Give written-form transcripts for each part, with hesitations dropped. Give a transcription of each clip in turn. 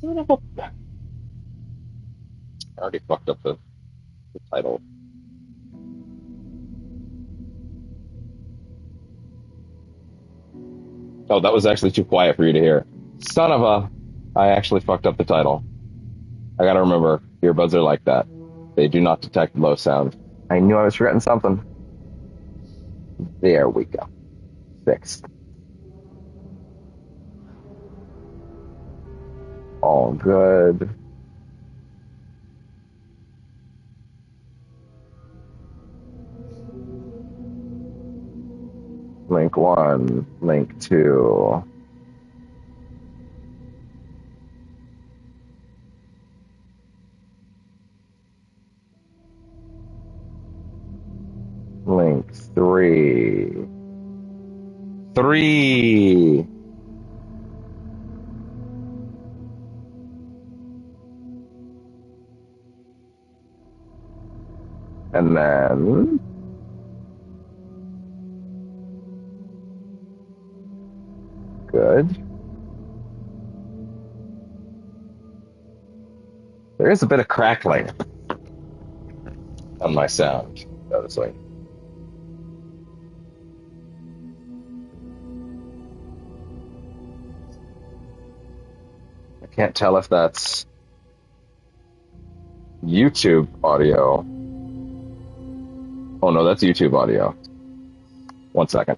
I already fucked up the title. Oh, that was actually too quiet for you to hear. Son of a... I actually fucked up the title. I gotta remember, earbuds are like that. They do not detect low sound. I knew I was forgetting something. There we go. Fixed. All good. Link 1, link 2. Link 3. 3. And then good. There is a bit of crackling on my sound, noticing. I can't tell if that's YouTube audio. Oh no, that's YouTube audio. 1 second.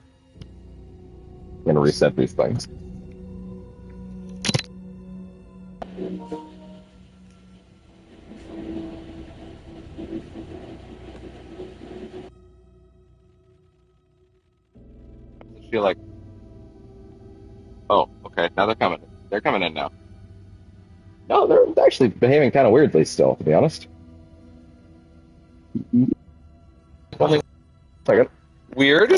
I'm gonna reset these things. I feel like, oh, okay, now they're coming. They're coming in now. No, they're actually behaving kind of weirdly still, to be honest. Only 1 second. Weird.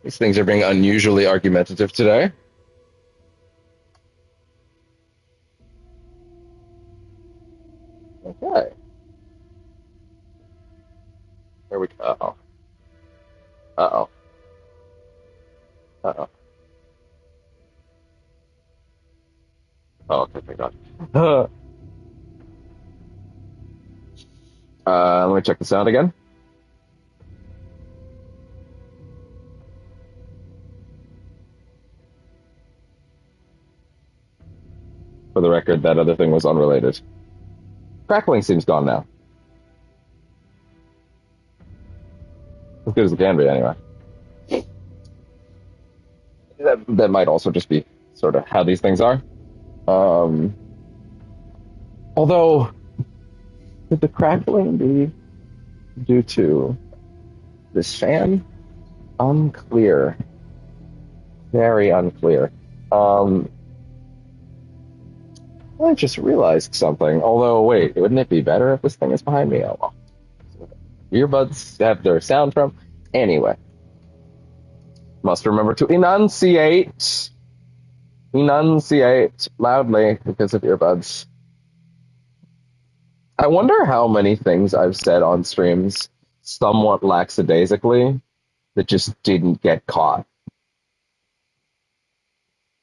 These things are being unusually argumentative today. Okay. There we go. Uh-oh. Uh-oh. Uh-oh. Oh, okay, thank God. Let me check the sound again. For the record, that other thing was unrelated. Crackling seems gone now. As good as it can be, anyway. That might also just be sort of how these things are. Although, could the crackling be due to this fan? Unclear. Very unclear. I just realized something. Although, wait, wouldn't it be better if this thing is behind me? Oh, well. Earbuds have their sound from. Anyway. Must remember to enunciate. Enunciate loudly because of earbuds. I wonder how many things I've said on streams somewhat lackadaisically that just didn't get caught.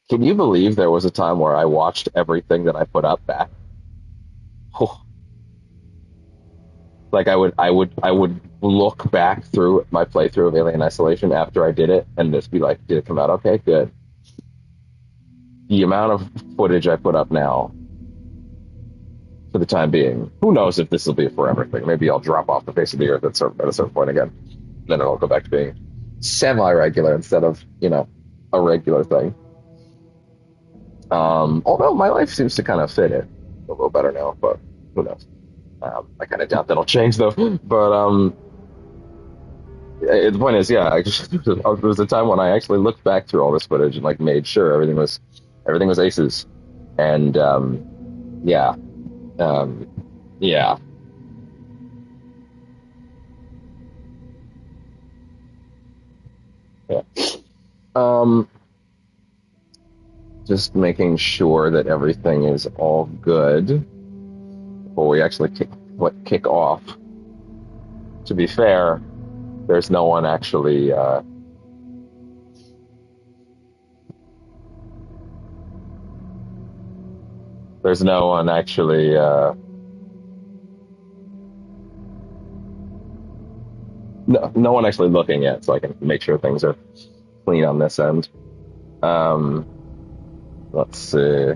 Can you believe there was a time where I watched everything that I put up back? Oh. Like I would look back through my playthrough of Alien Isolation after I did it and just be like, did it come out okay? Good. The amount of footage I put up now, for the time being, who knows if this will be a forever thing. Maybe I'll drop off the face of the earth at a certain point again. Then it'll go back to being semi-regular instead of, a regular thing. Although my life seems to kind of fit it a little better now, but who knows? I kind of doubt that'll change though. But the point is, yeah, there was a time when I actually looked back through all this footage and like made sure everything was aces, and yeah, yeah. Yeah. Just making sure that everything is all good before we actually kick off. To be fair, there's no one actually there's no one actually no one actually looking yet, so I can make sure things are clean on this end. Um, let's see.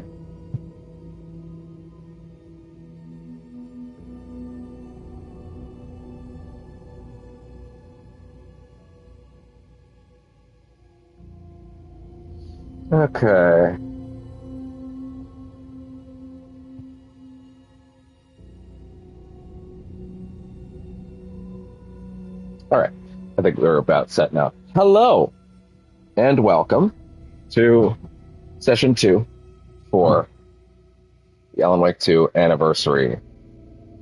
Okay. All right. I think we're about set now. Hello and welcome to session 2 for the Alan Wake 2 anniversary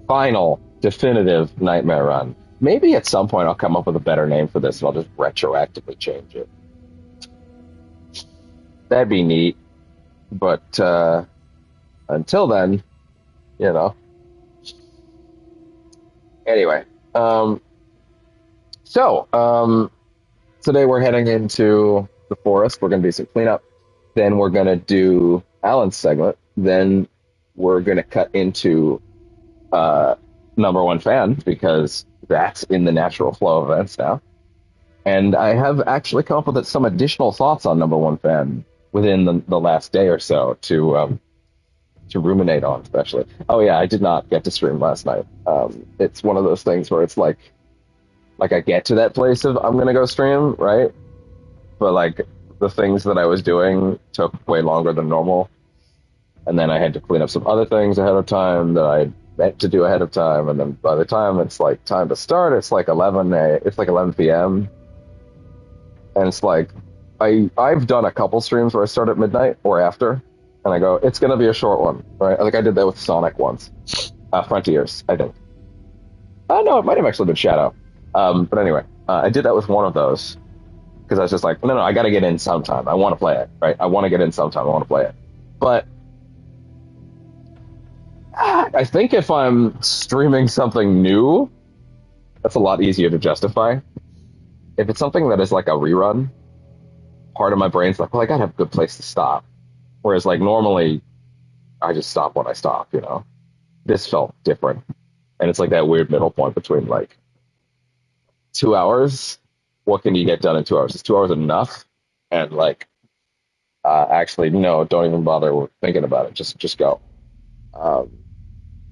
final definitive nightmare run. Maybe at some point I'll come up with a better name for this and I'll just retroactively change it. That'd be neat. But until then, you know. Anyway, today we're heading into the forest. We're going to do some cleanup. Then we're going to do Alan's segment. Then we're going to cut into number one fan because that's in the natural flow of events now. And I have actually come up with some additional thoughts on number one fan within the last day or so to ruminate on, especially. Oh yeah, I did not get to stream last night. It's one of those things where it's like I get to that place of I'm gonna go stream, right? But like the things that I was doing took way longer than normal, and then I had to clean up some other things ahead of time that I meant to do ahead of time, and then by the time it's like time to start, it's like 11 p.m. And it's like I've done a couple streams where I start at midnight or after, and I go, it's gonna be a short one, right? Like I did that with Sonic once, Frontiers, I think. No, it might have actually been Shadow. But anyway, I did that with one of those because I was just like, no, I got to get in sometime. I want to play it, right? I want to get in sometime. I want to play it. But I think if I'm streaming something new, that's a lot easier to justify. If it's something that is like a rerun, part of my brain's like, well, I got to have a good place to stop. Whereas like normally, I just stop when I stop, you know? This felt different. And it's like that weird middle point between like 2 hours. What can you get done in 2 hours? Is 2 hours enough? And like, actually, no, don't even bother thinking about it. Just go.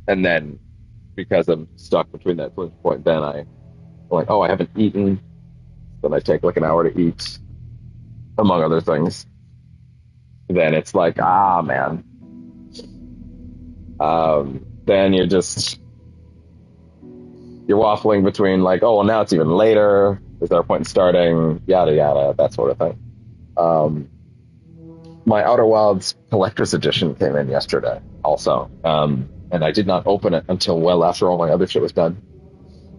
And then because I'm stuck between that point, then I'm like, oh, I haven't eaten. Then I take like an hour to eat, among other things. Then it's like, man. Then you're waffling between like, oh, well, now it's even later. Is there a point in starting? Yada, yada, that sort of thing. My Outer Wilds Collector's Edition came in yesterday also. And I did not open it until well after all my other shit was done.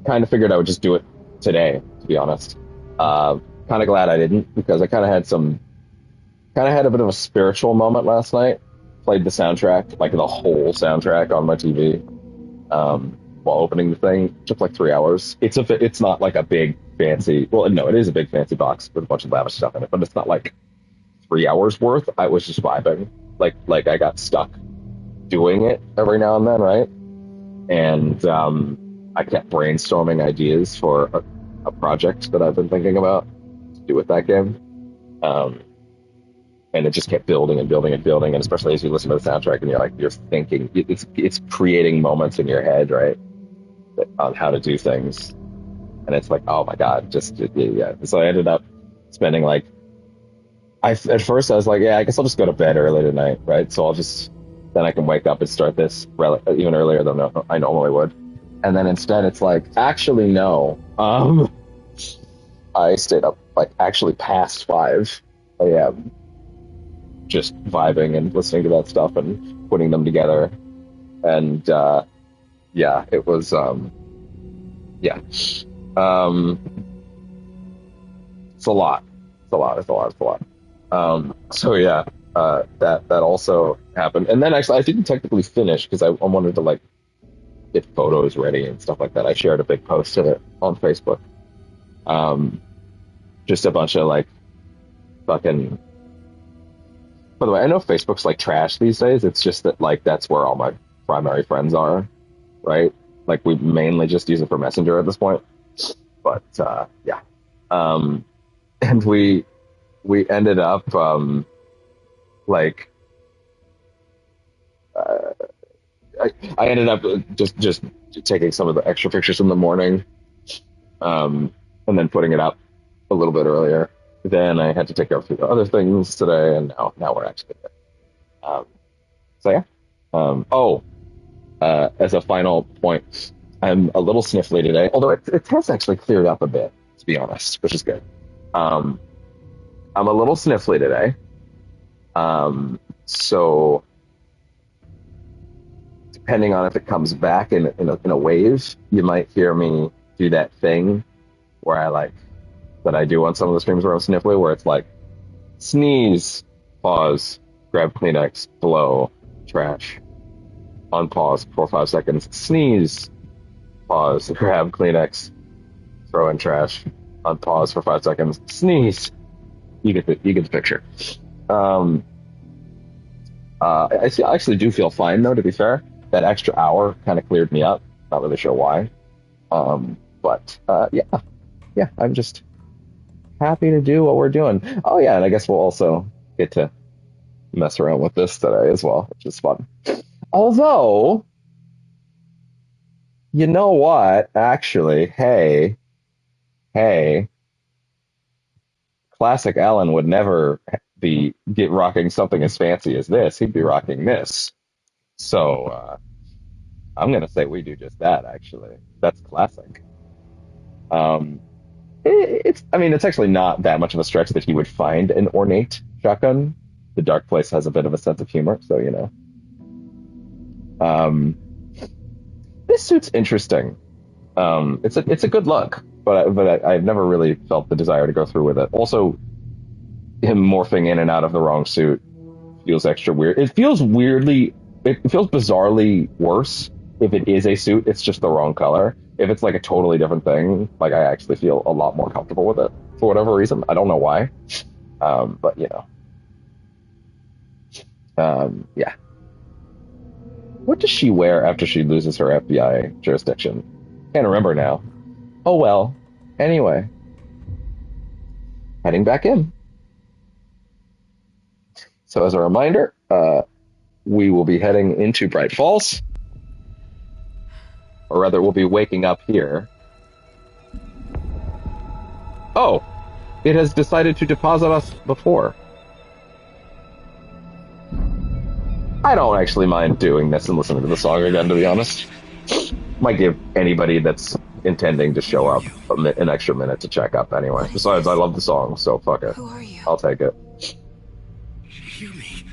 Kind of figured I would just do it today, to be honest. Kind of glad I didn't, because I kind of had a bit of a spiritual moment last night. Played the soundtrack, like the whole soundtrack on my TV. While opening the thing. It took like 3 hours. It's not like a big fancy, well, no, it is a big fancy box with a bunch of lavish stuff in it, but it's not like 3 hours worth. I was just vibing. Like I got stuck doing it every now and then, right? And I kept brainstorming ideas for a project that I've been thinking about to do with that game. And it just kept building and building and building, and especially as you listen to the soundtrack and you're thinking, it's creating moments in your head, right, on how to do things, and it's like, oh my god, yeah. So I ended up spending like, at first I was like, yeah, I guess I'll just go to bed early tonight, right? So then I can wake up and start this even earlier than I normally would, and then instead it's like, actually no, I stayed up like actually past 5 a.m. just vibing and listening to that stuff and putting them together. And yeah, it was yeah. It's a lot. So yeah, that also happened. And then actually I didn't technically finish because I wanted to like get photos ready and stuff like that. I shared a big post of it on Facebook. Um, just a bunch of like fucking. By the way, I know Facebook's like trash these days. It's just that like that's where all my primary friends are, right? Like we mainly just use it for Messenger at this point. But yeah, um, and we ended up like uh, I ended up just taking some of the extra pictures in the morning, and then putting it up a little bit earlier. Then I had to take care of a few other things today, and now we're actually good. Um, so yeah. Oh, as a final point, I'm a little sniffly today, although it has actually cleared up a bit, to be honest, which is good. Um, I'm a little sniffly today. So depending on if it comes back in a wave, you might hear me do that thing where I like that I do on some of the streams where I'm sniffly, where it's like sneeze, pause, grab Kleenex, blow, trash, unpause for 5 seconds, sneeze, pause, grab Kleenex, throw in trash, unpause for 5 seconds, sneeze. You get the picture. Um, I actually do feel fine though. To be fair, that extra hour kind of cleared me up. Not really sure why. But yeah, I'm just happy to do what we're doing. Oh yeah, and I guess we'll also get to mess around with this today as well, which is fun. Although, you know what? Actually, hey, classic Alan would never be get rocking something as fancy as this. He'd be rocking this. So I'm gonna say we do just that. Actually, that's classic. Um, I mean, it's actually not that much of a stretch that he would find an ornate shotgun. The Dark Place has a bit of a sense of humor, so you know. Um, this suit's interesting. It's a good look, but I've never really felt the desire to go through with it. Also, him morphing in and out of the wrong suit feels extra weird. It feels weirdly, it feels bizarrely worse if it is a suit. It's just the wrong color. If it's like a totally different thing, like I actually feel a lot more comfortable with it for whatever reason. I don't know why, but you know, yeah. What does she wear after she loses her FBI jurisdiction? Can't remember now. Oh well. Anyway, heading back in. So as a reminder, we will be heading into Bright Falls, or rather, we'll be waking up here. Oh, it has decided to deposit us before. I don't actually mind doing this and listening to the song again, to be honest. Might give anybody that's intending to show up an extra minute to check up anyway. Besides, I love the song, so fuck it. Who are you? I'll take it. Hear me.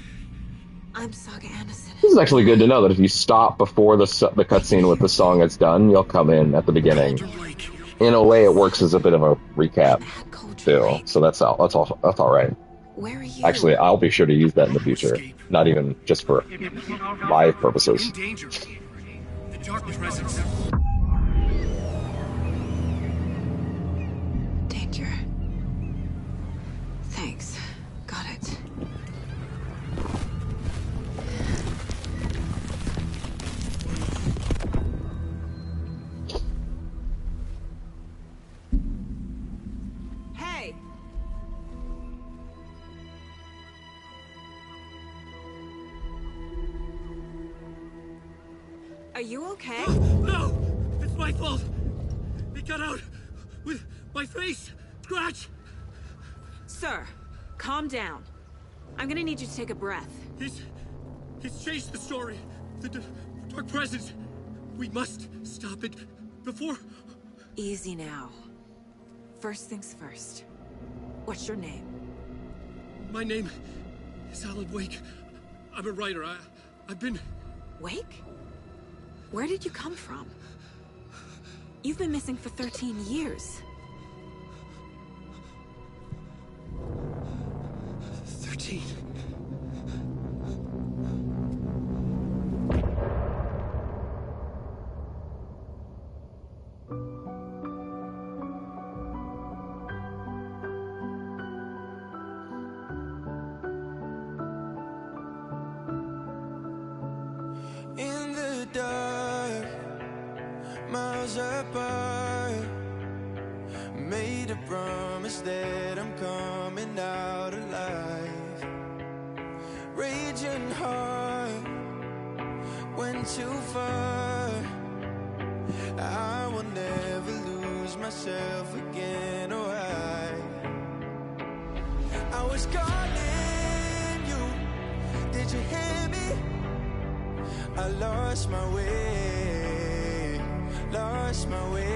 I'm Saga Anderson. This is actually good to know that if you stop before the cutscene with the song is done, you'll come in at the beginning. In a way, it works as a bit of a recap, too. So that's all right. Where are you? Actually, I'll be sure to use that in the future. Not even just for live purposes. In danger. The dark presence. Danger. Thanks. Got it. Hey! Are you okay? No! It's my fault! It got out with my face! Scratch! Sir, calm down. I'm gonna need you to take a breath. He's chased the story. The dark presence. We must stop it before... Easy now. First things first. What's your name? My name is Alan Wake. I'm a writer. I've been... Wake? Where did you come from? You've been missing for 13 years. 13. promise that I'm coming out alive. Raging heart went too far. I will never lose myself again, or I was calling you, did you hear me? I lost my way, lost my way.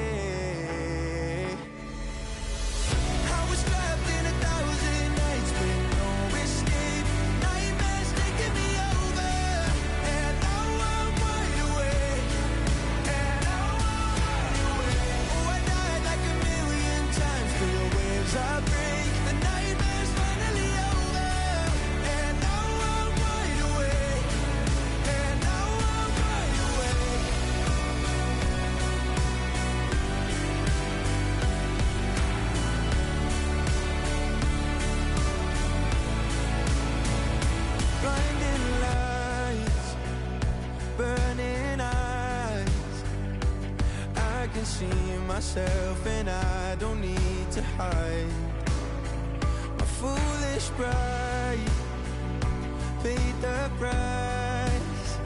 I was trapped in 1,000 nights with no escape. Nightmares taking me over, and now I'm wide awake. And now I'm wide awake. Oh, I died like 1,000,000 times through the waves I break. The nightmare's finally over, and now I'm wide awake. And now I'm wide awake. Blinding lights, burning eyes. I can see myself and I don't need to hide. My foolish pride paid the price.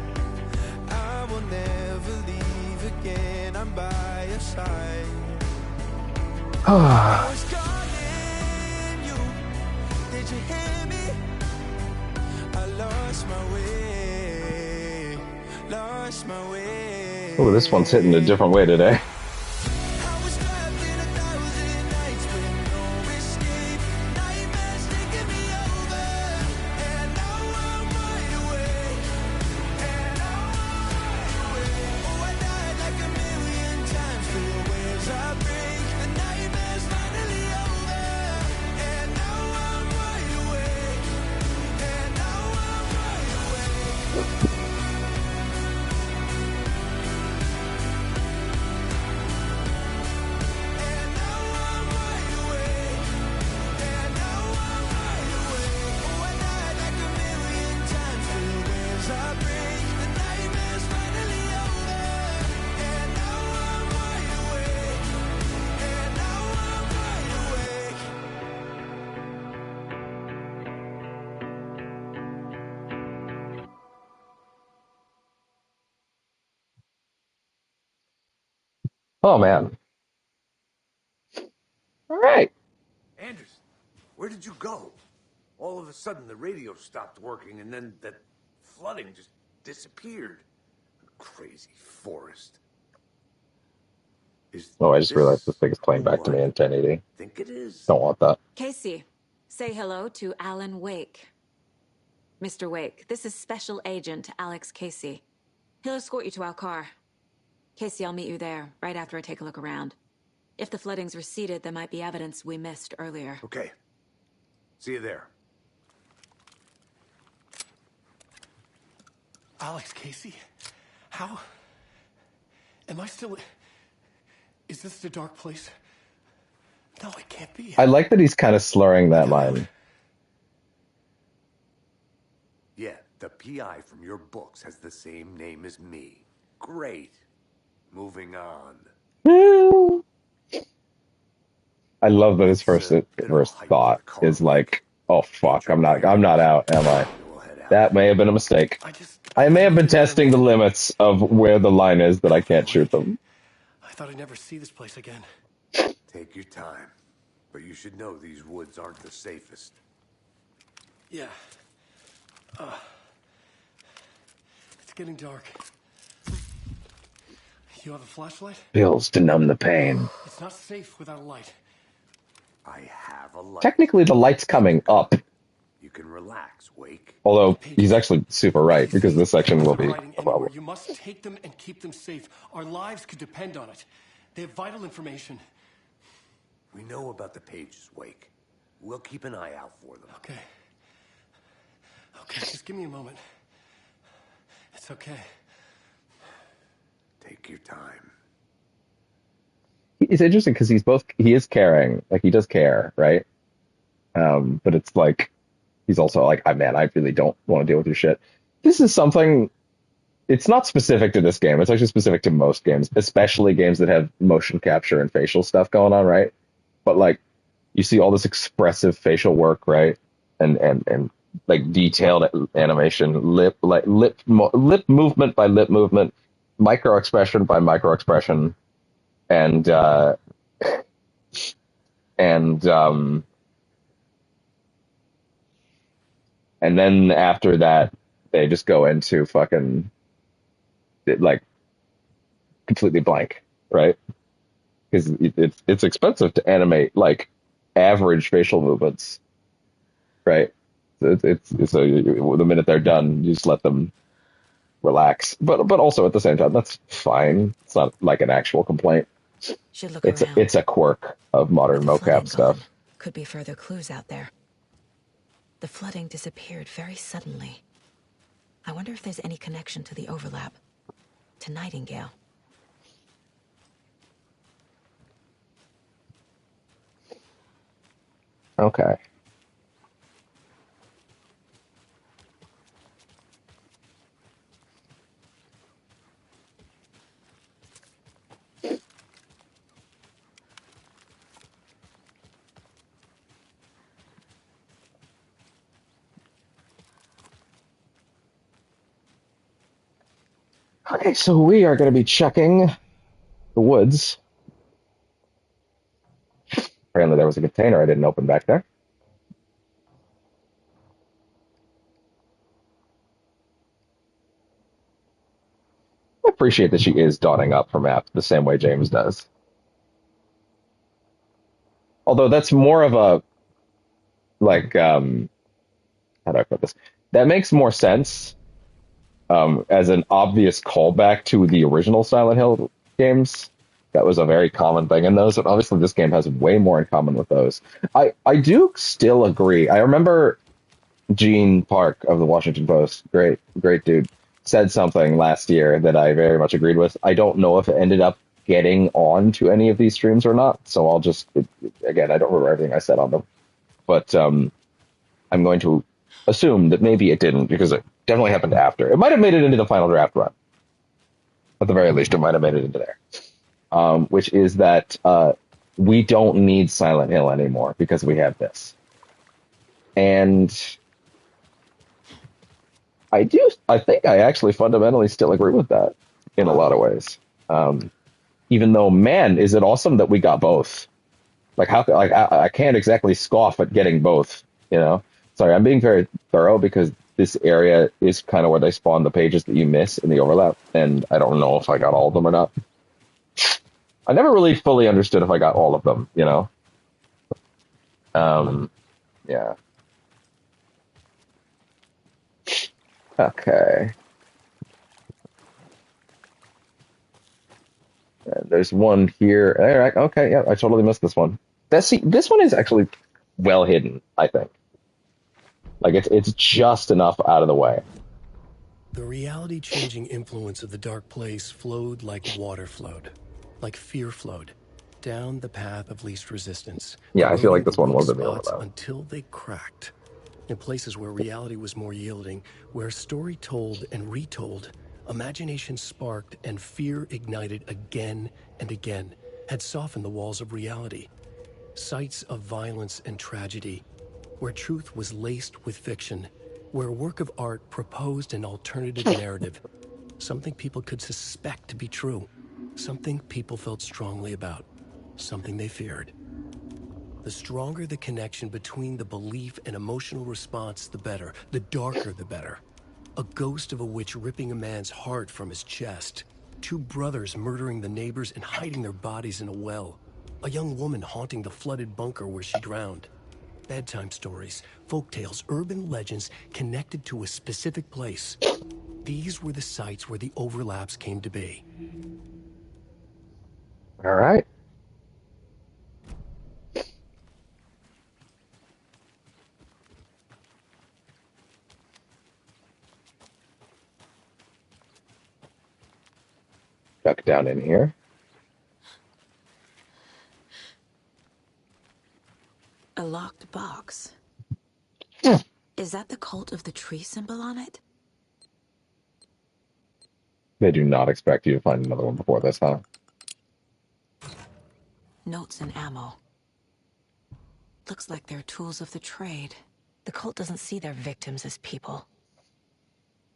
I will never leave again, I'm by your side. I was calling you, did you hear me? I lost my way, lost my way. Oh, this one's hitting a different way today. I was trapped in 1,000 nights with no escape. Nightmares taking me over, and now I'm wide awake. And now I'm wide awake. Oh, I died like 1,000,000 times through the waves I break. The nightmare's finally over, and now I'm wide awake. And now I'm wide awake. And now I'm wide awake. And now I'm wide awake. Oh, I died like 1,000,000 times through the waves I break. The nightmare's finally over, and now I'm wide awake. And now I'm wide awake. Oh man. All right. Anderson, where did you go? All of a sudden, the radio stopped working, and then that flooding just disappeared. Crazy forest. Is Oh, I just realized this this thing is playing back to who me I in 1080. think it is? Don't want that. Casey, say hello to Alan Wake. Mr. Wake, this is Special Agent Alex Casey. He'll escort you to our car. Casey, I'll meet you there, right after I take a look around. If the flooding's receded, there might be evidence we missed earlier. Okay. See you there. Alex Casey? How? Am I still... Is this the dark place? No, it can't be. I like that he's kind of slurring that line. Yeah, the PI from your books has the same name as me. Great. Moving on. I love that his It's first a bit of a first hike thought to the car, is like, "Oh fuck, Get your I'm not out, am I?" We'll head out. That may have been a mistake. I I may have been testing the limits of where the line is that I can't shoot them. I thought I'd never see this place again. Take your time. But you should know these woods aren't the safest. Yeah. It's getting dark. You have a flashlight? Pills to numb the pain. It's not safe without a light. I have a light. Technically, the light's coming up. You can relax, Wake. Although he's actually super right because this section will be Writing a anywhere. problem. You must take them and keep them safe. Our lives could depend on it. They have vital information. We know about the pages, Wake. We'll keep an eye out for them. Okay. Okay, just give me a moment. It's okay. Take your time. It's interesting because he is caring, like he does care, right? But it's like he's also like, "Ah, man, I really don't want to deal with your shit." This is something. It's not specific to this game. It's actually specific to most games, especially games that have motion capture and facial stuff going on, right? But like you see all this expressive facial work, right? And like detailed animation, lip movement by lip movement, micro expression by micro expression, and and um and then after that they just go into fucking like completely blank, right? Because it's expensive to animate like average facial movements, right? So it's the minute they're done, you just let them relax. But also at the same time, that's fine. It's not like an actual complaint. Should look around. It's a quirk of modern With the flooding mocap stuff. gone, could be further clues out there. The flooding disappeared very suddenly. I wonder if there's any connection to the overlap. To Nightingale. Okay. Okay, so we are going to be checking the woods. Apparently there was a container I didn't open back there. I appreciate that she is dotting up her map the same way James does. Although that's more of a, like, how do I put this? That makes more sense as an obvious callback to the original Silent Hill games. That was a very common thing in those, but obviously this game has way more in common with those. I do still agree. I remember Gene Park of the Washington Post, great dude, said something last year that I very much agreed with. I don't know if it ended up getting on to any of these streams or not, so I'll just, again, I don't remember everything I said on them, but I'm going to assume that maybe it didn't, because it definitely happened after. It might have made it into the final draft run. At the very least, it might have made it into there. Which is that we don't need Silent Hill anymore because we have this. And I think I actually fundamentally still agree with that in a lot of ways. Even though, man, is it awesome that we got both. Like, I can't exactly scoff at getting both, you know? Sorry, I'm being very thorough because this area is kind of where they spawn the pages that you miss in the overlap, and I don't know if I got all of them or not. I never really fully understood if I got all of them, you know? Yeah. Okay. There's one here. All right, okay, yeah, I totally missed this one. This one is actually well hidden, I think. Like, it's just enough out of the way. The reality-changing influence of the dark place flowed like water flowed, like fear flowed, down the path of least resistance. Yeah, I feel like eroding this the one weak was in the spots overlap. until they cracked. In places where reality was more yielding, where story told and retold, imagination sparked and fear ignited again and again, had softened the walls of reality. Sites of violence and tragedy, where truth was laced with fiction, where a work of art proposed an alternative narrative, something people could suspect to be true, something people felt strongly about, something they feared. The stronger the connection between the belief and emotional response, the better. The darker, the better. A ghost of a witch ripping a man's heart from his chest. Two brothers murdering the neighbors and hiding their bodies in a well. A young woman haunting the flooded bunker where she drowned. Bedtime stories, folktales, urban legends connected to a specific place. These were the sites where the overlaps came to be. All right. Duck down in here. A locked box. Is that the cult of the tree symbol on it? They do not expect you to find another one before this, huh? Notes and ammo. Looks like they're tools of the trade. The cult doesn't see their victims as people.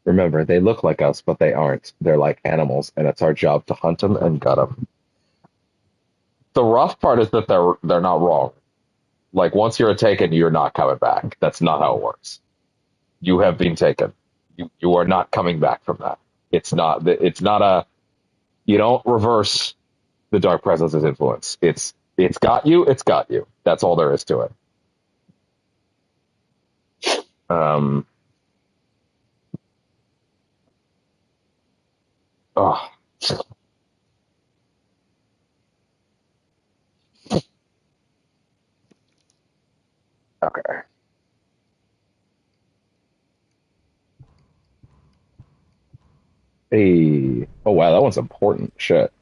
Remember, they look like us, but they aren't. They're like animals, and it's our job to hunt them and gut them. The rough part is that they're not wrong. Like, once you're taken, you're not coming back. That's not how it works. You have been taken. You are not coming back from that. It's not a, you don't reverse the dark presence's influence. It's got you, it's got you. That's all there is to it. Um oh. Okay. Hey. Oh wow, that one's important. Shit.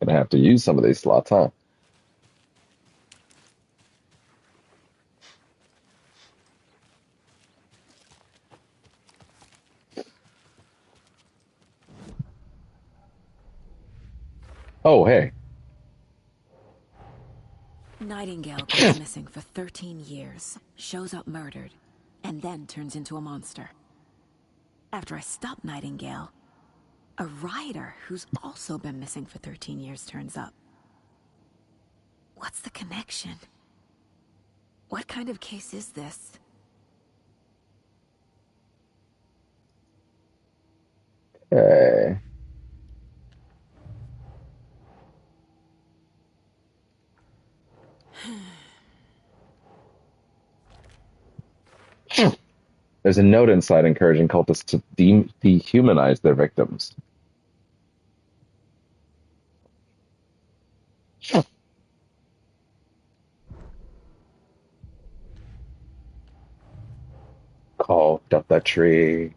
Gonna have to use some of these slots, huh? Oh hey. Nightingale goes missing for 13 years, shows up murdered, and then turns into a monster. After I stop Nightingale, a rider who's also been missing for 13 years turns up. What's the connection? What kind of case is this? Hey. There's a note inside encouraging cultists to dehumanize their victims. Carved up that tree.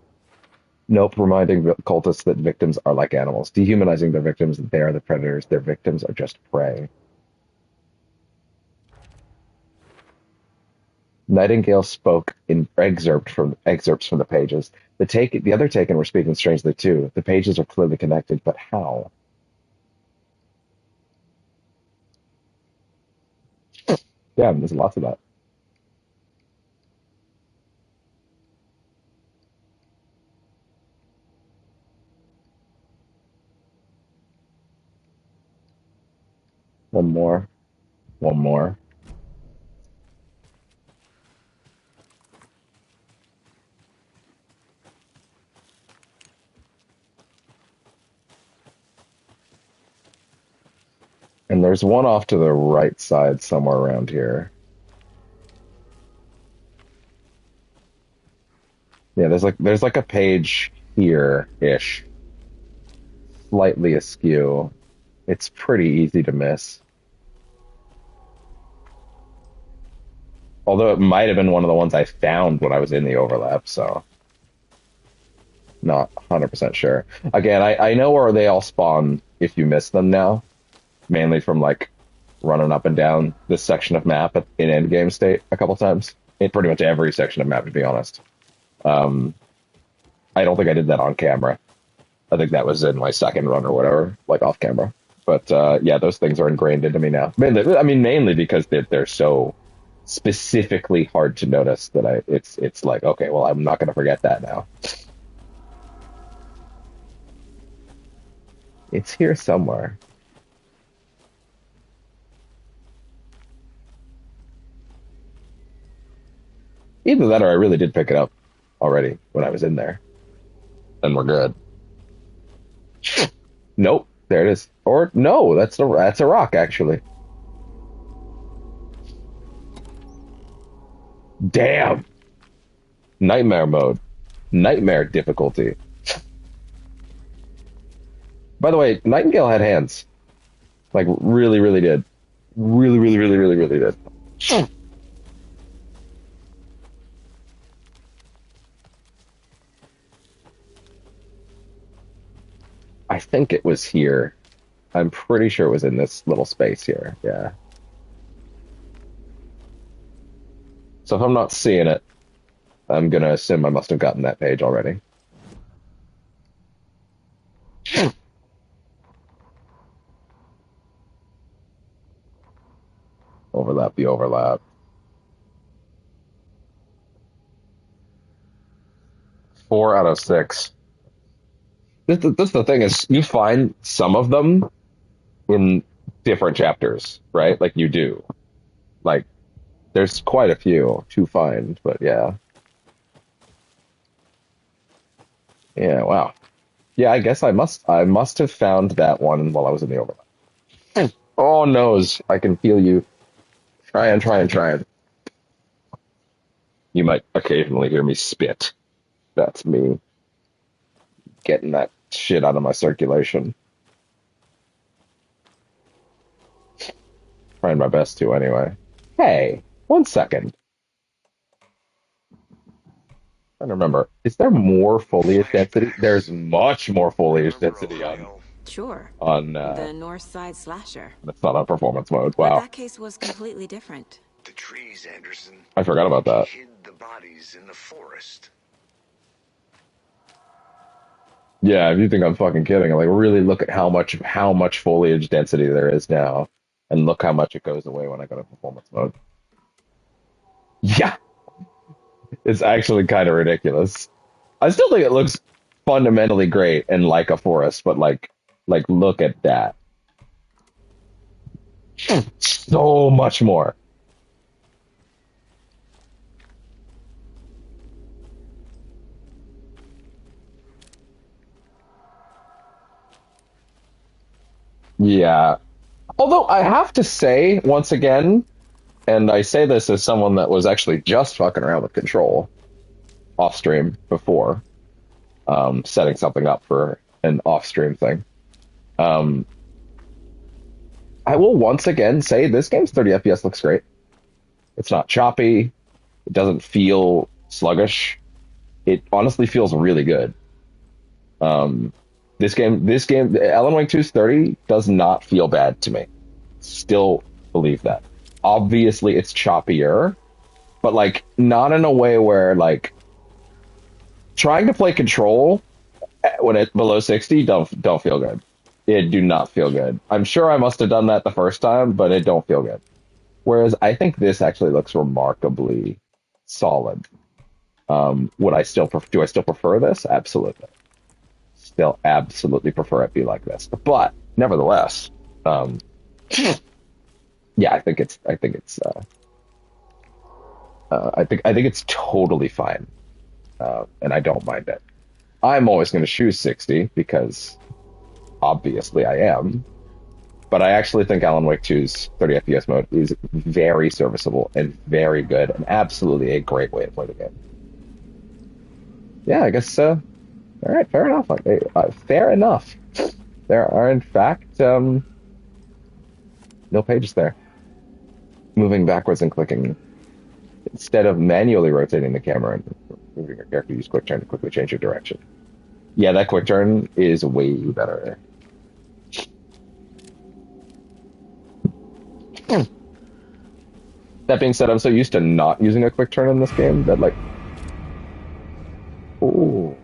Nope, reminding cultists that victims are like animals. Dehumanizing their victims, they are the predators. Their victims are just prey. Nightingale spoke in excerpts from the pages. The other taken were speaking strangely too. The pages are clearly connected, but how? Yeah, there's lots of that. One more. One more. And there's one off to the right side somewhere around here. Yeah, there's like a page here-ish, slightly askew. It's pretty easy to miss. Although it might have been one of the ones I found when I was in the overlap, so not 100% sure. Again, I know where they all spawn if you miss them now, mainly from like running up and down this section of map in endgame state a couple times. In pretty much every section of map, to be honest. I don't think I did that on camera. I think that was in my second run or whatever, like off camera. But yeah, those things are ingrained into me now. Mainly because they're so specifically hard to notice that it's like, okay, well, I'm not going to forget that now. It's here somewhere. Either that or I really did pick it up already when I was in there. Then we're good. Nope, there it is. Or no, that's a rock actually. Damn. Nightmare mode. Nightmare difficulty. By the way, Nightingale had hands. Like really, really did. Really, really, really, really, really did. I think it was here. I'm pretty sure it was in this little space here. Yeah. So if I'm not seeing it, I'm gonna assume I must have gotten that page already. Overlap the overlap. 4 out of 6. This the thing is, you find some of them in different chapters, right? Like you do. Like there's quite a few to find, but yeah. Yeah, wow. Yeah, I guess I must have found that one while I was in the overlap. Oh noes, I can feel you. Trying. You might occasionally hear me spit. That's me getting that shit out of my circulation. Trying my best to anyway. Hey, 1 second. I don't remember. Is there more foliage density? There's much more foliage Remember density on Ohio? Sure. on The North Side Slasher. it's not on performance mode. But Wow. that case was completely different. The trees, Anderson. I forgot about that. Hid the bodies in the forest. Yeah, if you think I'm fucking kidding, like really look at how much foliage density there is now, and look how much it goes away when I go to performance mode. Yeah, it's actually kind of ridiculous. I still think it looks fundamentally great and like a forest, but like look at that. So much more. Yeah. Although I have to say, once again, and I say this as someone that was actually just fucking around with Control off stream before, setting something up for an off stream thing. Um, I will once again say this game's 30 FPS looks great. It's not choppy. It doesn't feel sluggish. It honestly feels really good. Um, this game, Alan Wake 2's 30 does not feel bad to me. Still believe that. Obviously, it's choppier, but like not in a way where like trying to play Control when it's below 60 don't feel good. It do not feel good. I'm sure I must have done that the first time, but it don't feel good. Whereas I think this actually looks remarkably solid. Would I still do I still prefer this? Absolutely. Still absolutely prefer it be like this. But nevertheless, um, yeah, I think it's totally fine, and I don't mind it. I'm always going to choose 60 because obviously I am, but I actually think Alan Wake 2's 30 FPS mode is very serviceable and very good and absolutely a great way to play the game. Yeah, I guess so. All right, fair enough. Fair enough. There are, in fact, no pages there. Moving backwards and clicking. Instead of manually rotating the camera and moving your character, use quick turn to quickly change your direction. Yeah, that quick turn is way better. That being said, I'm so used to not using a quick turn in this game that like, ooh.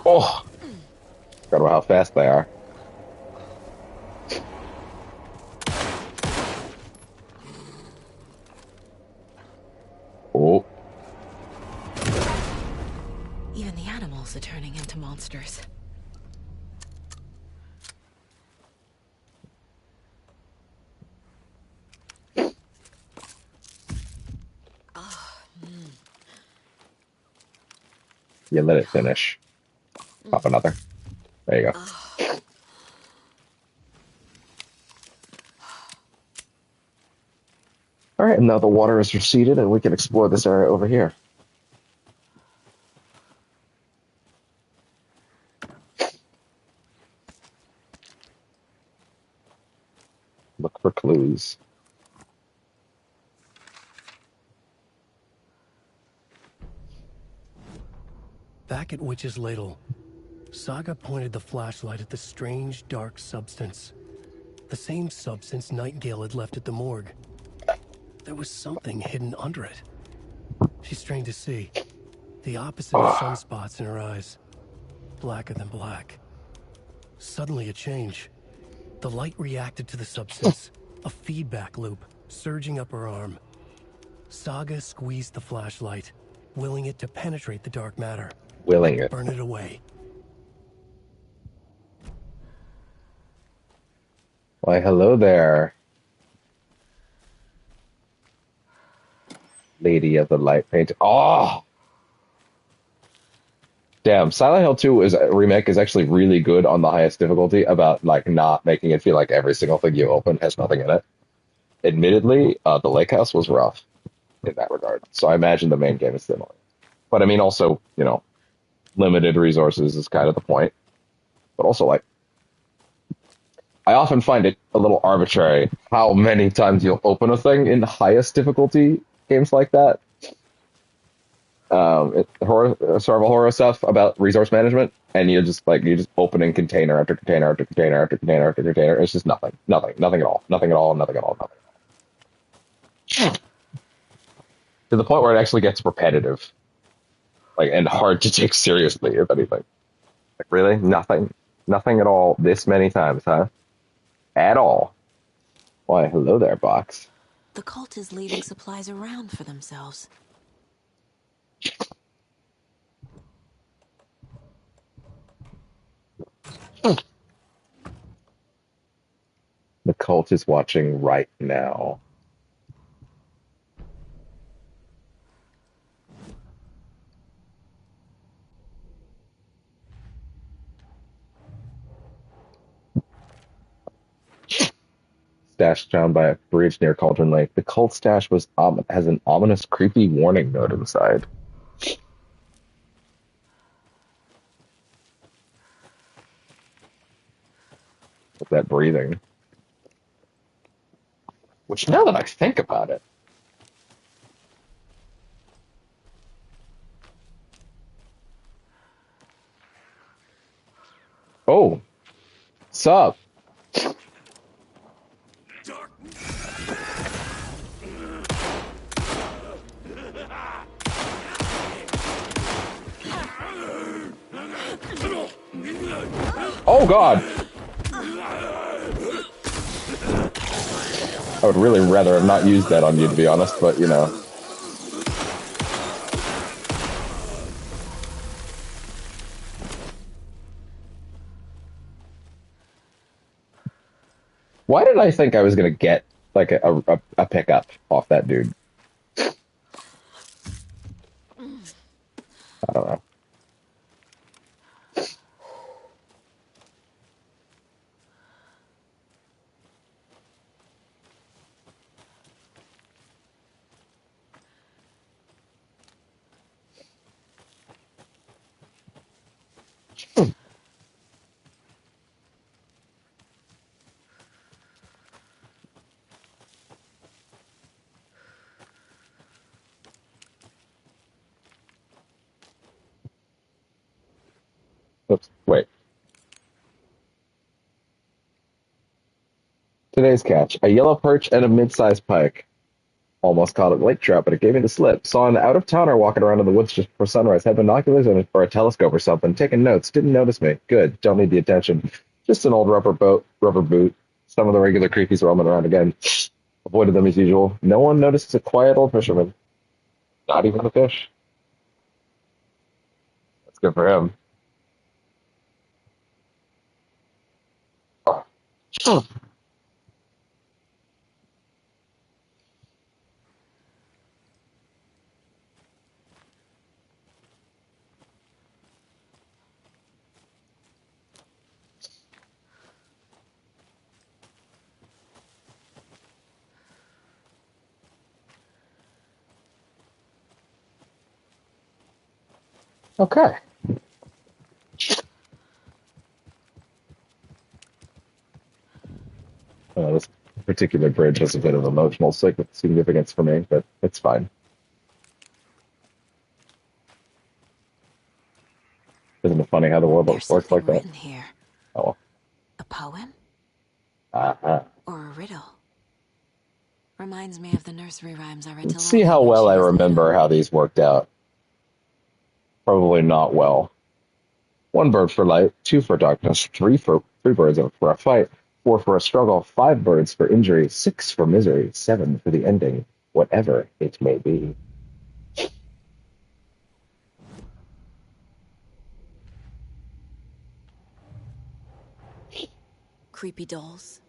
Oh, forgot about how fast they are. Oh, Even the animals are turning into monsters. you let it finish. Pop another. There you go. All right, and now the water is receded, and we can explore this area over here. Look for clues. Back at Witch's Ladle, Saga pointed the flashlight at the strange, dark substance. The same substance Nightingale had left at the morgue. There was something hidden under it. She strained to see. The opposite of sunspots in her eyes. Blacker than black. Suddenly a change. The light reacted to the substance. A feedback loop, surging up her arm. Saga squeezed the flashlight, willing it to penetrate the dark matter. Willing it. Burn it away. Why, hello there. Lady of the Light Paint. Oh! Damn, Silent Hill 2 remake is actually really good on the highest difficulty about like not making it feel like every single thing you open has nothing in it. Admittedly, the Lake House was rough in that regard. So I imagine the main game is similar. But I mean also, you know, limited resources is kind of the point. But also like I often find it a little arbitrary how many times you'll open a thing in highest difficulty games like that. Survival horror stuff about resource management, and you're just opening container after container after container after container after container. It's just nothing at all, nothing at all, nothing at all. To the point where it actually gets repetitive, like, and hard to take seriously, if anything. Like, really? Nothing at all this many times, huh? At all. Why, hello there, box. The cult is leaving supplies around for themselves. The cult is watching right now. Stashed down by a bridge near Cauldron Lake. The cult stash has an ominous, creepy warning note inside. With that breathing. Which, now that I think about it, oh, sup? Oh God! I would really rather have not used that on you, to be honest, but you know. Why did I think I was gonna get like a pickup off that dude? I don't know. Oops, wait. Today's catch: a yellow perch and a mid-sized pike. Almost caught a lake trout, but it gave me the slip. Saw an out-of-towner walking around in the woods just before sunrise. Had binoculars or a telescope or something. Taking notes. Didn't notice me. Good. Don't need the attention. Just an old rubber boot. Some of the regular creepies roaming around again. Avoided them as usual. No one notices a quiet old fisherman. Not even the fish. That's good for him. Oh. Okay. This particular bridge has a bit of emotional significance for me, but it's fine. Isn't it funny funny how the world There's works like something that. written here. Oh, A poem? uh-huh. Or a riddle? Reminds me of the nursery rhymes I read to Let's see Lolly how when well she I was remember little. how these worked out. Probably not well. 1 bird for light, 2 for darkness, 3 birds for a fight, 4 for a struggle, 5 birds for injury, 6 for misery, 7 for the ending, whatever it may be. Creepy dolls?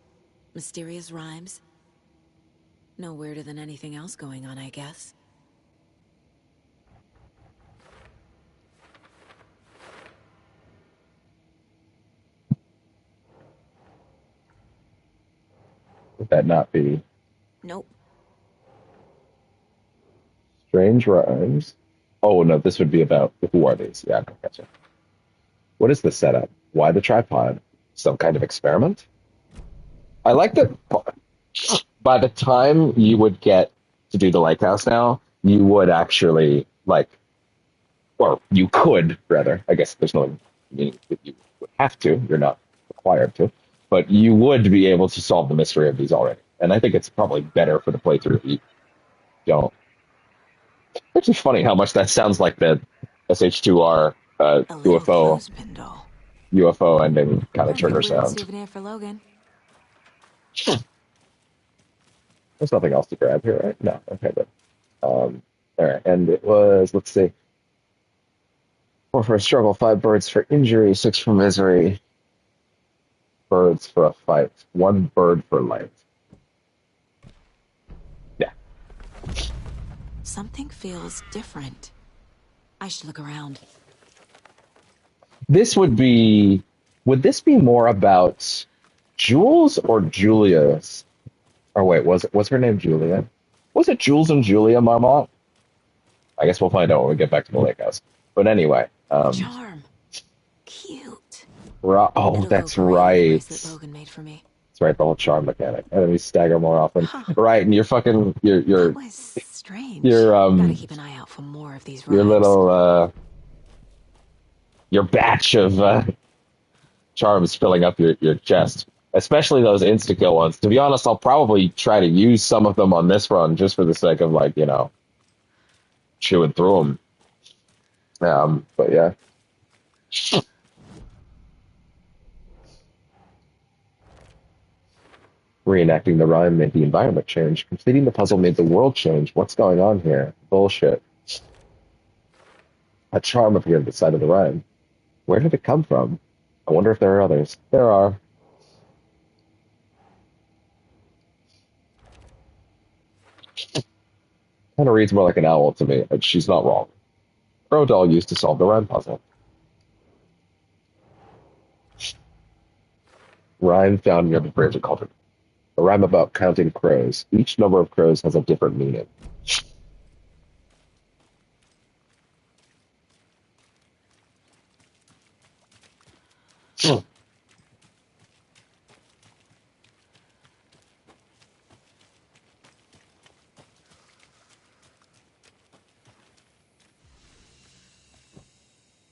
Mysterious rhymes? No weirder than anything else going on, I guess. Would that not be Nope. strange rhymes? Oh no, this would be about who are these? Yeah, I gotcha. What is the setup? Why the tripod? Some kind of experiment? I like that by the time you would get to do the lake house now, you would actually like, or you could rather. I guess there's no meaning that you would have to. You're not required to, but you would be able to solve the mystery of these already. And I think it's probably better for the playthrough if you don't. It's actually funny how much that sounds like the SH2R A little UFO clothespin doll. ending kind of Perfect trigger weird sound. souvenir for Logan. There's nothing else to grab here, right? No. Okay, good. All right, and it was, let's see, 4 for a struggle, 5 birds for injury, 6 for misery, birds for a fight, 1 bird for life. Yeah. Something feels different. I should look around. This would be, would this be more about Jules or Julia's? Or wait, was her name Julia? Was it Jules and Julia Marmont? I guess we'll find out when we get back to the lake house. But anyway, A charm. Cute. oh, It'll go that's great with the right. bracelet Logan made for me. That's right, the whole charm mechanic. Enemies stagger more often. Huh. Right, and you're fucking That was strange. your Gotta keep an eye out for more of these your rhymes. little your batch of charms filling up your chest. Especially those insta-kill ones. To be honest, I'll probably try to use some of them on this run just for the sake of, like, chewing through them. But yeah. Reenacting the rhyme made the environment change. Completing the puzzle made the world change. What's going on here? Bullshit. A charm appeared at the side of the rhyme. Where did it come from? I wonder if there are others. There are. Kind of reads more like an owl to me, and she's not wrong. Crow doll used to solve the rhyme puzzle. Rhyme found near the bridge at Cauldron. A rhyme about counting crows. Each number of crows has a different meaning.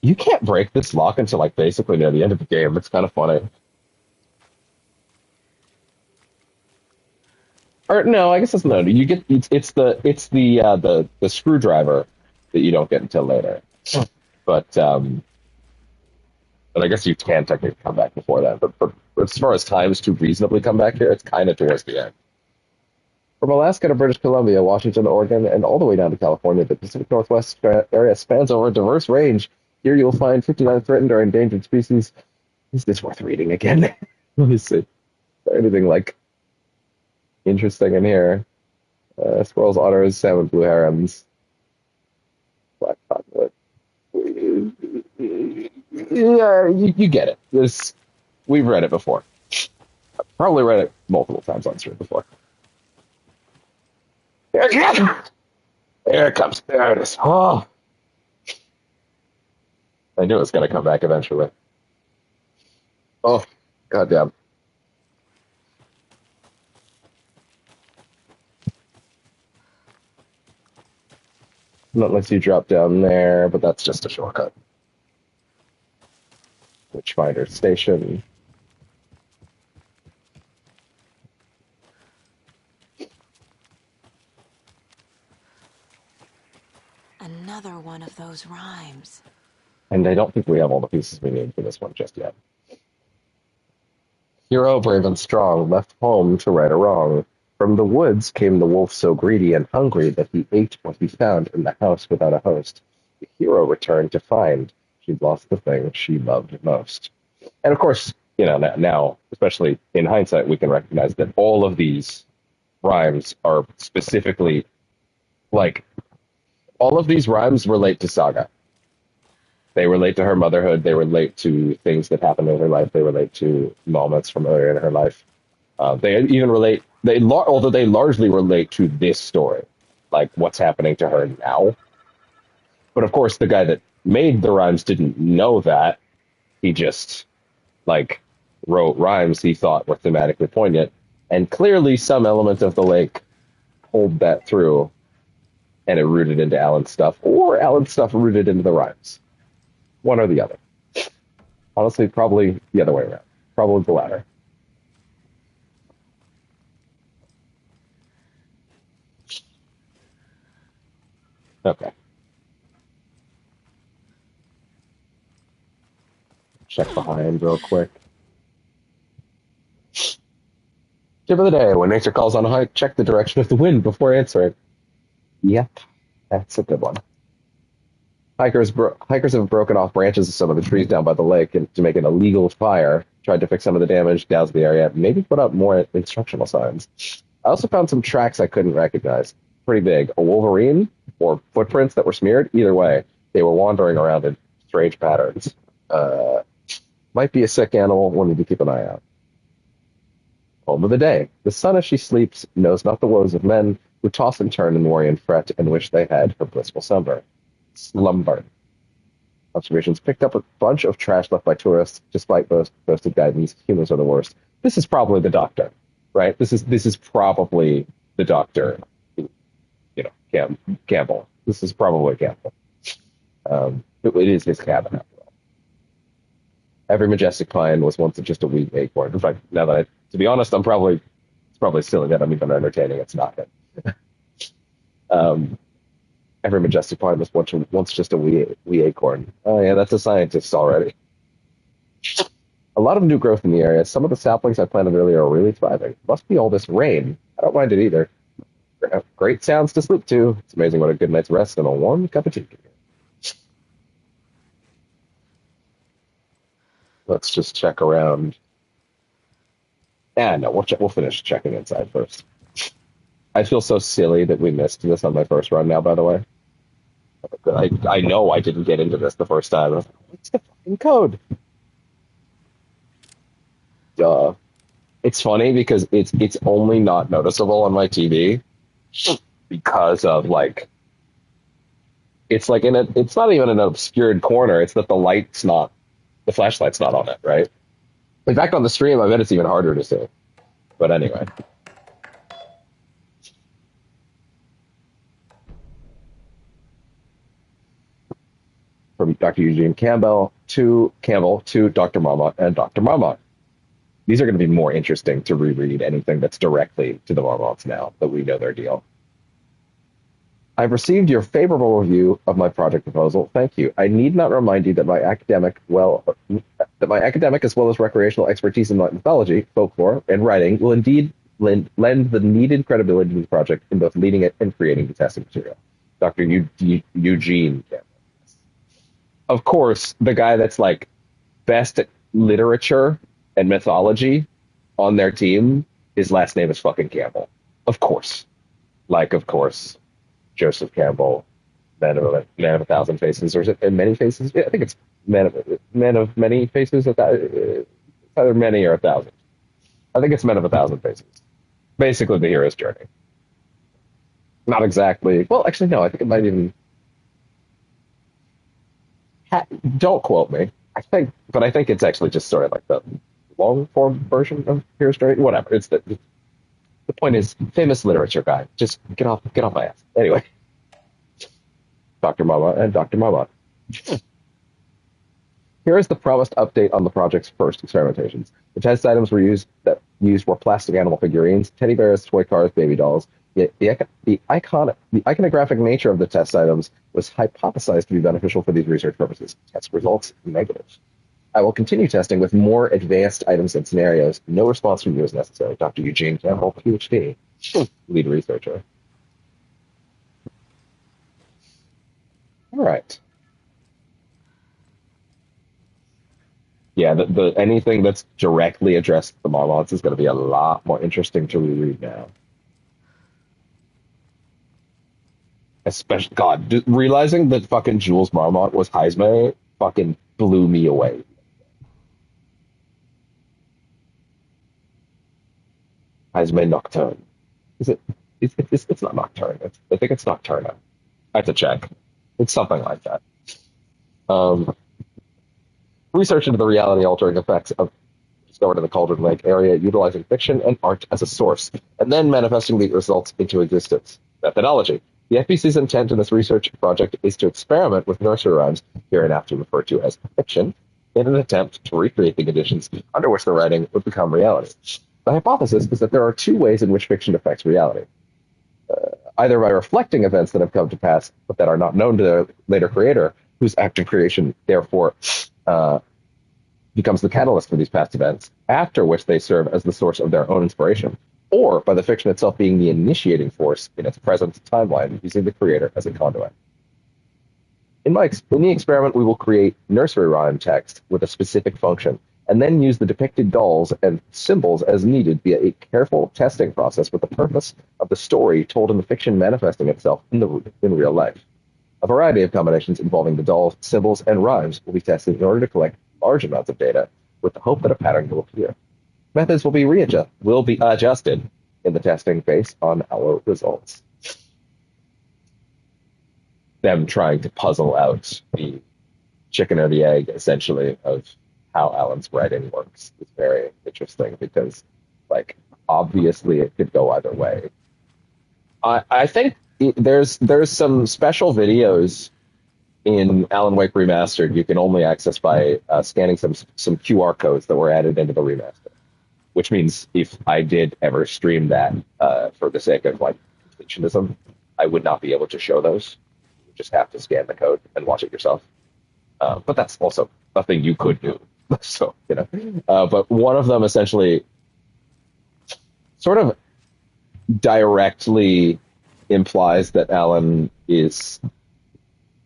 You can't break this lock until, like, basically near the end of the game. It's kind of funny. Or no, I guess that's not. You get it's the screwdriver that you don't get until later. But but I guess you can technically come back before that. But as far as times to reasonably come back here, it's kind of towards the end. From Alaska to British Columbia, Washington, Oregon, and all the way down to California, the Pacific Northwest area spans over a diverse range. Here you will find 59 threatened or endangered species. Is this worth reading again? Let me see. Is there anything like interesting in here? Squirrels, otters, salmon, blue herons, black cottonwood. Yeah, you get it. We've read it before. Probably read it multiple times on stream before. There it comes. There it comes. There it is. Oh, I knew it was going to come back eventually. Oh, goddamn. Not unless you drop down there, but that's just a shortcut. Witchfinder Station. Another one of those rhymes. And I don't think we have all the pieces we need for this one just yet. Hero, brave and strong, left home to right a wrong. From the woods came the wolf so greedy and hungry that he ate what he found in the house without a host. The hero returned to find she'd lost the thing she loved most. And of course, now, especially in hindsight, we can recognize that all of these rhymes are specifically, like, all of these rhymes relate to Saga. They relate to her motherhood. They relate to things that happened in her life. They relate to moments from earlier in her life. They even relate, although they largely relate to this story, like what's happening to her now. But of course, the guy that made the rhymes didn't know that. He just, like, wrote rhymes he thought were thematically poignant. And clearly some element of the lake pulled that through, and it rooted into Alan's stuff, or Alan's stuff rooted into the rhymes. One or the other. Honestly, probably the other way around. Probably the latter. Okay. Check behind real quick. Tip of the day: when nature calls on a hike, check the direction of the wind before answering. Yep, that's a good one. Hikers have broken off branches of some of the trees down by the lake to make an illegal fire, tried to fix some of the damage, doused the area, maybe put up more instructional signs. I also found some tracks I couldn't recognize. Pretty big. A wolverine or footprints that were smeared. Either way, they were wandering around in strange patterns. Might be a sick animal. We'll need to keep an eye out. Home of the day. The sun as she sleeps knows not the woes of men who toss and turn and worry and fret and wish they had her blissful slumber. Observations picked up a bunch of trash left by tourists, despite boasted guidance. Humans are the worst. This is probably the doctor, right? This is probably the doctor. Campbell. This is probably Campbell. It is his cabin after all. Every majestic pine was once just a wee acorn. In fact, now that to be honest, it's probably silly that I'm even entertaining. It's not it. Every majestic pine was once just a wee acorn. Oh yeah, that's a scientist already. A lot of new growth in the area. Some of the saplings I planted earlier are really thriving. Must be all this rain. I don't mind it either. Great sounds to sleep to. It's amazing what a good night's rest and a warm cup of tea can do. Let's just check around. No, we'll finish checking inside first. I feel so silly that we missed this on my first run now, by the way. I know I didn't get into this the first time. I was like, what's the fucking code? Duh. It's funny because it's only not noticeable on my TV because of, like, it's like it's not even an obscured corner. It's that the flashlight's not on it, right? In fact, on the stream, I bet it's even harder to see. But anyway. From Dr. Eugene Campbell to Dr. Marmot and Dr. Marmot. These are going to be more interesting to reread anything that's directly to the Marmots now that we know their deal. I've received your favorable review of my project proposal. Thank you. I need not remind you that my academic as well as recreational expertise in mythology, folklore, and writing will indeed lend the needed credibility to the project in both leading it and creating the testing material. Dr. Eugene Campbell. Of course, the guy that's like best at literature and mythology on their team, his last name is fucking Campbell. Of course. Of course. Joseph Campbell, Man of a Thousand Faces, or is it Many Faces? Yeah, I think it's Man of Many Faces. It's either many or a thousand. I think it's Men of a Thousand Faces. Basically, the hero's journey. Not exactly. Well, actually, no. I think it might even. Don't quote me. I think it's actually just sort of like the long form version of hero's journey. Whatever. It's the point is, famous literature guy. Just get off my ass. Anyway, Dr. Marmot and Dr. Marmot. Here is the promised update on the project's first experimentations. The test items were plastic animal figurines, teddy bears, toy cars, baby dolls. Yet the iconographic nature of the test items was hypothesized to be beneficial for these research purposes. Test results negative. I will continue testing with more advanced items and scenarios. No response from you is necessary. Dr. Eugene Campbell, PhD, lead researcher. All right. Yeah, the anything that's directly addressed to the Marmots is going to be a lot more interesting to reread now. Especially, God, realizing that fucking Jules Marmot was Heisme fucking blew me away. Heisme Nocturne. Is it? It's not Nocturne. I think it's Nocturna. I have to check. It's something like that. Um, Research into the reality-altering effects of discovered in the Cauldron Lake area, utilizing fiction and art as a source, and then manifesting the results into existence. Methodology. The FBC's intent in this research project is to experiment with nursery rhymes, hereinafter referred to as fiction, in an attempt to recreate the conditions under which the writing would become reality. The hypothesis is that there are two ways in which fiction affects reality. Either by reflecting events that have come to pass but that are not known to the later creator, whose act of creation therefore becomes the catalyst for these past events, after which they serve as the source of their own inspiration, or by the fiction itself being the initiating force in its present timeline, using the creator as a conduit. In the experiment, we will create nursery rhyme text with a specific function, and then use the depicted dolls and symbols as needed via a careful testing process with the purpose of the story told in the fiction manifesting itself in real life. A variety of combinations involving the dolls, symbols, and rhymes will be tested in order to collect large amounts of data with the hope that a pattern will appear. Methods will be adjusted in the testing based on our results. Them trying to puzzle out the chicken or the egg, essentially, of how Alan's writing works is very interesting because, like, obviously it could go either way. I think there's some special videos in Alan Wake Remastered you can only access by scanning some QR codes that were added into the remaster. Which means if I did ever stream that for the sake of like completionism, I would not be able to show those. You just have to scan the code and watch it yourself. But that's also a thing you could do. So, you know. But one of them essentially sort of directly implies that Alan is...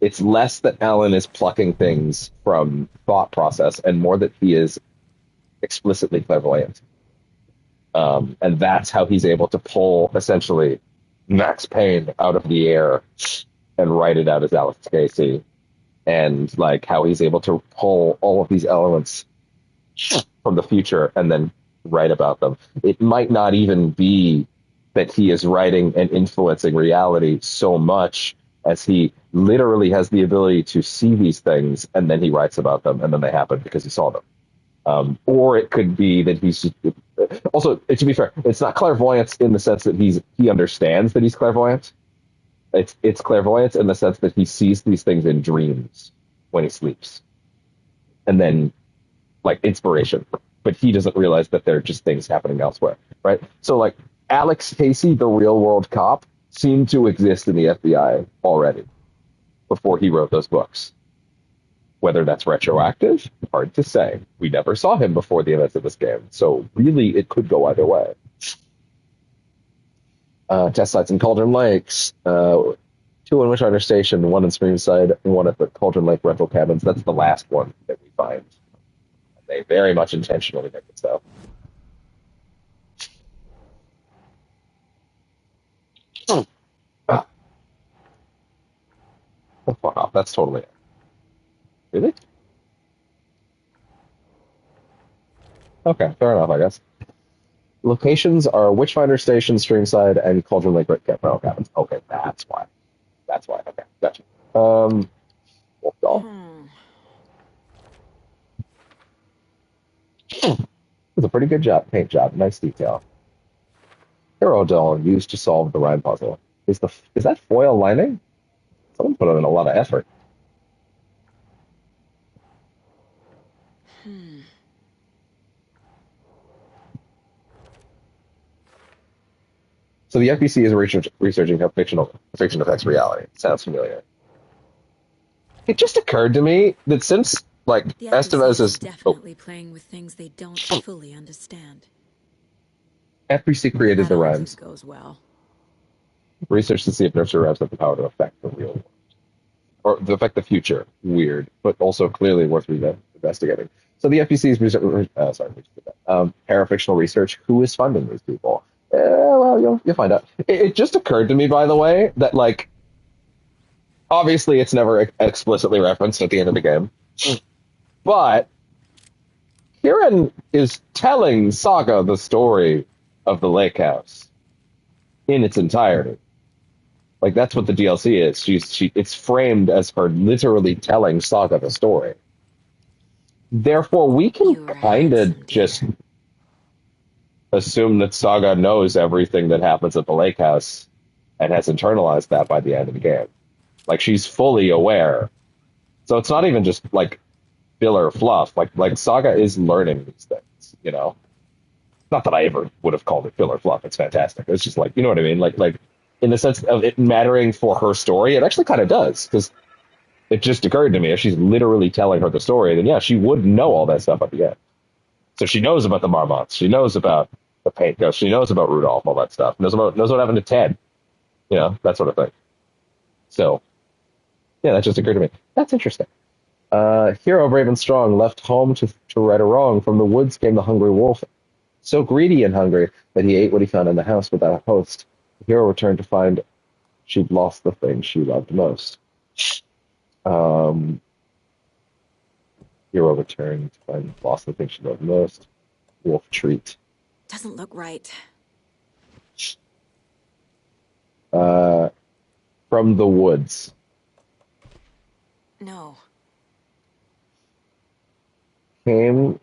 It's less that Alan is plucking things from thought process and more that he is explicitly clairvoyant. And that's how he's able to pull, essentially, Max Payne out of the air and write it out as Alex Casey. And, like, how he's able to pull all of these elements from the future and then write about them. It might not even be that he is writing and influencing reality so much as he literally has the ability to see these things and then he writes about them and then they happen because he saw them. Or it could be that he's also, to be fair, it's not clairvoyance in the sense that he understands that he's clairvoyant. It's clairvoyance in the sense that he sees these things in dreams when he sleeps. And then, like, inspiration. But he doesn't realize that they're just things happening elsewhere, right? So, like, Alex Casey, the real-world cop, seemed to exist in the FBI already before he wrote those books. Whether that's retroactive, hard to say. We never saw him before the events of this game, so really it could go either way. Test sites in Cauldron Lakes, 2 in Wishrider Station, 1 in Streamside, and 1 at the Cauldron Lake rental cabins. That's the last one that we find. They very much intentionally make it so. Oh, fuck off. That's totally it. Really? Okay, fair enough, I guess. Locations are Witchfinder Station, Streamside, and Cauldron Lake rental cabins. Okay, that's why. That's why. Okay, gotcha. Wolf Doll. It's a pretty good paint job. Nice detail. Hero doll used to solve the rhyme puzzle. Is that foil lining? Someone put in a lot of effort. So the FBC is researching how fiction affects reality. Sounds familiar. It just occurred to me that since like The FBC Estevez is is definitely playing with things they don't fully understand. FBC created That the always rhymes, goes well. research to see if nursery rhymes have the power to affect the real world or to affect the future. Weird, but also clearly worth investigating. So the FBC is parafictional research. Who is funding these people? Well, you'll find out. It just occurred to me, by the way, that like obviously it's never explicitly referenced at the end of the game, but Kieran is telling Saga the story of the lake house in its entirety. Like that's what the DLC is. It's framed as her literally telling Saga the story. Therefore, we can You were kind handsome, of dear. just assume that Saga knows everything that happens at the lake house and has internalized that by the end of the game. Like she's fully aware. So it's not even just like filler fluff. Like Saga is learning these things, you know. Not that I ever would have called it filler fluff. It's fantastic. It's just like, you know what I mean? Like in the sense of it mattering for her story, it actually kind of does because it just occurred to me if she's literally telling her the story, then yeah, she would know all that stuff at the end. So she knows about the Marmots. She knows about the paint ghost. She knows about Rudolph, all that stuff. Knows what happened to Ted. You know, that sort of thing. So yeah, that just occurred to me. That's interesting. Hero brave and strong left home to right a wrong. From the woods came the hungry wolf, so greedy and hungry that he ate what he found in the house without a host. The hero returned to find she'd lost the thing she loved most. Um, Hero returned to find lost the thing she loved most. Wolf treat. Doesn't look right. Uh, from the woods. No. Came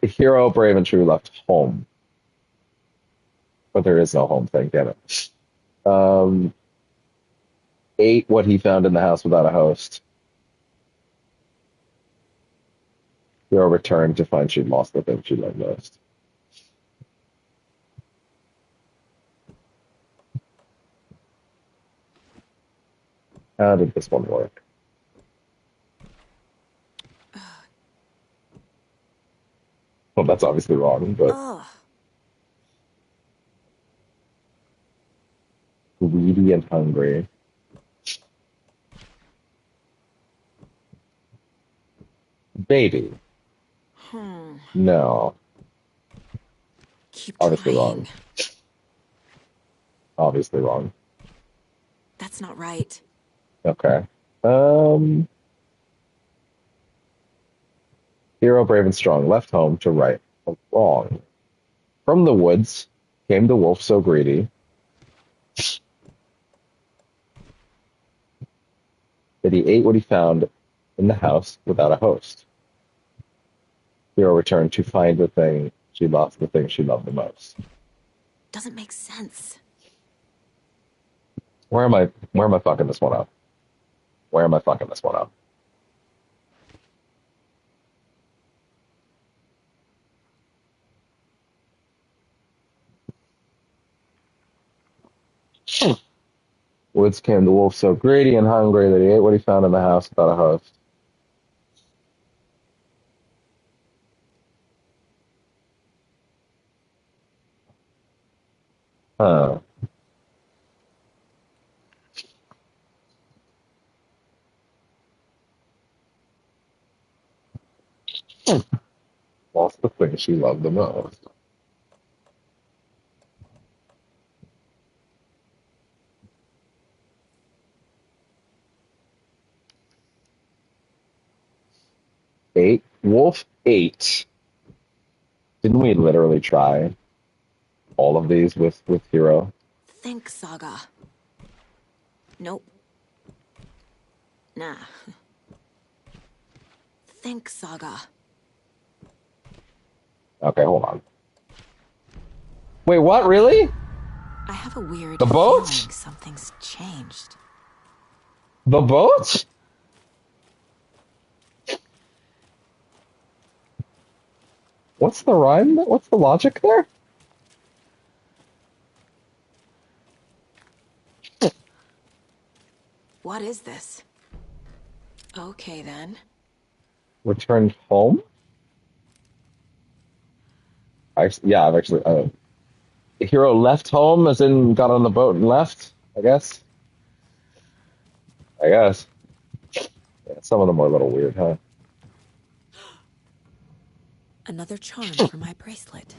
hero brave and true left home. But there is no home thing, damn it. Um, ate what he found in the house without a host. Hero returned to find she'd lost the thing she loved most. How did this one work? Well, that's obviously wrong, but Ugh. greedy and hungry. Baby. No. Keep Obviously trying. wrong. Obviously wrong. That's not right. Okay. Hero brave and strong left home to right a wrong. From the woods came the wolf so greedy that he ate what he found in the house without a host. Hero returned to find the thing she lost, the thing she loved the most. Doesn't make sense. Where am I fucking this one up? Where am I fucking this one up? Woods came the wolf so greedy and hungry that he ate what he found in the house without a host. Huh. Lost the thing she loved the most. Eight? Wolf 8. Didn't we literally try all of these with Hero? Think, Saga. Nope. Nah. Think, Saga. Okay, hold on. Wait, what? Really? I have a weird The boat? feeling something's changed. The boat? What's the rhyme? What's the logic there? What is this? Okay, then. Returned home? I've actually. The hero left home, as in got on the boat and left, I guess. I guess. Yeah, some of them were a little weird, huh? Another charm for my bracelet.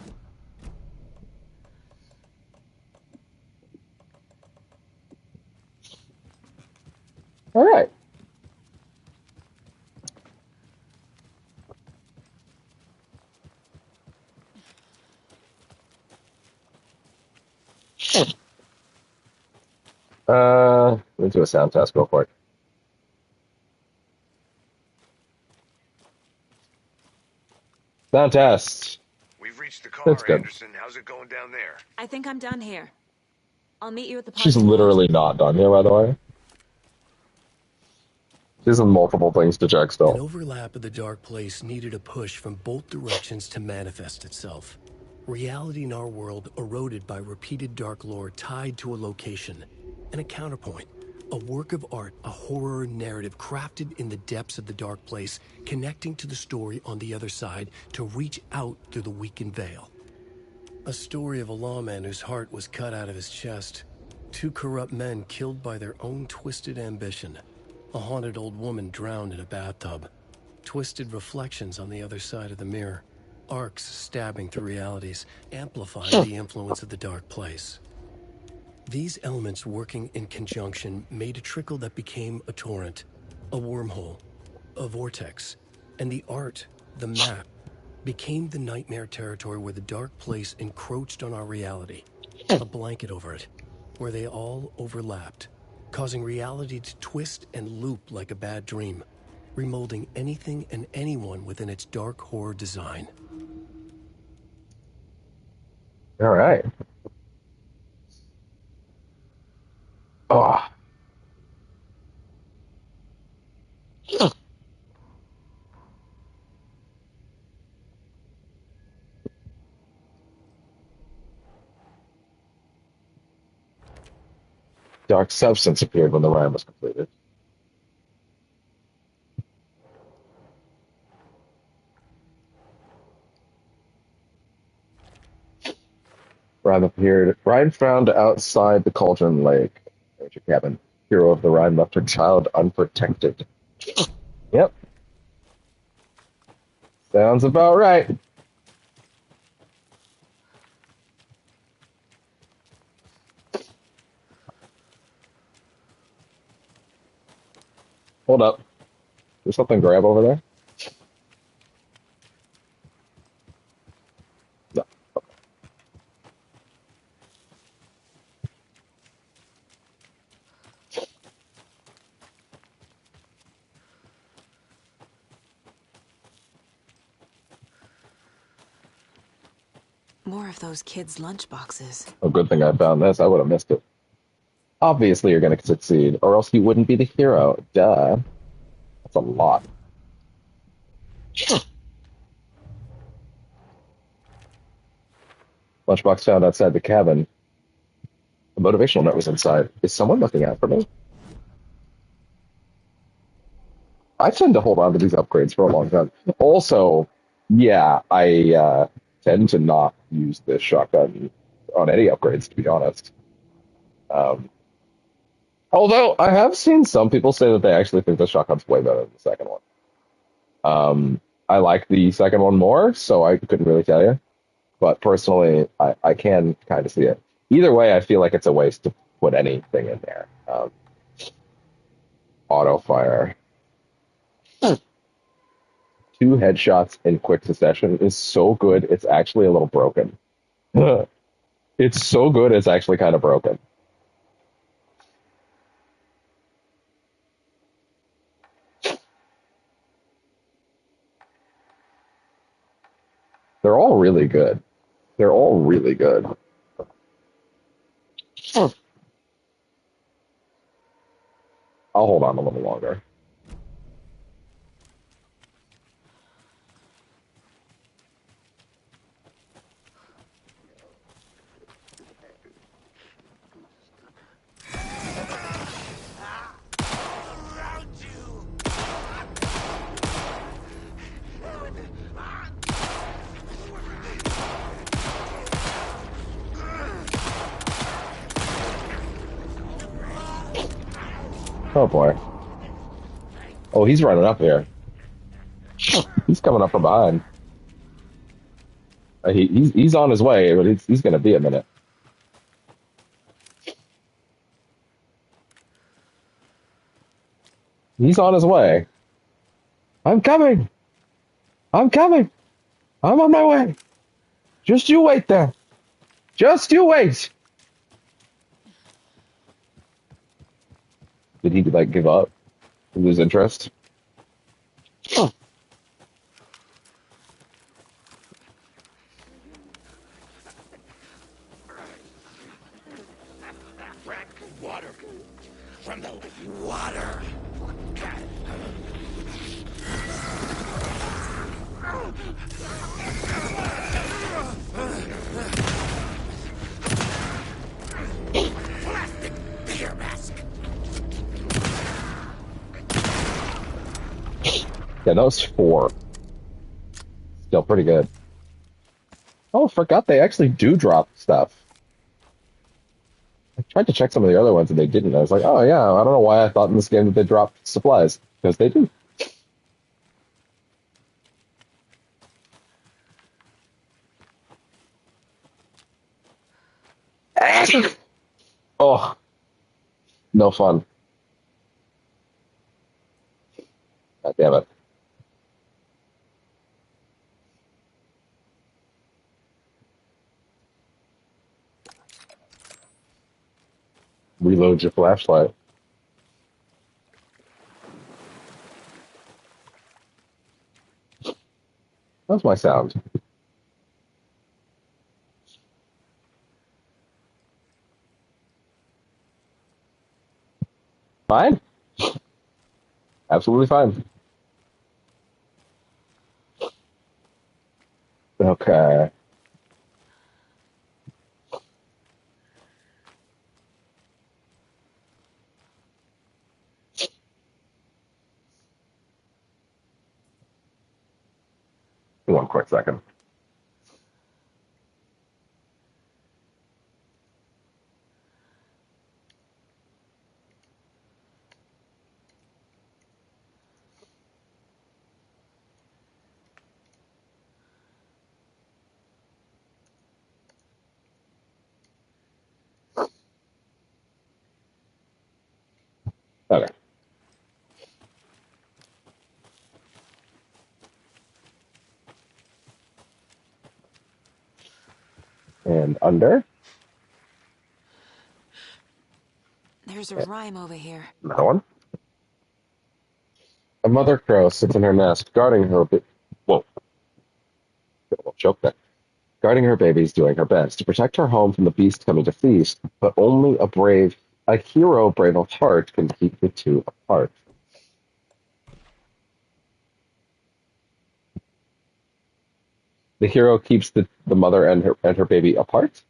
All right. Let's do a sound test real quick. Sound test. We've reached the That's car, good. Anderson. How's it going down there? I think I'm done here. I'll meet you at the She's parking lot. literally not done here, by the way. She has multiple things to check An still. overlap of the dark place needed a push from both directions to manifest itself. Reality in our world eroded by repeated dark lore tied to a location. And a counterpoint, a work of art, a horror narrative crafted in the depths of the dark place, connecting to the story on the other side to reach out through the weakened veil. A story of a lawman whose heart was cut out of his chest. Two corrupt men killed by their own twisted ambition. A haunted old woman drowned in a bathtub. Twisted reflections on the other side of the mirror. Arcs stabbing through realities, amplifying the influence of the dark place. These elements working in conjunction made a trickle that became a torrent, a wormhole, a vortex, and the art, the map, became the nightmare territory where the dark place encroached on our reality, a blanket over it, where they all overlapped, causing reality to twist and loop like a bad dream, remolding anything and anyone within its dark horror design. All right. Oh. Dark substance appeared when the rhyme was completed. Rhyme appeared. Rhyme found outside the Cauldron Lake. There's your cabin. Hero of the rhyme left her child unprotected. Yep. Sounds about right. Hold up. There's something grab over there? No. More of those kids' lunchboxes. A good thing I found this. I would have missed it. Obviously, you're going to succeed, or else you wouldn't be the hero. Duh. That's a lot. Lunchbox found outside the cabin. A motivational note was inside. Is someone looking out for me? I tend to hold on to these upgrades for a long time. Also, yeah, I tend to not use this shotgun on any upgrades, to be honest. Um, although I have seen some people say that they actually think the shotgun's way better than the second one. I like the second one more, so I couldn't really tell you. But personally, I can kind of see it. Either way, I feel like it's a waste to put anything in there. Auto fire. 2 headshots in quick succession is so good, it's actually a little broken. It's so good, it's actually kind of broken. They're all really good. They're all really good. I'll hold on a little longer. Oh boy. Oh, he's running up here. He's coming up from behind. He's on his way, but he's going to be a minute. He's on his way. I'm coming. I'm coming. I'm on my way. Just you wait there. Just you wait. Did he like give up? Lose interest? Oh. Water. From the water. Plastic beer mask. Yeah, that was 4. Still pretty good. Oh, forgot they actually do drop stuff. I tried to check some of the other ones and they didn't. I was like, oh yeah, I don't know why I thought in this game that they dropped supplies. Because they do. Oh, no fun. God damn it. Reload your flashlight. That's my sound. Fine. Absolutely fine. Okay. One quick second. Okay. And under. There's a rhyme over here. Another one. A mother crow sits in her nest, guarding her. Whoa. Choke that. Guarding her babies, doing her best to protect her home from the beast coming to feast. But only a hero brave of heart, can keep the two apart. The hero keeps the mother and her baby apart.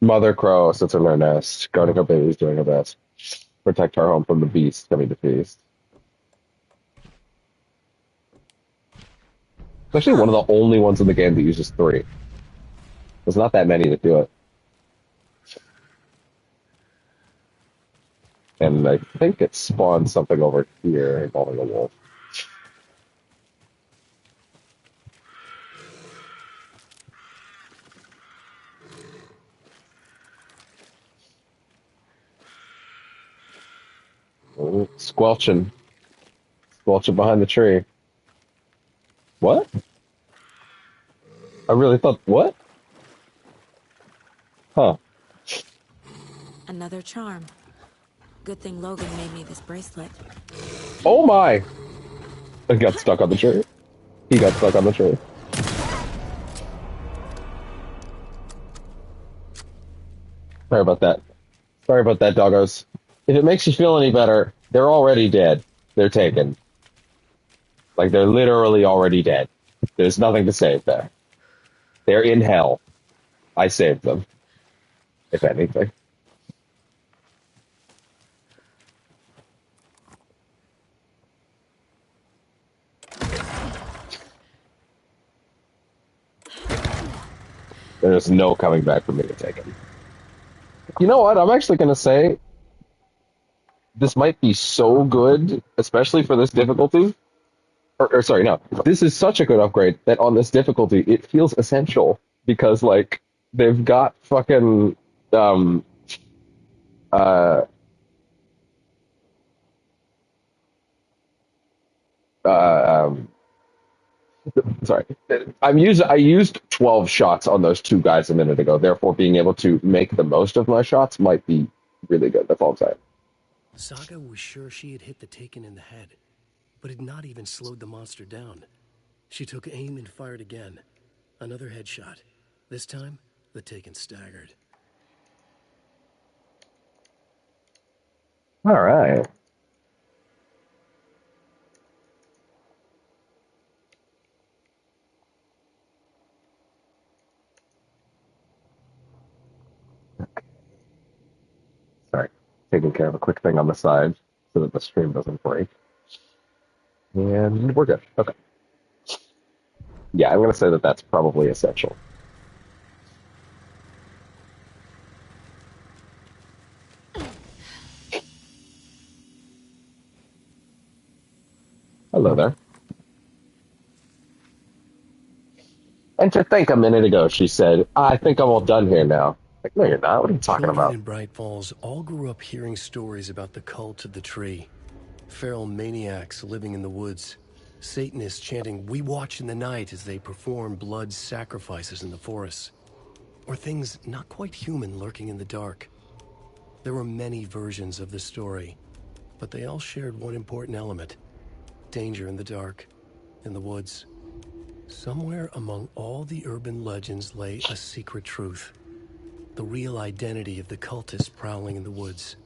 Mother crow sits in her nest, guarding her babies, doing her best. Protect her home from the beast coming to feast. It's actually one of the only ones in the game that uses 3. There's not that many that do it. And I think it spawned something over here involving a wolf. Oh, squelching. Squelching behind the tree. What? I really thought, what? Huh. Another charm. Good thing Logan made me this bracelet. Oh my! I got stuck on the tree. He got stuck on the tree. Sorry about that. Sorry about that, doggos. If it makes you feel any better, they're already dead. They're taken. Like, they're literally already dead. There's nothing to save there. They're in hell. I saved them. If anything. There's no coming back for me to take him. You know what? I'm actually going to say this might be so good, especially for this difficulty. Or sorry, no, this is such a good upgrade that on this difficulty it feels essential because like they've got fucking um uh um sorry, I used 12 shots on those two guys a minute ago. Therefore, being able to make the most of my shots might be really good. That's all I'm saying. Saga was sure she had hit the Taken in the head, but had not even slowed the monster down. She took aim and fired again. Another headshot. This time, the Taken staggered. All right. Sorry, taking care of a quick thing on the side so that the stream doesn't break. And we're good. Okay. Yeah, I'm going to say that that's probably essential. Hello there. And to think a minute ago, she said, I think I'm all done here now. Like, no, you're not. What are you talking Children about? in Bright Falls all grew up hearing stories about the cult of the tree. Feral maniacs living in the woods. Satanists chanting, "We watch in the night" as they perform blood sacrifices in the forests. Or things not quite human lurking in the dark. There were many versions of the story, but they all shared one important element. Danger in the dark, in the woods. Somewhere among all the urban legends lay a secret truth. The real identity of the cultists prowling in the woods.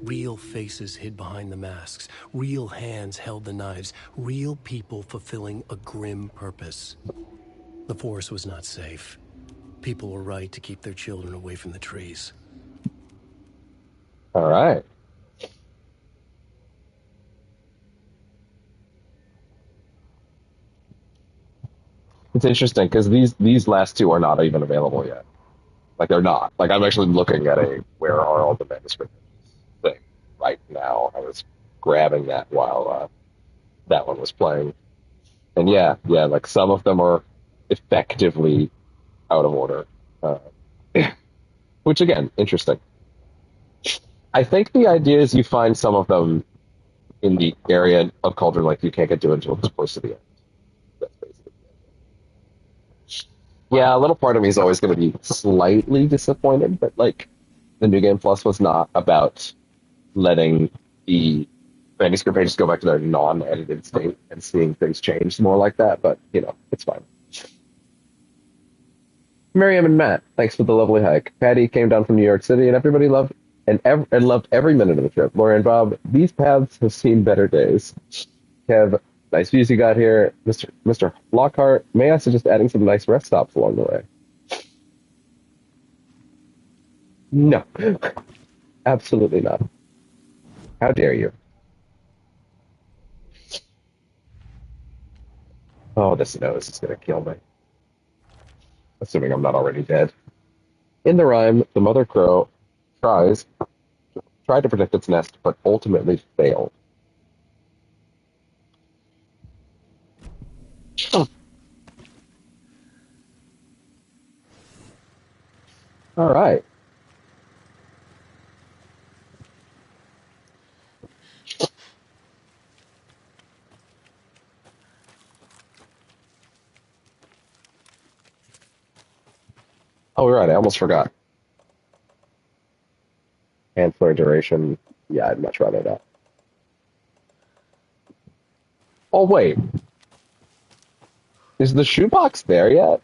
Real faces hid behind the masks. Real hands held the knives. Real people fulfilling a grim purpose. The forest was not safe. People were right to keep their children away from the trees. All right. It's interesting because these last two are not even available yet. Like they're not. Like I'm actually looking at a where are all the manuscript thing right now. I was grabbing that while that one was playing. And yeah, like some of them are effectively out of order. Uh, which again, interesting. I think the idea is you find some of them in the area of Cauldron, like you can't get to it until it's close to the end. That's basically yeah, a little part of me is always going to be slightly disappointed, but like the New Game Plus was not about letting the manuscript pages go back to their non-edited state and seeing things change more like that. But you know, it's fine. Miriam and Matt, thanks for the lovely hike. Patty came down from New York City, and everybody loved and loved every minute of the trip. Laura and Bob, these paths have seen better days. Kev, nice views you got here. Mr. Lockhart, may I suggest adding some nice rest stops along the way? No, absolutely not. How dare you? Oh, this nose is gonna kill me. Assuming I'm not already dead. In the rhyme, the mother crow tries tried to protect its nest, but ultimately failed. All right. Oh, right. I almost forgot. Hand flare duration. Yeah, I'd much rather that. Oh, wait. Is the shoebox there yet?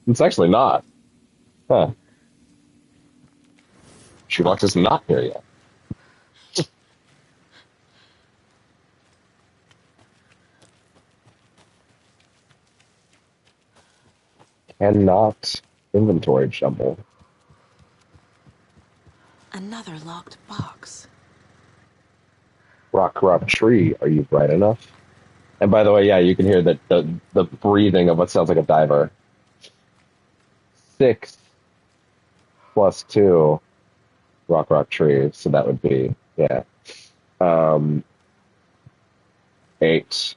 It's actually not. Huh. Shoebox is not here yet. Cannot inventory jumble. Another locked box. Rock, rock, tree. Are you bright enough? And by the way, yeah, you can hear the breathing of what sounds like a diver. 6 plus 2, rock tree. So that would be, yeah. 8.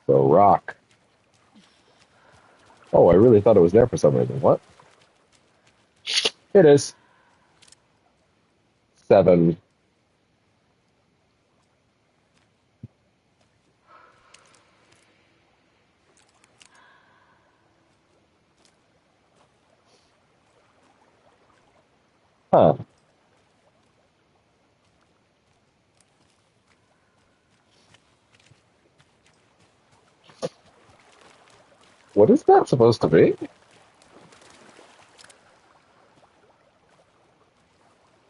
So rock. Oh, I really thought it was there for some reason. What? It is. 7. Huh. What is that supposed to be?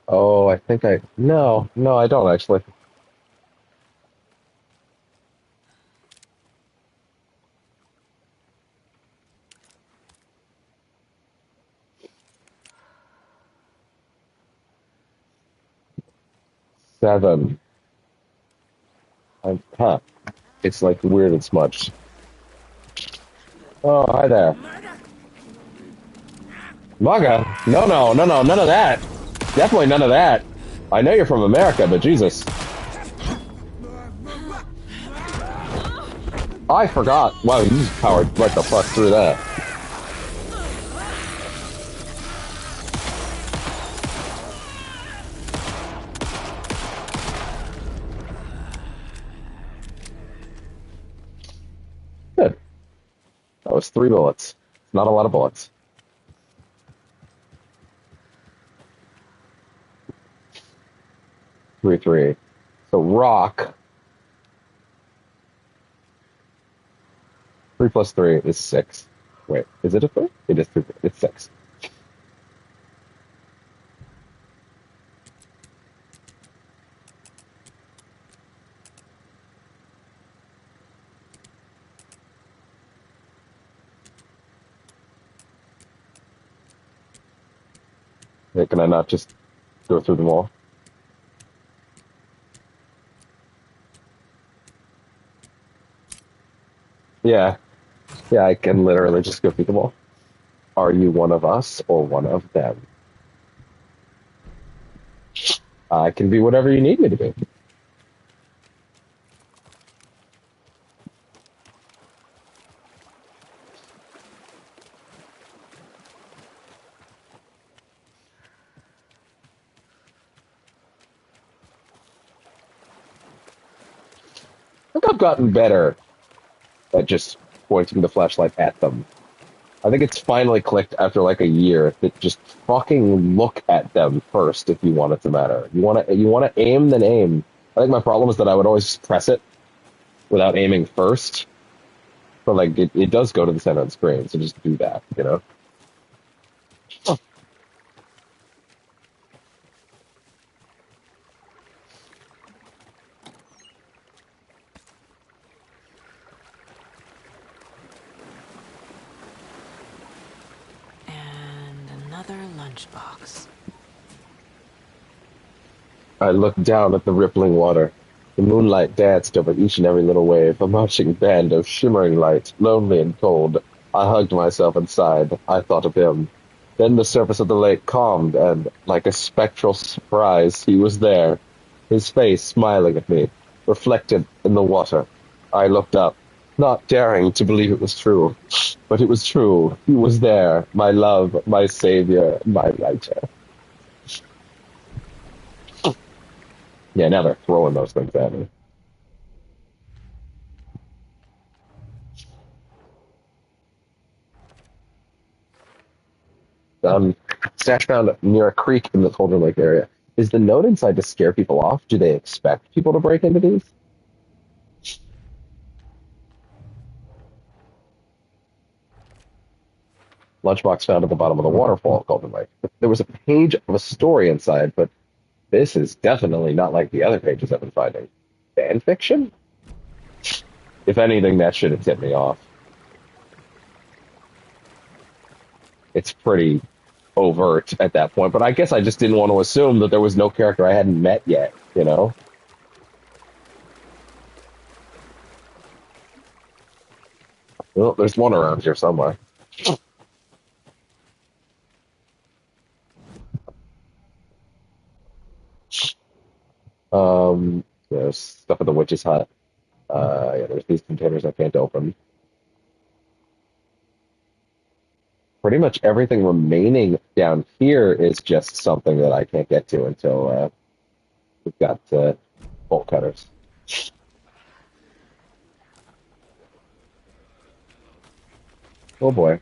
Oh, I think I. No, no, I don't actually. 7. Huh. It's like weird and smudged. Oh, hi there. Maga? No, no, no, no, none of that. Definitely none of that. I know you're from America, but Jesus. I forgot. Wow, you just powered right the fuck through that. Good. That was 3 bullets. Not a lot of bullets. 3, 3. So rock. 3 plus 3 is 6. Wait, is it a 3? It is 3. It's 6. Wait, can I not just go through them all? Yeah. Yeah, I can literally just go through them all. Are you one of us or one of them? I can be whatever you need me to be. I think I've gotten better at just pointing the flashlight at them. I think it's finally clicked after like a year that just fucking look at them first if you want it to matter. You want to aim, then aim. I think my problem is that I would always press it without aiming first. But like it does go to the center of the screen, so just do that, you know? And another lunchbox. I looked down at the rippling water. The moonlight danced over each and every little wave, a marching band of shimmering light, lonely and cold. I hugged myself and sighed. I thought of him. Then the surface of the lake calmed, and, like a spectral surprise, he was there, his face smiling at me, reflected in the water. I looked up, not daring to believe it was true. But it was true. He was there, my love, my savior, my lighter. Yeah, now they're throwing those things at me. Stash found near a creek in the Colder Lake area. Is the note inside to scare people off? Do they expect people to break into these? Lunchbox found at the bottom of the waterfall, Golden Lake. There was a page of a story inside, but this is definitely not like the other pages I've been finding. Fan fiction? If anything, that should have tipped me off. It's pretty overt at that point. But I guess I just didn't want to assume that there was no character I hadn't met yet, you know? Well, there's one around here somewhere. There's stuff at the witch's hut. Yeah, there's these containers I can't open. Pretty much everything remaining down here is just something that I can't get to until we've got bolt cutters. Oh boy.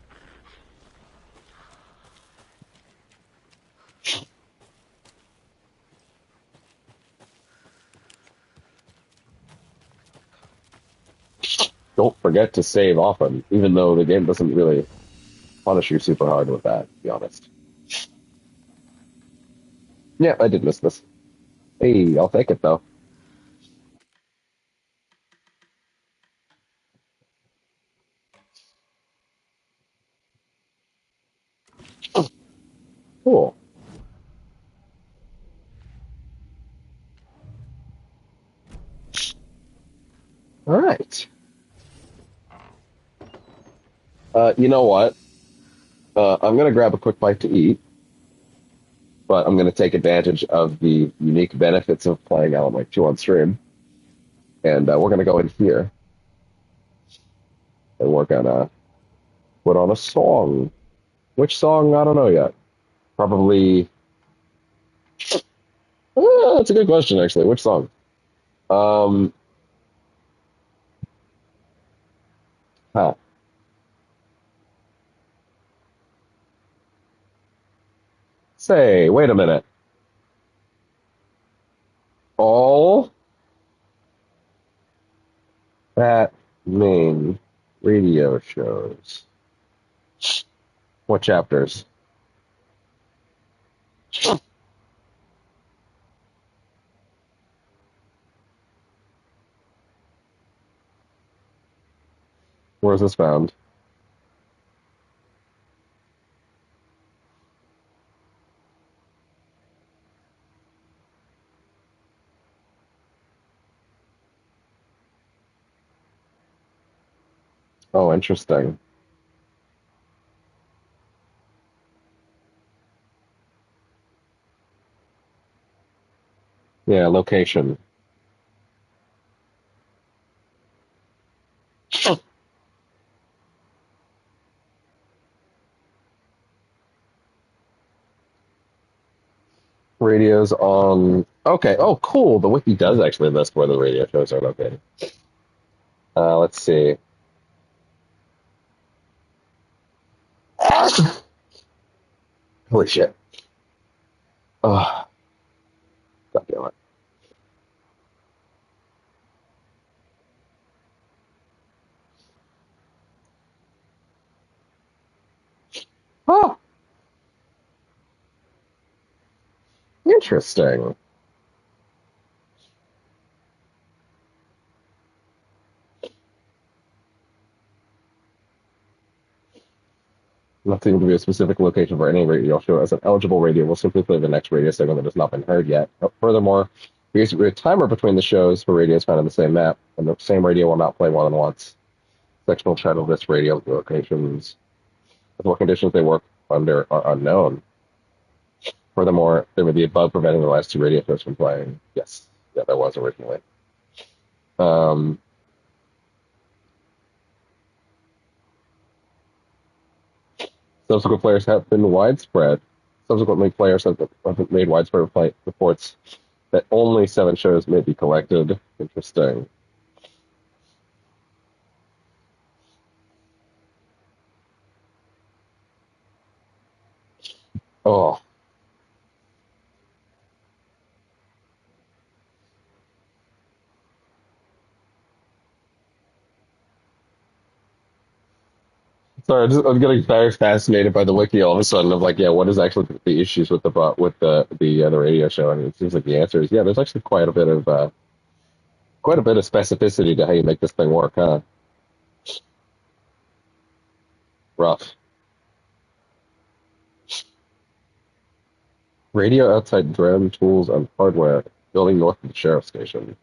Don't forget to save often, even though the game doesn't really punish you super hard with that, to be honest. Yeah, I did miss this. Hey, I'll take it though. Cool. All right. You know what? I'm gonna grab a quick bite to eat, but I'm gonna take advantage of the unique benefits of playing Alan Wake 2 on stream, and we're gonna go in here and we're gonna put on a song. Which song? I don't know yet. Probably. That's a good question, actually. Which song? Um, huh. Say, wait a minute. All that main radio shows. What chapters? Where's this found? Oh, interesting. Yeah, location. Radios on. Okay. Oh, cool. The wiki does actually list where the radio shows are located. Let's see. Holy shit. Oh, God damn it. Oh, interesting. Nothing to be a specific location for any radio show, as an eligible radio will simply play the next radio signal that has not been heard yet. Furthermore, because a timer between the shows for radios found on the same map, and the same radio will not play more than once. Section will title this radio locations. What conditions they work under are unknown. Furthermore, there may be a bug preventing the last two radio shows from playing. Yes, yeah, there was originally. Um, Subsequent players have been widespread. Subsequently, players have made widespread reports that only 7 shows may be collected. Interesting. Oh, sorry. I'm getting very fascinated by the wiki all of a sudden. Of like, yeah, what is actually the issues with the radio show? And it seems like the answer is yeah. There's actually quite a bit of specificity to how you make this thing work, huh? Rough. Radio outside drone tools and hardware. Building north of the sheriff's station.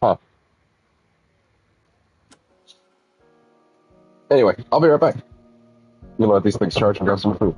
Huh. Anyway, I'll be right back. I'm gonna let these things charge and grab some food.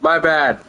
My bad.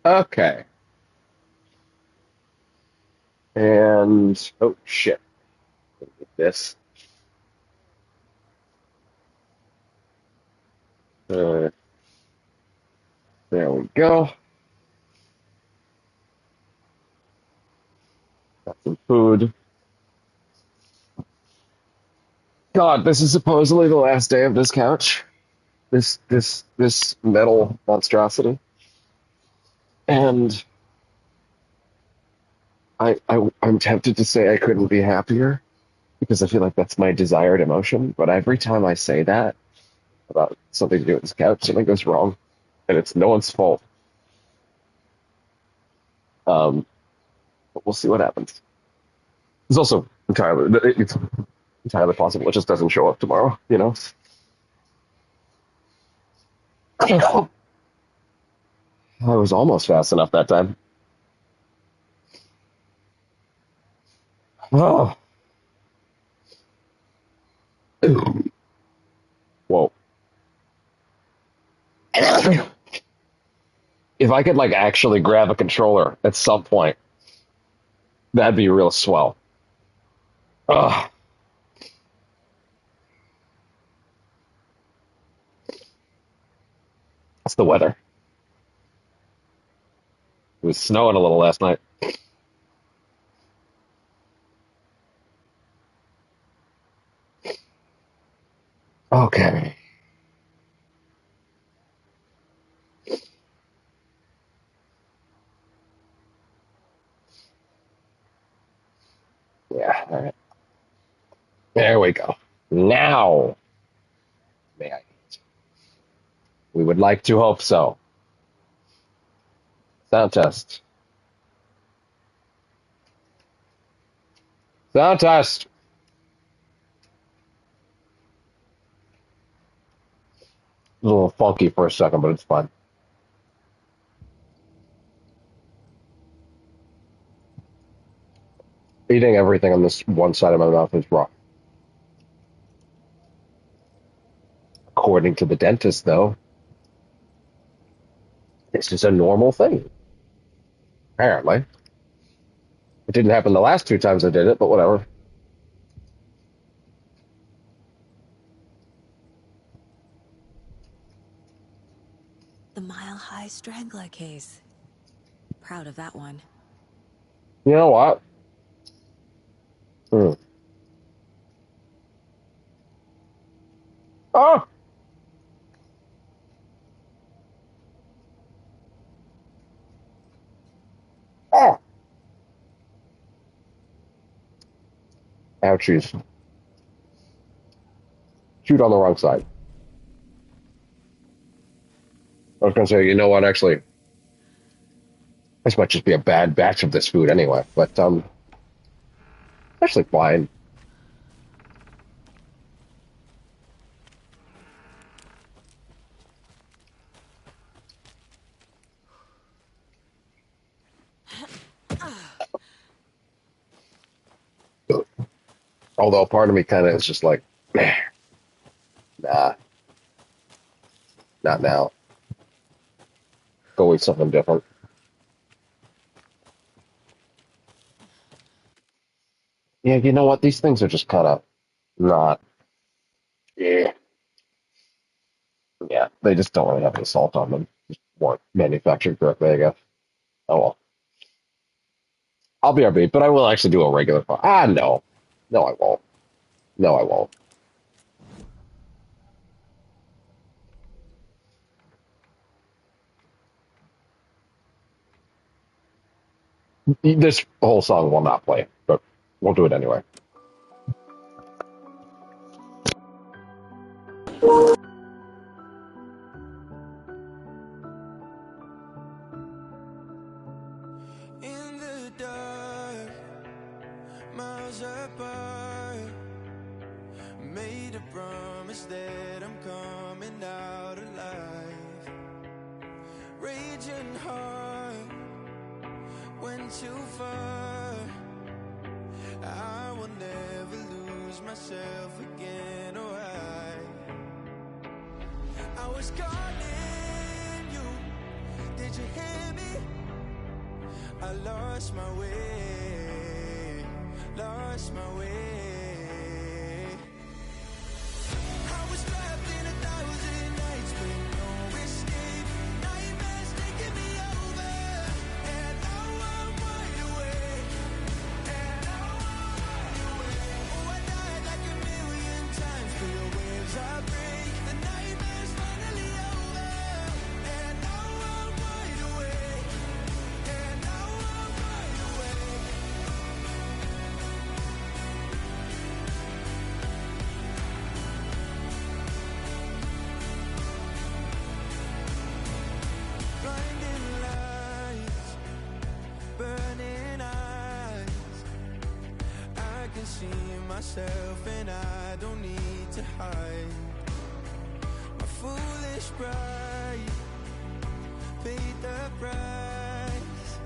Okay. And oh shit, this. Uh, there we go. Got some food. God, this is supposedly the last day of this couch. This metal monstrosity. And I'm tempted to say I couldn't be happier because I feel like that's my desired emotion. But every time I say that about something to do with this couch, something goes wrong, and it's no one's fault. But we'll see what happens. It's also it's entirely possible it just doesn't show up tomorrow. You know. I was almost fast enough that time. Oh, whoa. If I could like actually grab a controller at some point, that'd be real swell. Ugh. That's the weather. It was snowing a little last night. Okay. Yeah, all right. There we go. Now, may I eat? We would like to hope so. Sound test. Sound test. It was a little funky for a second, but it's fine. Eating everything on this one side of my mouth is rough. According to the dentist, though, this is a normal thing. Apparently. It didn't happen the last two times I did it, but whatever. The Mile High Strangler case. Proud of that one. You know what? Hmm. Oh! Oh! Ouchies. Shoot on the wrong side. I was going to say, you know what, actually, this might just be a bad batch of this food anyway, but, actually fine. Although part of me kind of is just like, nah, not now. Go eat something different. Yeah, you know what? These things are just kind of not. Yeah. Yeah, they just don't really have any salt on them. Just weren't manufactured correctly, I guess. Oh well. I'll be RB, but I will actually do a regular. No. No, I won't. No, I won't. This whole song will not play, but we'll do it anyway. In the dark, miles apart, made a promise that I'm coming out alive. Raging heart, went too far. I will never lose myself again, or I was calling you, did you hear me? I lost my way, lost my way. I was trapped in 1,000 nights with no escape. Nightmares taking me over, and now I'm wide awake. And now I'm wide awake. Oh, I died like 1,000,000 times through the waves I break. The nightmare's finally over, and now I'm wide awake. And now I'm wide awake. Blinding lights, burning eyes. I can see myself and I don't need to hide. My foolish pride paid the price.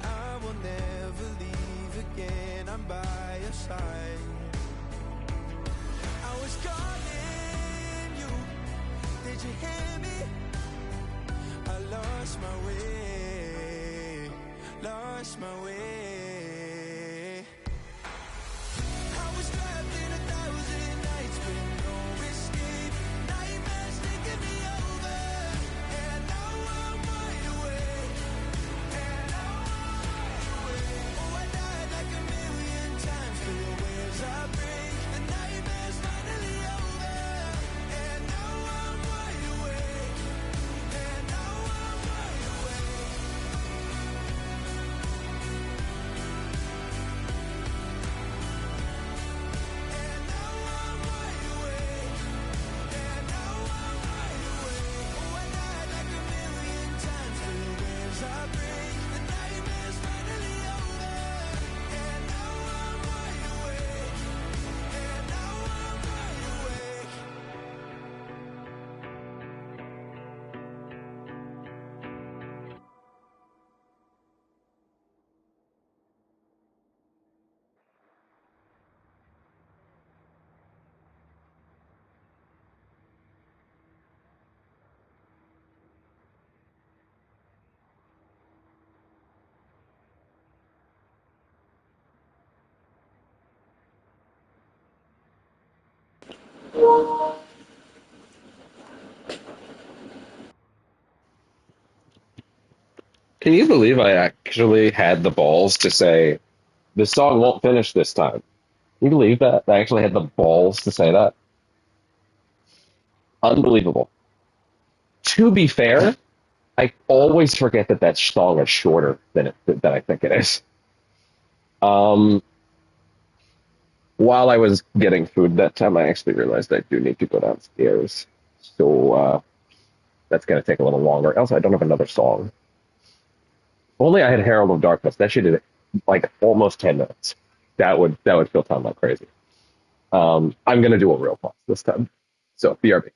I will never leave again, I'm by your side. I was calling you, did you hear me? I lost my way, lost my way. I was trapped in 1,000 nights with no escape. Nightmares taking me over, and now I'm wide awake. And now I'm wide awake. Oh, I died like 1,000,000 times through the waves I break. The nightmare's finally over, and now I'm wide awake. And now I'm wide awake. And now I'm wide awake. And now I'm wide awake. Oh, I died like 1,000,000 times through the waves I break. The nightmare's finally over, and now I'm wide awake. And now I'm wide awake. Can you believe I actually had the balls to say this song won't finish this time? Can you believe that? I actually had the balls to say that. Unbelievable. To be fair, I always forget that that song is shorter than I think it is. Um, while I was getting food that time, I actually realized I do need to go downstairs. So that's going to take a little longer. Also, I don't have another song. If only I had Herald of Darkness. That should have like almost 10 minutes. That would fill time like crazy. I'm going to do a real pause this time. So BRB.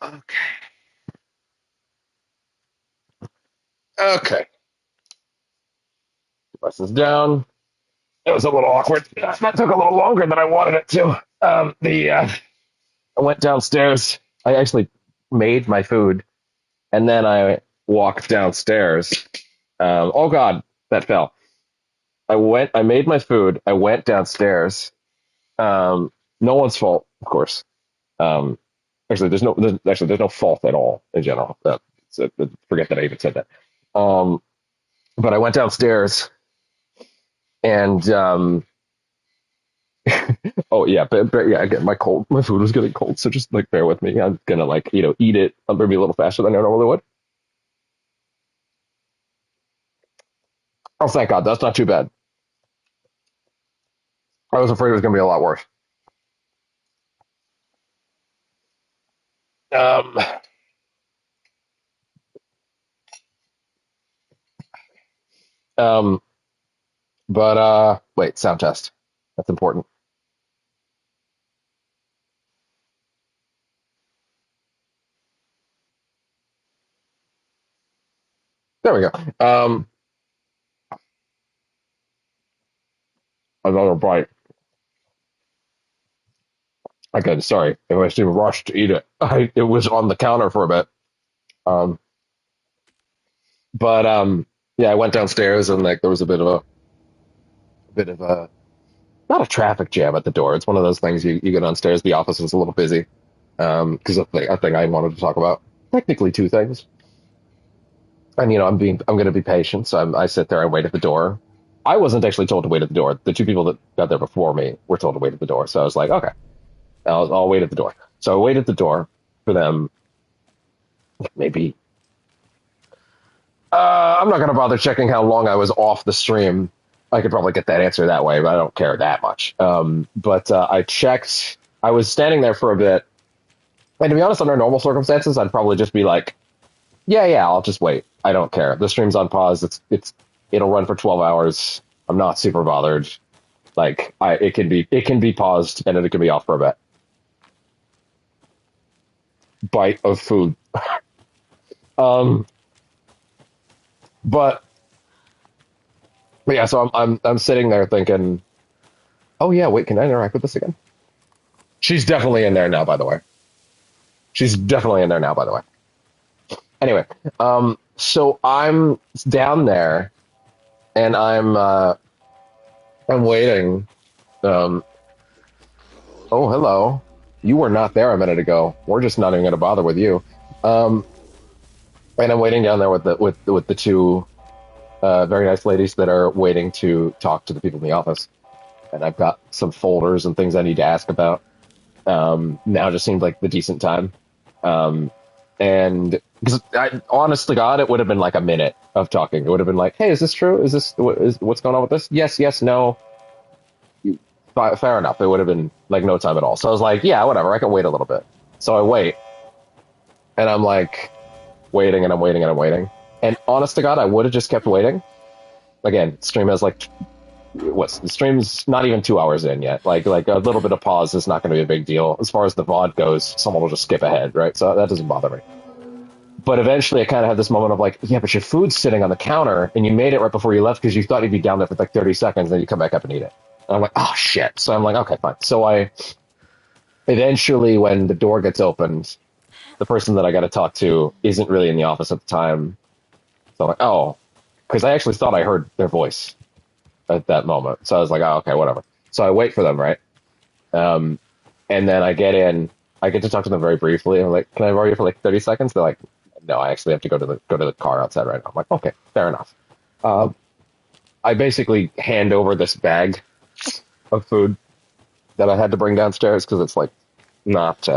Okay. Okay. Press this down. It was a little awkward. That took a little longer than I wanted it to. I went downstairs. I actually made my food, and then I walked downstairs. Oh God, that fell. I made my food. I went downstairs. No one's fault, of course. Um, there's no fault at all in general. Forget that I even said that. Um, but I went downstairs and oh yeah, but yeah, again, my food was getting cold, so just like bear with me. I'm gonna eat it maybe a little faster than I normally would. Oh, thank God, that's not too bad. I was afraid it was gonna be a lot worse. Um, um, but wait, sound test. That's important. There we go. Another bite. Again, sorry if I seem rushed to eat it. It was on the counter for a bit. Um, but yeah, I went downstairs and like there was a bit of a not a traffic jam at the door. It's one of those things you go downstairs, the office is a little busy. Because a thing I wanted to talk about. Technically two things. And I'm going to be patient, so I sit there and wait at the door. I wasn't actually told to wait at the door. The two people that got there before me were told to wait at the door. So I was like, okay, I'll wait at the door. So I wait at the door for them. Maybe I'm not going to bother checking how long I was off the stream. I could probably get that answer that way, but I don't care that much. But I checked. I was standing there for a bit. And to be honest, under normal circumstances, I'd probably just be like, yeah, I'll just wait. I don't care. The stream's on pause. It'll run for 12 hours. I'm not super bothered. Like it can be paused and then it can be off for a bit. Bite of food. um, but yeah, so I'm sitting there thinking, oh yeah, wait, can I interact with this again? She's definitely in there now, by the way. She's definitely in there now, by the way. Anyway, so I'm down there and I'm waiting. Oh, hello. You were not there a minute ago. We're just not even going to bother with you. And I'm waiting down there with the two very nice ladies that are waiting to talk to the people in the office. And I've got some folders and things I need to ask about. Now just seemed like the decent time. And because honest to God, it would have been like a minute of talking. It would have been like, hey, is this true? What's going on with this? Yes, no. Fair enough. It would have been like no time at all. So I was like, yeah, whatever. I can wait a little bit. So I wait, and I'm like waiting, and I'm waiting, and I'm waiting. And honest to God, I would have just kept waiting. Again, stream has like the stream's not even 2 hours in yet. Like a little bit of pause is not going to be a big deal. As far as the VOD goes, someone will just skip ahead, right? So that doesn't bother me. But eventually I kind of had this moment of like, yeah, but your food's sitting on the counter and you made it right before you left because you thought you'd be down there for like 30 seconds and then you come back up and eat it. And I'm like, oh shit. So I'm like, okay, fine. So I eventually, when the door gets opened, the person that I got to talk to isn't really in the office at the time. So I'm like, oh, because I actually thought I heard their voice at that moment. So I was like, oh, okay, whatever. So I wait for them, right? And then I get in. I get to talk to them very briefly. I'm like, can I borrow you for like 30 seconds? They're like, no, I actually have to go to the car outside right now. I'm like, okay, fair enough. I basically hand over this bag of food that I had to bring downstairs because it's like not.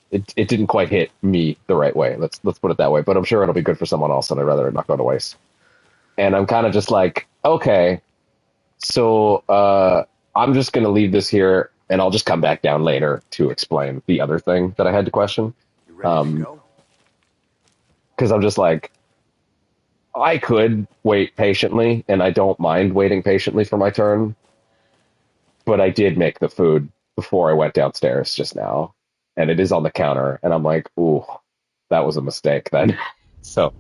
It didn't quite hit me the right way. Let's put it that way. But I'm sure it'll be good for someone else, and I'd rather it not go to waste. And I'm kind of just like, okay, so I'm just gonna leave this here, and I'll just come back down later to explain the other thing that I had to question. You ready to go? Because I'm just like, I could wait patiently, and I don't mind waiting patiently for my turn. But I did make the food before I went downstairs just now. and it is on the counter, and I'm like, ooh, that was a mistake then. So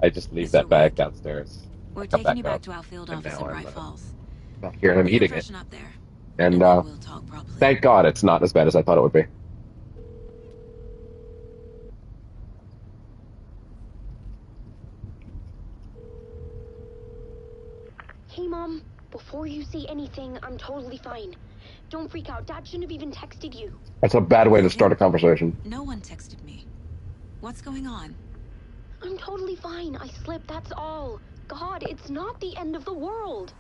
I just leave that Mr. bag Wake, downstairs. we're I come taking back you back up, to our field and office now in I'm Bright Falls. back here and I'm You can eating it. freshen up there, And and then we'll talk properly. thank God it's not as bad as I thought it would be. Hey, Mom. Before you say anything, I'm totally fine. Don't freak out. Dad shouldn't have even texted you. That's a bad way to start a conversation. No one texted me. What's going on? I'm totally fine. I slipped, that's all. God, it's not the end of the world.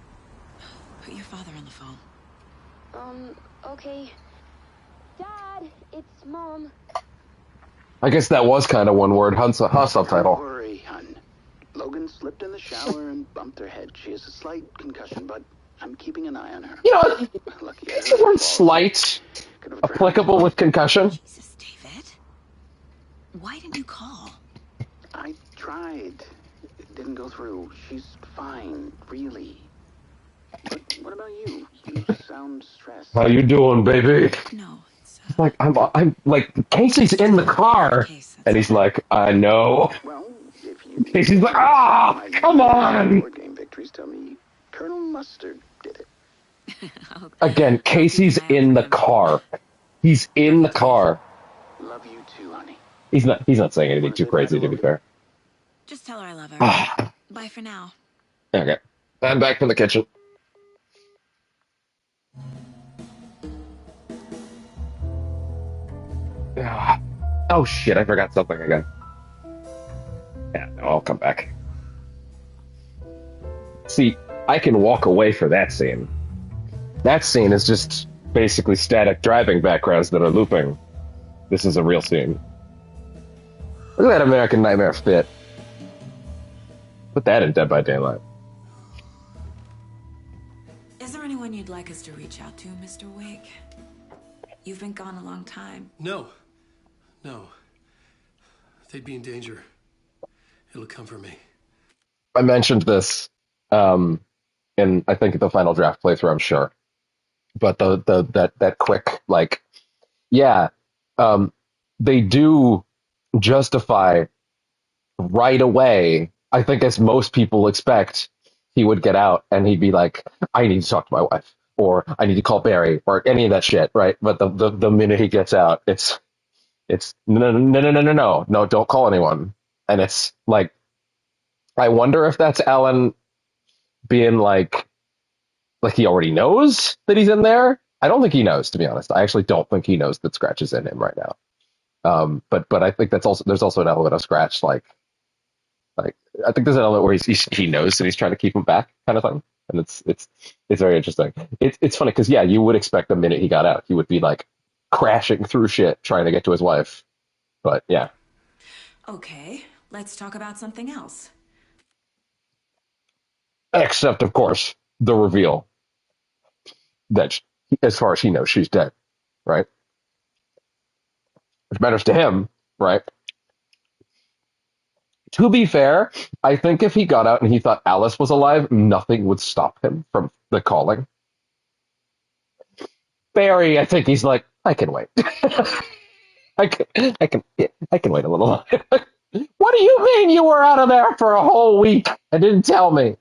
Put your father on the phone. Okay. Dad, it's Mom. I guess that was kind of one word, huh, subtitle. Don't worry, hun. Logan slipped in the shower and bumped her head. She has a slight concussion, but I'm keeping an eye on her. You know, Lucky is the word slight applicable with concussion? Jesus, David. Why didn't you call? I tried. It didn't go through. She's fine, really. But what about you? You sound stressed. How you doing, baby? No, it's Like I'm like Casey's in the car, and he's like, I know. Well, if you Casey's like, come on. Board game victories tell me Colonel Mustard did it. Again, Casey's in the car. He's in the car. Love you too, honey. He's not saying anything too crazy, to be fair. Just tell her I love her. Bye for now. Okay. I'm back from the kitchen. Oh shit, I forgot something again. Yeah, no, I'll come back. See, I can walk away for that scene. That scene is just basically static driving backgrounds that are looping. This is a real scene. Look at that American Nightmare fit. Put that in Dead by Daylight. Is there anyone you'd like us to reach out to, Mr. Wake? You've been gone a long time. No. They'd be in danger. It'll come for me. I mentioned this in I think the final draft playthrough, I'm sure. But that quick, like, yeah, they do justify right away. I think, as most people expect, he would get out and he'd be like, I need to talk to my wife, or I need to call Barry, or any of that shit, right? But the minute he gets out, it's no, don't call anyone. And it's like, I wonder if that's Alan being like he already knows that he's in there. I don't think he knows, to be honest. I actually don't think he knows that Scratch is in him right now. But I think there's also an element of Scratch, like I think there's an element where he knows and he's trying to keep him back, kind of thing. And it's very interesting. It's funny because, yeah, you would expect the minute he got out, he would be like crashing through shit trying to get to his wife. But yeah. Okay, let's talk about something else. Except, of course, the reveal that, as far as he knows, she's dead, right? Which matters to him, right? To be fair, I think if he got out and he thought Alice was alive, nothing would stop him from the calling. Barry, I think he's like, I can wait. I can wait a little while. What do you mean you were out of there for a whole week and didn't tell me?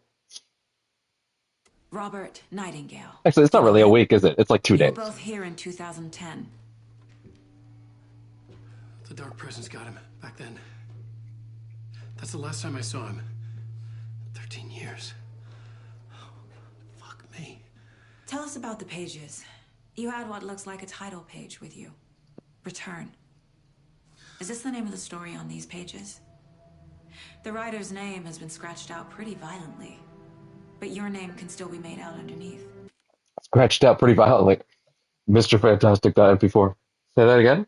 Robert Nightingale. Actually, it's not really a week, is it? It's like 2 We were days. both here in 2010. The dark presence got him back then. That's the last time I saw him. 13 years. Oh, fuck me. Tell us about the pages. You had what looks like a title page with you. Return. Is this the name of the story on these pages? The writer's name has been scratched out pretty violently, but your name can still be made out underneath. Scratched out pretty violently. Mr. Fantastic died before. Say that again?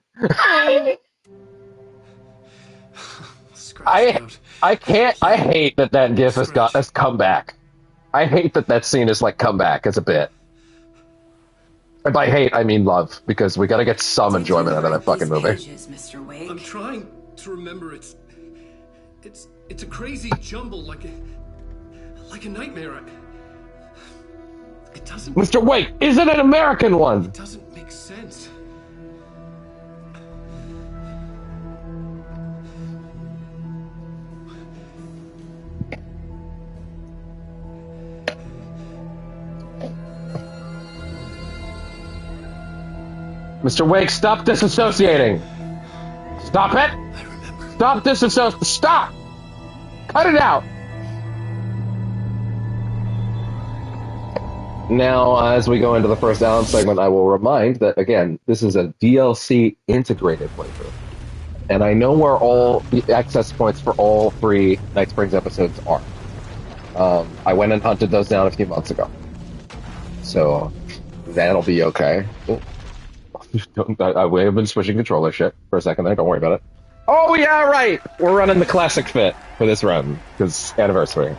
I hate that GIF has come back. I hate that scene is like come back as a bit. And by hate, I mean love, because we gotta get some enjoyment out of that fucking movie. Pages, Mr. Wake? I'm trying to remember. It's a crazy jumble, like a nightmare. It doesn't. Mr. Wake, is it an American one? It doesn't make sense. Mr. Wake, stop disassociating! Stop it! I remember. Stop disassociating! Stop! Cut it out! Now, as we go into the first Alan segment, I will remind that, again, this is a DLC integrated playthrough. And I know where all the access points for all 3 Night Springs episodes are. I went and hunted those down a few months ago. So, that'll be okay. We have been switching controller shit for a second there, don't worry about it. Oh, yeah, right! We're running the classic fit for this run, because anniversary.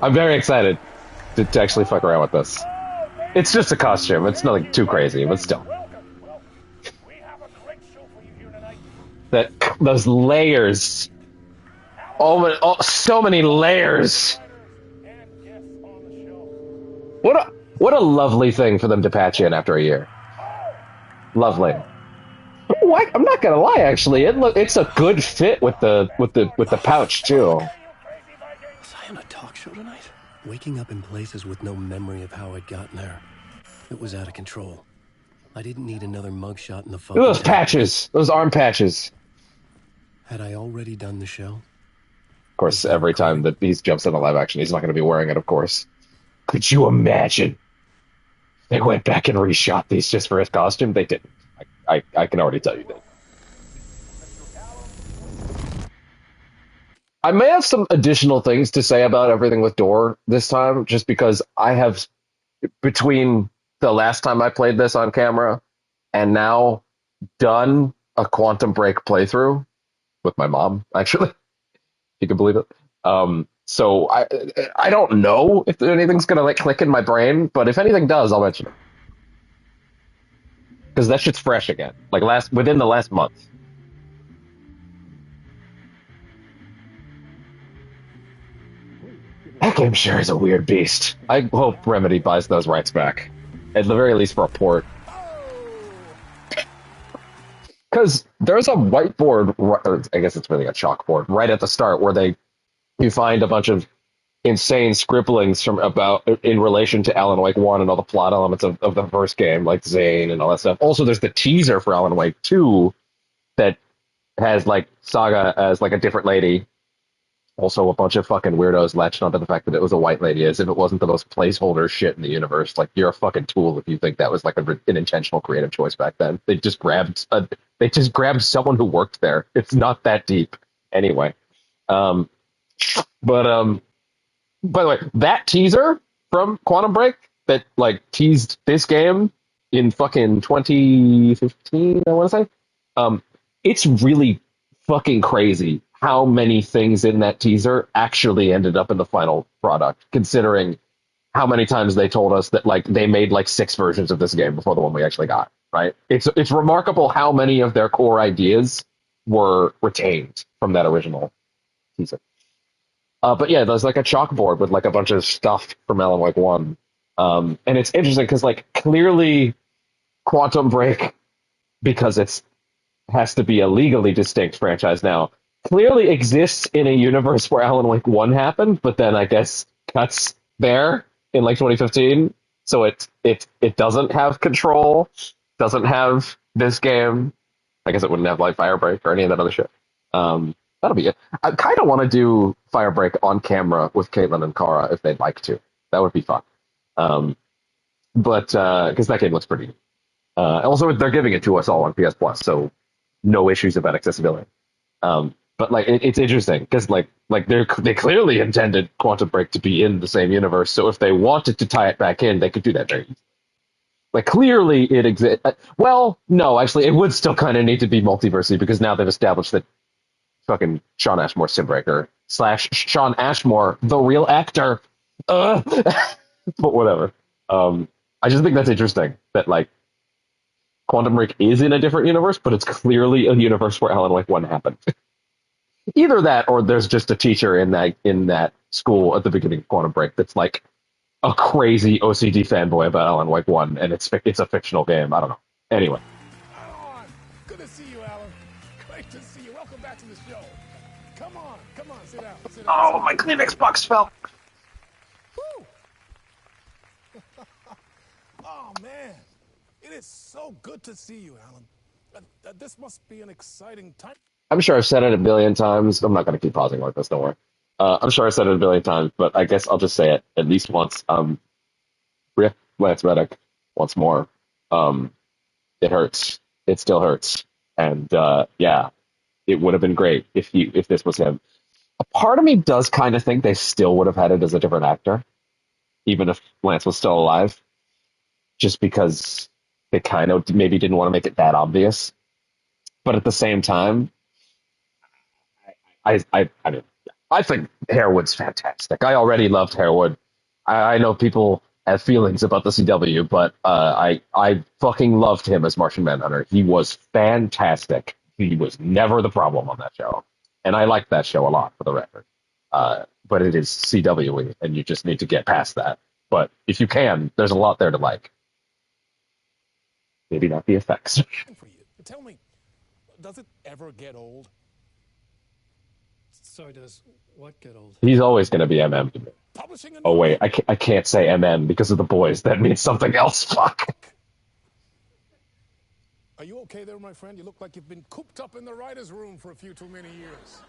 I'm very excited to actually fuck around with this. It's just a costume, it's nothing too crazy, but still. Those layers. So many layers. What a lovely thing for them to patch in after a year. Lovely. Oh, I'm not gonna lie, actually, it's a good fit with the pouch too. Was I on a talk show tonight? Waking up in places with no memory of how I'd gotten there. It was out of control. I didn't need another mugshot in the fucking Those patches! Those arm patches! Had I already done the show? Of course, every time that he jumps into live action, he's not going to be wearing it, of course. Could you imagine? They went back and reshot these just for his costume? They didn't. I can already tell you that. I may have some additional things to say about everything with Door this time, just because I have, between the last time I played this on camera and now, done a Quantum Break playthrough with my mom, actually. If you can believe it. So I don't know if anything's gonna like click in my brain, but if anything does, I'll mention it. Because that shit's fresh again. Like within the last month. That game sure is a weird beast. I hope Remedy buys those rights back. At the very least for a port. Because there's a whiteboard, or I guess it's really a chalkboard, right at the start where you find a bunch of insane scribblings in relation to Alan Wake 1 and all the plot elements of the first game, like Zane and all that stuff. Also, there's the teaser for Alan Wake 2 that has like Saga as like a different lady. Also, a bunch of fucking weirdos latched onto the fact that it was a white lady, as if it wasn't the most placeholder shit in the universe. Like, you're a fucking tool if you think that was like an intentional creative choice back then. They just grabbed someone who worked there. It's not that deep, anyway. But by the way, that teaser from Quantum Break that like teased this game in fucking 2015, I want to say. It's really fucking crazy how many things in that teaser actually ended up in the final product, considering how many times they told us that like they made like 6 versions of this game before the one we actually got, right? It's remarkable how many of their core ideas were retained from that original teaser. But yeah, there's like a chalkboard with like a bunch of stuff from Alan Wake 1. And it's interesting because like clearly Quantum Break, because it has to be a legally distinct franchise now, clearly exists in a universe where Alan Wake 1 happened, but then I guess cuts there in like 2015. So it doesn't have Control, doesn't have this game. I guess it wouldn't have like Firebreak or any of that other shit. That'll be it. I kind of want to do Firebreak on camera with Caitlin and Kara if they'd like to. That would be fun. But because that game looks pretty neat. Also, they're giving it to us all on PS Plus, so no issues about accessibility. But like it's interesting because like they clearly intended Quantum Break to be in the same universe. So if they wanted to tie it back in, they could do that very easily. Like clearly it exists. Well, no, actually, it would still kind of need to be multiversy because now they've established that fucking Sean Ashmore Simbreaker / Sean Ashmore, the real actor. But whatever. I just think that's interesting that like Quantum Break is in a different universe, but it's clearly a universe where Alan Wake 1 happened. Either that, or there's just a teacher in that school at the beginning of Quantum Break that's like a crazy OCD fanboy about Alan Wake 1, and it's a fictional game. I don't know. Anyway. Good to see you, Alan. Great to see you. Welcome back to the show. Come on, sit down. Oh, my Kleenex box fell. Woo! Oh man, It is so good to see you, Alan. This must be an exciting time. I'm sure I've said it a billion times. I'm not going to keep pausing like this. Don't worry. I'm sure I said it a billion times, but I guess I'll just say it at least once. Rip Lance Reddick once more. Um, it hurts. It still hurts. And yeah, it would have been great if this was him. A part of me does kind of think they still would have had it as a different actor, even if Lance was still alive, just because they kind of maybe didn't want to make it that obvious. But at the same time, I mean, I think Harewood's fantastic. I already loved Harewood. I know people have feelings about the CW, but I fucking loved him as Martian Manhunter. He was fantastic. He was never the problem on that show, and I liked that show a lot, for the record. But it is CW, and you just need to get past that. But if you can, there's a lot there to like. Maybe not the effects. For you. Tell me, does it ever get old? So does what get old? He's always going to be MM to me. Publishing a Oh new wait, book? I can't say MM because of the boys. That means something else. Fuck. Are you okay there, my friend? You look like you've been cooped up in the writer's room for a few too many years.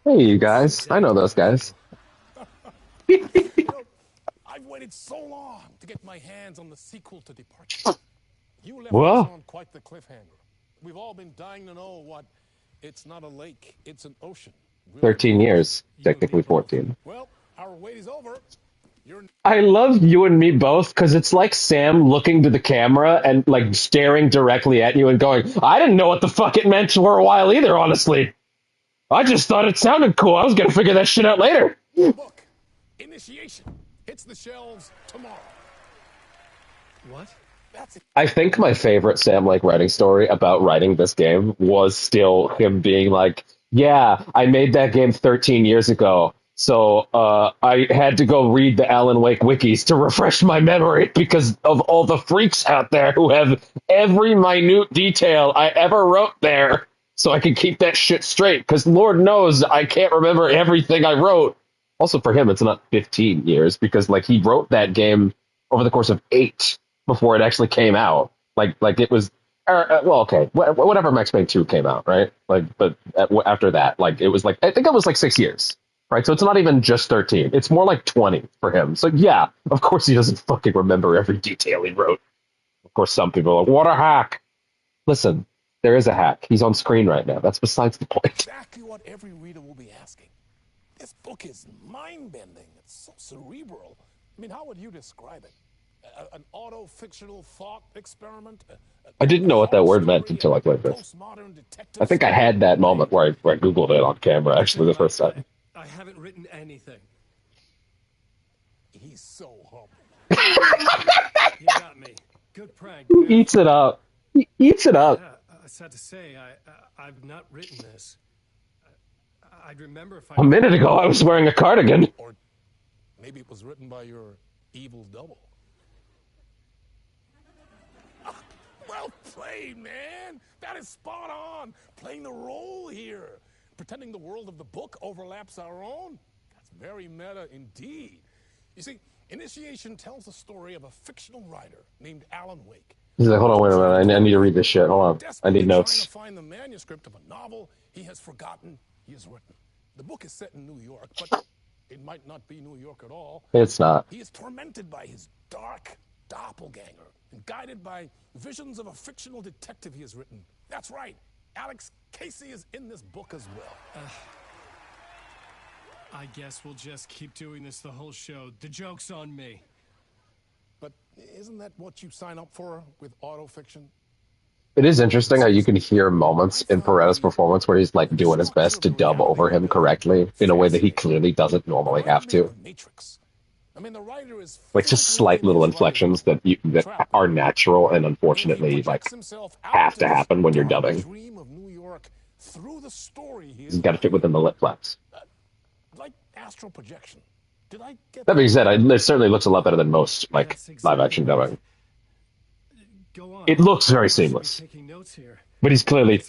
Hey, you guys. I know those guys. You know, I've waited so long to get my hands on the sequel to Departure. You left Whoa. us on quite the cliffhanger. We've all been dying to know what. It's not a lake, it's an ocean. 13 years, technically 14. Well, our wait is over. You're I love You and Me both because it's like Sam looking to the camera and like staring directly at you and going, I didn't know what the fuck it meant for a while either, honestly. I just thought it sounded cool. I was going to figure that shit out later. book. Initiation. Hits the shelves tomorrow. What? That's it. I think my favorite Sam Lake writing story about writing this game was still him being like, yeah, I made that game 13 years ago. So I had to go read the Alan Wake wikis to refresh my memory because of all the freaks out there who have every minute detail I ever wrote there so I can keep that shit straight. Because Lord knows I can't remember everything I wrote. Also for him, it's not 15 years because like he wrote that game over the course of 8 before it actually came out. Like it was, well, okay, whatever Max Payne 2 came out, right? Like, but after that, like it was like, I think it was like 6 years. Right, so it's not even just 13. It's more like 20 for him. So yeah, of course he doesn't fucking remember every detail he wrote. Of course some people are like, what a hack. Listen, there is a hack. He's on screen right now. That's besides the point. Exactly what every reader will be asking. This book is mind-bending. It's so cerebral. I mean, how would you describe it? An auto-fictional thought experiment? I didn't know what that word meant until I played this. I think I had that moment where I Googled it on camera, actually, the first time. I haven't written anything. He's so humble. You got me. Good prank. He eats it up. He eats it up. Yeah, I sad to say, I've not written this. I'd remember if I... A minute ago, I was wearing a cardigan. Or maybe it was written by your evil double. Well played, man. That is spot on. Playing the role here. Pretending the world of the book overlaps our own. That's very meta indeed. You see, Initiation tells the story of a fictional writer named Alan Wake. He's like, hold on, wait a minute. I need to read this shit. Hold on. I need notes. Trying to find the manuscript of a novel he has forgotten he has written. The book is set in New York, but it might not be New York at all. It's not. He is tormented by his dark doppelganger and guided by visions of a fictional detective he has written. That's right. Alex Casey is in this book as well. I guess we'll just keep doing this the whole show. The joke's on me. But isn't that what you sign up for with autofiction? It is interesting how you can hear moments in Paretta's performance where he's like doing his best to dub over him correctly in a way that he clearly doesn't normally have to. I mean, the writer is Like just slight little inflections that are natural and unfortunately like have to happen when you're dubbing. He's got to fit within the lip flaps. Like astral projection. Did I get that being said, it certainly looks a lot better than most like live action dubbing. It looks very seamless. But he's clearly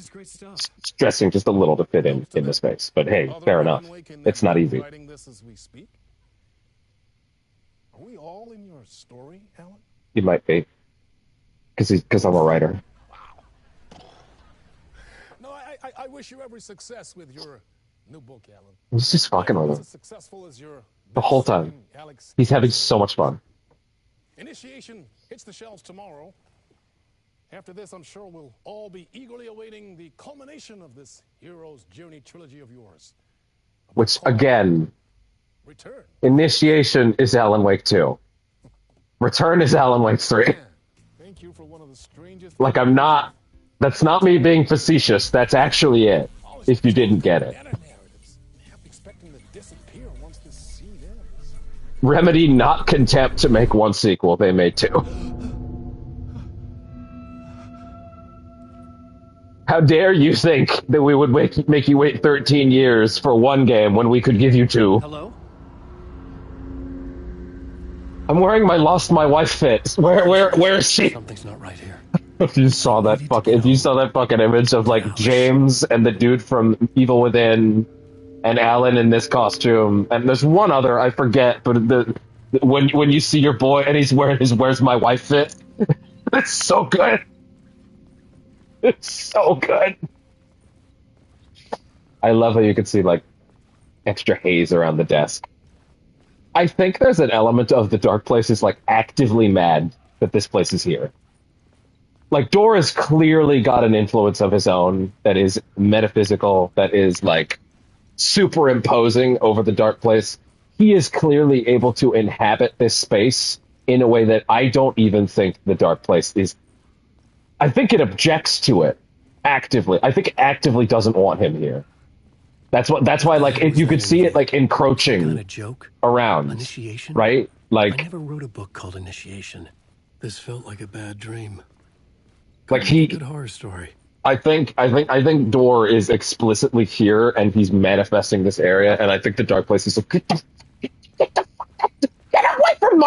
stressing just a little to fit in the space. But hey, fair enough. It's not easy. Are we all in your story, Alan? He might be. Because I'm a writer. No, I wish you every success with your new book, Alan. He's just I fucking hope with it's him as successful as your the whole time. best-selling Alex He's having Casey. so much fun. Initiation hits the shelves tomorrow. After this, I'm sure we'll all be eagerly awaiting the culmination of this hero's journey trilogy of yours. Which, again, Return. initiation is Alan Wake 2. Return is Alan Wake 3. Thank you for one of the strangest. Like, I'm not... That's not me being facetious. That's actually it, if you didn't get it. Expecting to disappear once this scene ends. Remedy not content to make one sequel, they made 2. How dare you think that we would make you wait 13 years for one game when we could give you 2? Hello? I'm wearing my Lost My Wife fit. Where is she? Something's not right here. If you saw that fucking image of like James and the dude from Evil Within and Alan in this costume, and there's one other I forget, but when you see your boy and he's wearing his "Where's My Wife" fit, it's so good. It's so good. I love how you can see like extra haze around the desk. I think there's an element of the Dark Place is like actively mad that this place is here. Like, Dor has clearly got an influence of his own that is metaphysical, that is, like, superimposing over the Dark Place. He is clearly able to inhabit this space in a way that I don't even think the Dark Place is... I think it objects to it, actively. I think it actively doesn't want him here. That's why, like, you could see it, like, encroaching Kind of joke? around. Initiation? Right? Like... I never wrote a book called Initiation. This felt like a bad dream. Like good horror story. I think Dor is explicitly here, and he's manifesting this area, and I think the Dark Place is like, get away from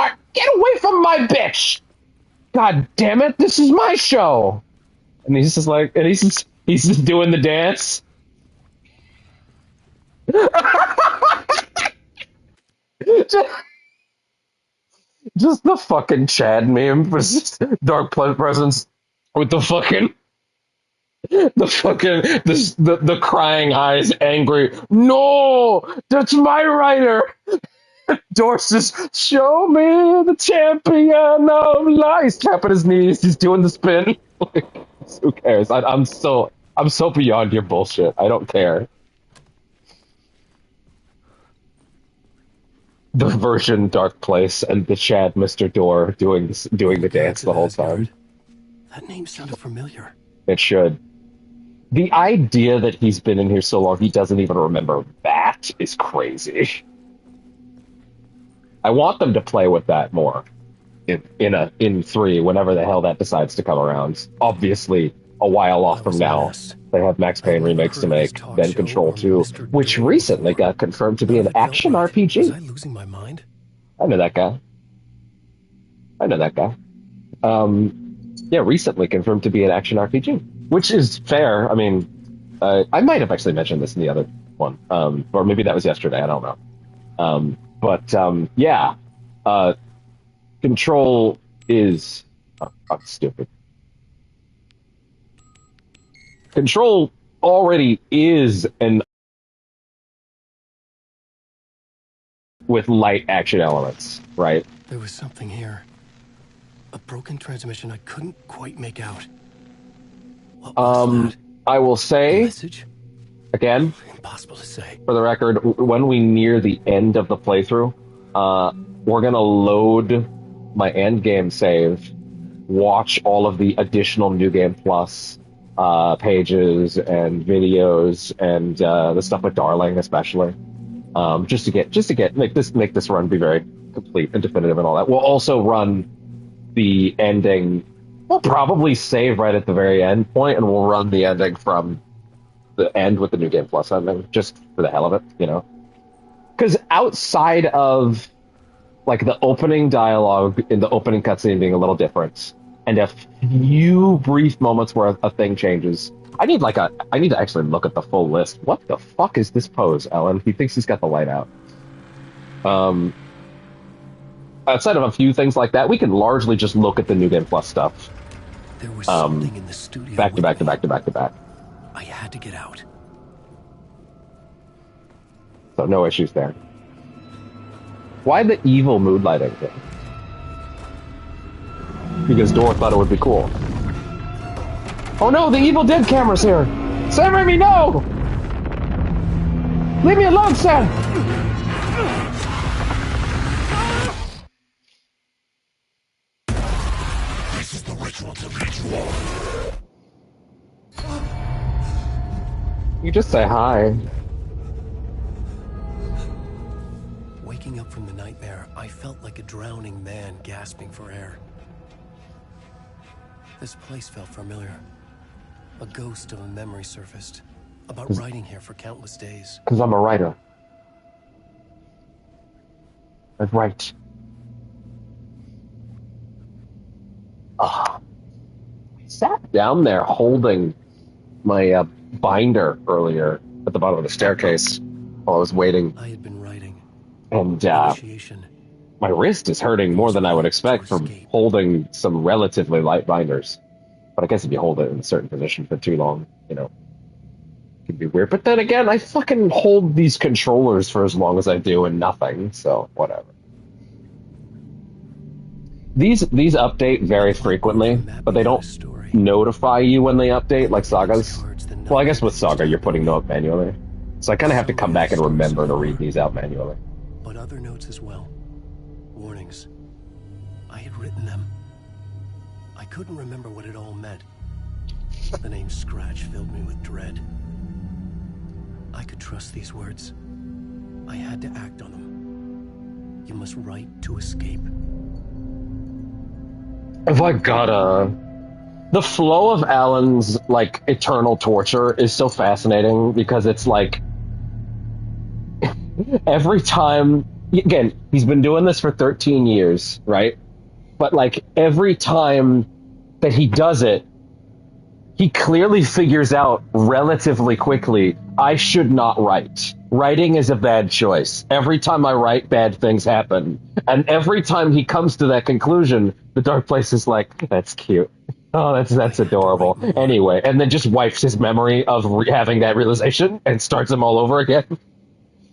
my bitch! God damn it, this is my show! And he's just like, and he's just doing the dance. just the fucking Chad meme, but it's just Dark Presence with the fucking the crying eyes, angry. No, that's my writer. Dorsis, show me the champion of life. He's tapping his knees. He's doing the spin. Who cares? I'm so beyond your bullshit. I don't care. The version Dark Place and the Chad Mr. Dor doing the dance the whole time. That name sounded familiar. It should. The idea that he's been in here so long he doesn't even remember that is crazy. I want them to play with that more in 3, whenever the hell that decides to come around. Obviously, a while off from now. They have Max Payne remakes to make, then Control 2, which recently got confirmed to be an action RPG. Was I losing my mind? I know that guy. Yeah, recently confirmed to be an action RPG, which is fair. I mean, I might have actually mentioned this in the other one, or maybe that was yesterday. I don't know. Yeah, Control is... Oh, I'm stupid. Control already is an... with light action elements, right? There was something here. A broken transmission I couldn't quite make out. What was that? I will say... Message? Again, impossible to say. For the record, when we near the end of the playthrough, we're gonna load my end game save, watch all of the additional New Game Plus pages and videos and the stuff with Darling especially, just to make this run be very complete and definitive and all that. We'll also run the ending. We'll probably save right at the very end point, and we'll run the ending from the end with the New Game Plus ending, just for the hell of it, you know? Because outside of, like, the opening dialogue in the opening cutscene being a little different, and a few brief moments where a thing changes, I need to actually look at the full list. What the fuck is this pose, Ellen? He thinks he's got the light out. Outside of a few things like that, we can largely just look at the New Game Plus stuff There was something in the studio. Back to back to back to back to back. I had to get out. So no issues there. Why the evil mood lighting thing? Because Dora thought it would be cool. Oh no, the Evil Dead camera's here! Sam Raimi, no! Leave me alone, Sam! This is the ritual to ritual. You just say hi. Waking up from the nightmare, I felt like a drowning man gasping for air. This place felt familiar. A ghost of a memory surfaced about writing here for countless days. Because I'm a writer. I write. I sat down there holding my binder earlier at the bottom of the staircase while I was waiting. I had been writing. And Initiation. my wrist is hurting more than I would expect from holding some relatively light binders. But I guess if you hold it in a certain position for too long, you know, it can be weird. But then again, I fucking hold these controllers for as long as I do and nothing, so whatever. These update very frequently, but they don't notify you when they update like Saga's. Well, I guess with Saga you're putting them up manually. So I kind of have to come back and remember to read these out manually. But other notes as well. Warnings. I had written them. I couldn't remember what it all meant. The name Scratch filled me with dread. I could trust these words. I had to act on them. You must write to escape. If I gotta... The flow of Alan's, like, eternal torture is so fascinating because it's like... every time... Again, he's been doing this for 13 years, right? But, like, every time that he does it, he clearly figures out relatively quickly, I should not write. Writing is a bad choice. Every time I write, bad things happen. And every time he comes to that conclusion, the Dark Place is like, that's cute. Oh, that's adorable. Anyway, and then just wipes his memory of having that realization and starts him all over again.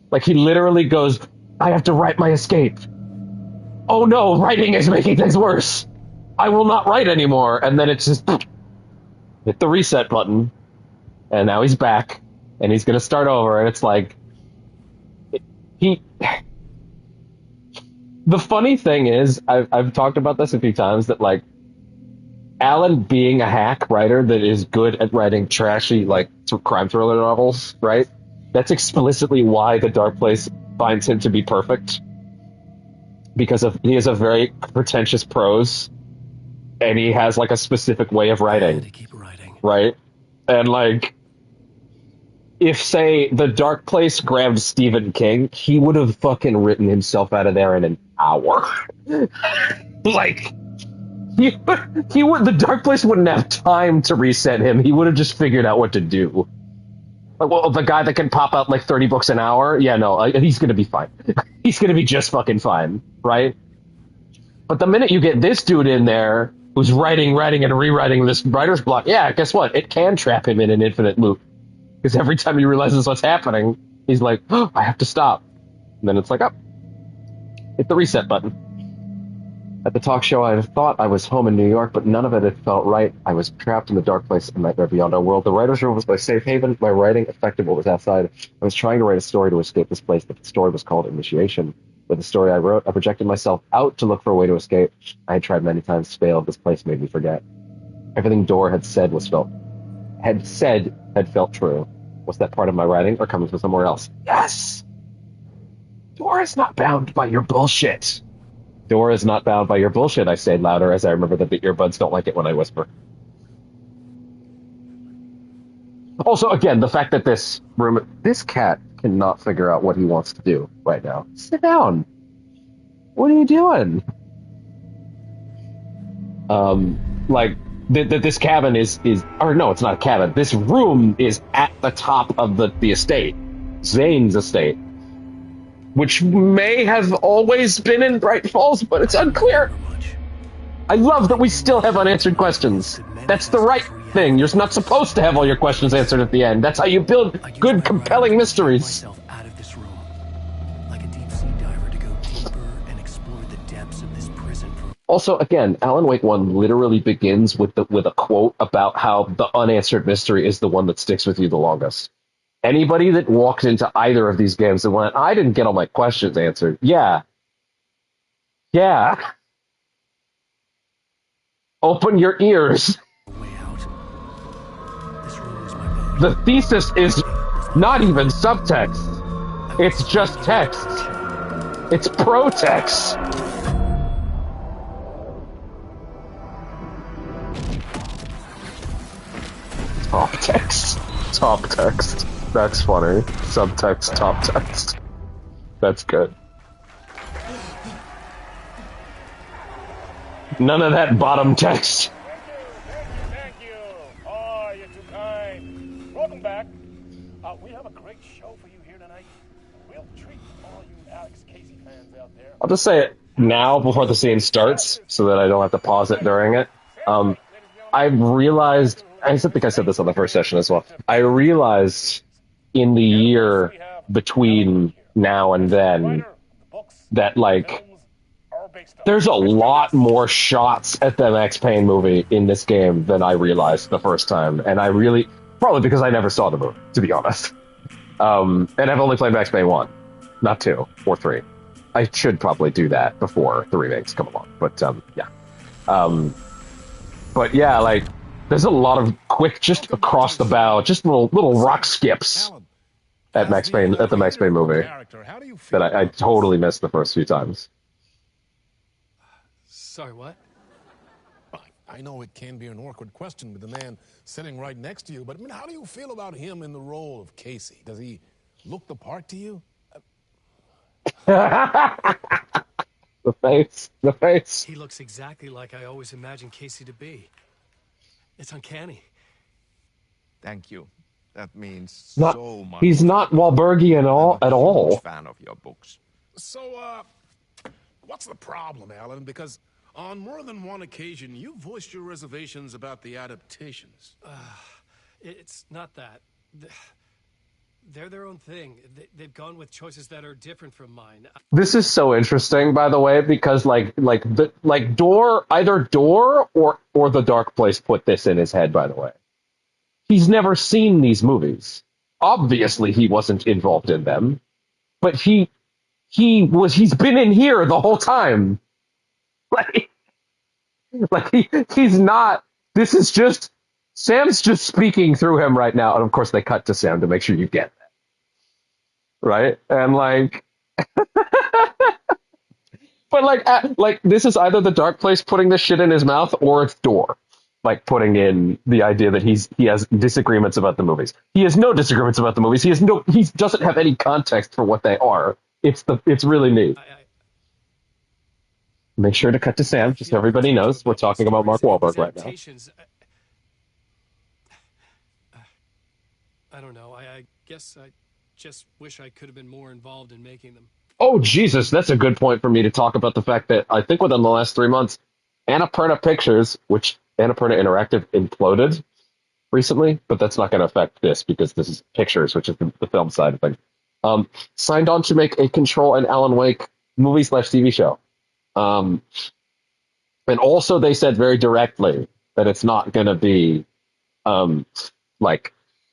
Like, he literally goes, I have to write my escape. Oh no, writing is making things worse. I will not write anymore. And then it's just hit the reset button. And now he's back. And he's going to start over. And it's like, the funny thing is, I've talked about this a few times, that like, Alan being a hack writer that is good at writing trashy, like, crime thriller novels, right? That's explicitly why The Dark Place finds him to be perfect. Because he has a very pretentious prose, and he has, like, a specific way of writing. To keep writing. Right? And, like, if, say, The Dark Place grabbed Stephen King, he would have fucking written himself out of there in an hour. Like... He would. The Dark Place wouldn't have time to reset him. He would have just figured out what to do. Like, well, the guy that can pop out like 30 books an hour, yeah, no, he's gonna be fine. He's gonna be just fucking fine, right? But the minute you get this dude in there who's writing, and rewriting this writer's block, yeah, guess what? It can trap him in an infinite loop. Because every time he realizes what's happening, he's like, oh, I have to stop. And then it's like, oh, hit the reset button. At the talk show, I thought I was home in New York, but none of it had felt right. I was trapped in the Dark Place, a nightmare beyond our world. The writer's room was my safe haven. My writing affected what was outside. I was trying to write a story to escape this place, but the story was called Initiation. With the story I wrote, I projected myself out to look for a way to escape. I had tried many times to fail. This place made me forget. Everything Dora had said had felt true. Was that part of my writing, or coming from somewhere else? Yes! Dora's not bound by your bullshit. Dora is not bound by your bullshit, I say louder as I remember that the earbuds don't like it when I whisper. Also, again, the fact that this cat cannot figure out what he wants to do right now. Sit down. What are you doing? This cabin is, or no, it's not a cabin. This room is at the top of the estate. Zane's estate. Which may have always been in Bright Falls, but it's unclear. I love that we still have unanswered questions. That's the right thing. You're not supposed to have all your questions answered at the end. That's how you build good, compelling mysteries. Myself out of this room, like a deep sea diver, to go deeper and explore the depths of this prison. Also, again, Alan Wake 1 literally begins with a quote about how the unanswered mystery is the one that sticks with you the longest. Anybody that walked into either of these games and went, I didn't get all my questions answered. Yeah. Open your ears. The thesis is not even subtext. It's just text. It's pro-text. Top text. Top text. That's funny. Subtext, top text. That's good. None of that bottom text. Thank you. Oh, you're too kind. Welcome back. We have a great show for you here tonight. We'll treat all you Alex Casey fans out there. I'll just say it now before the scene starts so that I don't have to pause it during it. I realized, I think I said this on the first session as well. I realized in the year between now and then that, like, there's a lot more shots at the Max Payne movie in this game than I realized the first time. And I really, probably because I never saw the movie, to be honest. And I've only played Max Payne 1, not 2 or 3. I should probably do that before the remakes come along. But, yeah. But yeah, like, there's a lot of quick, just across the bow, just little rock skips at Max Payne, at the Max Payne movie that I totally missed the first few times. Sorry, what? I know it can be an awkward question with the man sitting right next to you, but I mean, how do you feel about him in the role of Casey? Does he look the part to you? The face. He looks exactly like I always imagined Casey to be. It's uncanny. Thank you. That means Not, so much. he's not Wahlbergian at all. Huge fan of your books. So, what's the problem, Alan? Because on more than one occasion, you voiced your reservations about the adaptations. It's not that. They're their own thing. They've gone with choices that are different from mine. This is so interesting, by the way, because either Door or The Dark Place put this in his head, by the way. He's never seen these movies. Obviously, he wasn't involved in them, but he's been in here the whole time. He's not. This is just Sam's just speaking through him right now, and of course they cut to Sam to make sure you get that, right? And but this is either The Dark Place putting this shit in his mouth, or it's Door, putting in the idea that he has disagreements about the movies. He has no disagreements about the movies. He doesn't have any context for what they are. It's really neat. Make sure to cut to Sam, just so everybody knows we're talking about Mark Wahlberg right now. I don't know. I guess I just wish I could have been more involved in making them. Oh, Jesus, that's a good point for me to talk about the fact that I think within the last 3 months, Annapurna Pictures, which Annapurna Interactive imploded recently, but that's not going to affect this because this is Pictures, which is the film side of things, signed on to make a Control and Alan Wake movie/TV show. And also they said very directly that it's not going to be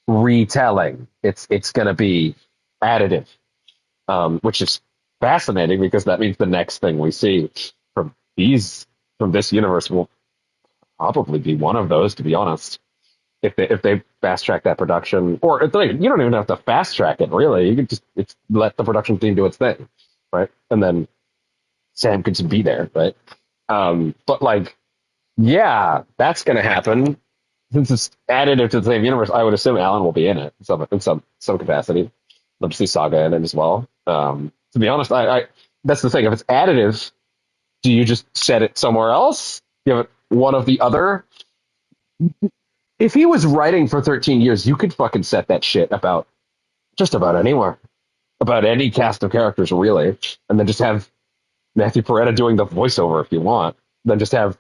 retelling. It's going to be additive, which is fascinating because that means the next thing we see from this universe will probably be one of those, to be honest. If they fast track that production, or you don't even have to fast track it really. You can just let the production team do its thing, right? And then Sam could just be there, right? But yeah, that's going to happen. Since it's additive to the same universe, I would assume Alan will be in it in some capacity. Love to see Saga in it as well. To be honest, I that's the thing. If it's additive, do you just set it somewhere else? You have it one of the other. If he was writing for 13 years, you could fucking set that shit about just about anywhere, about any cast of characters, really, and then just have Matthew Peretta doing the voiceover if you want. Then just have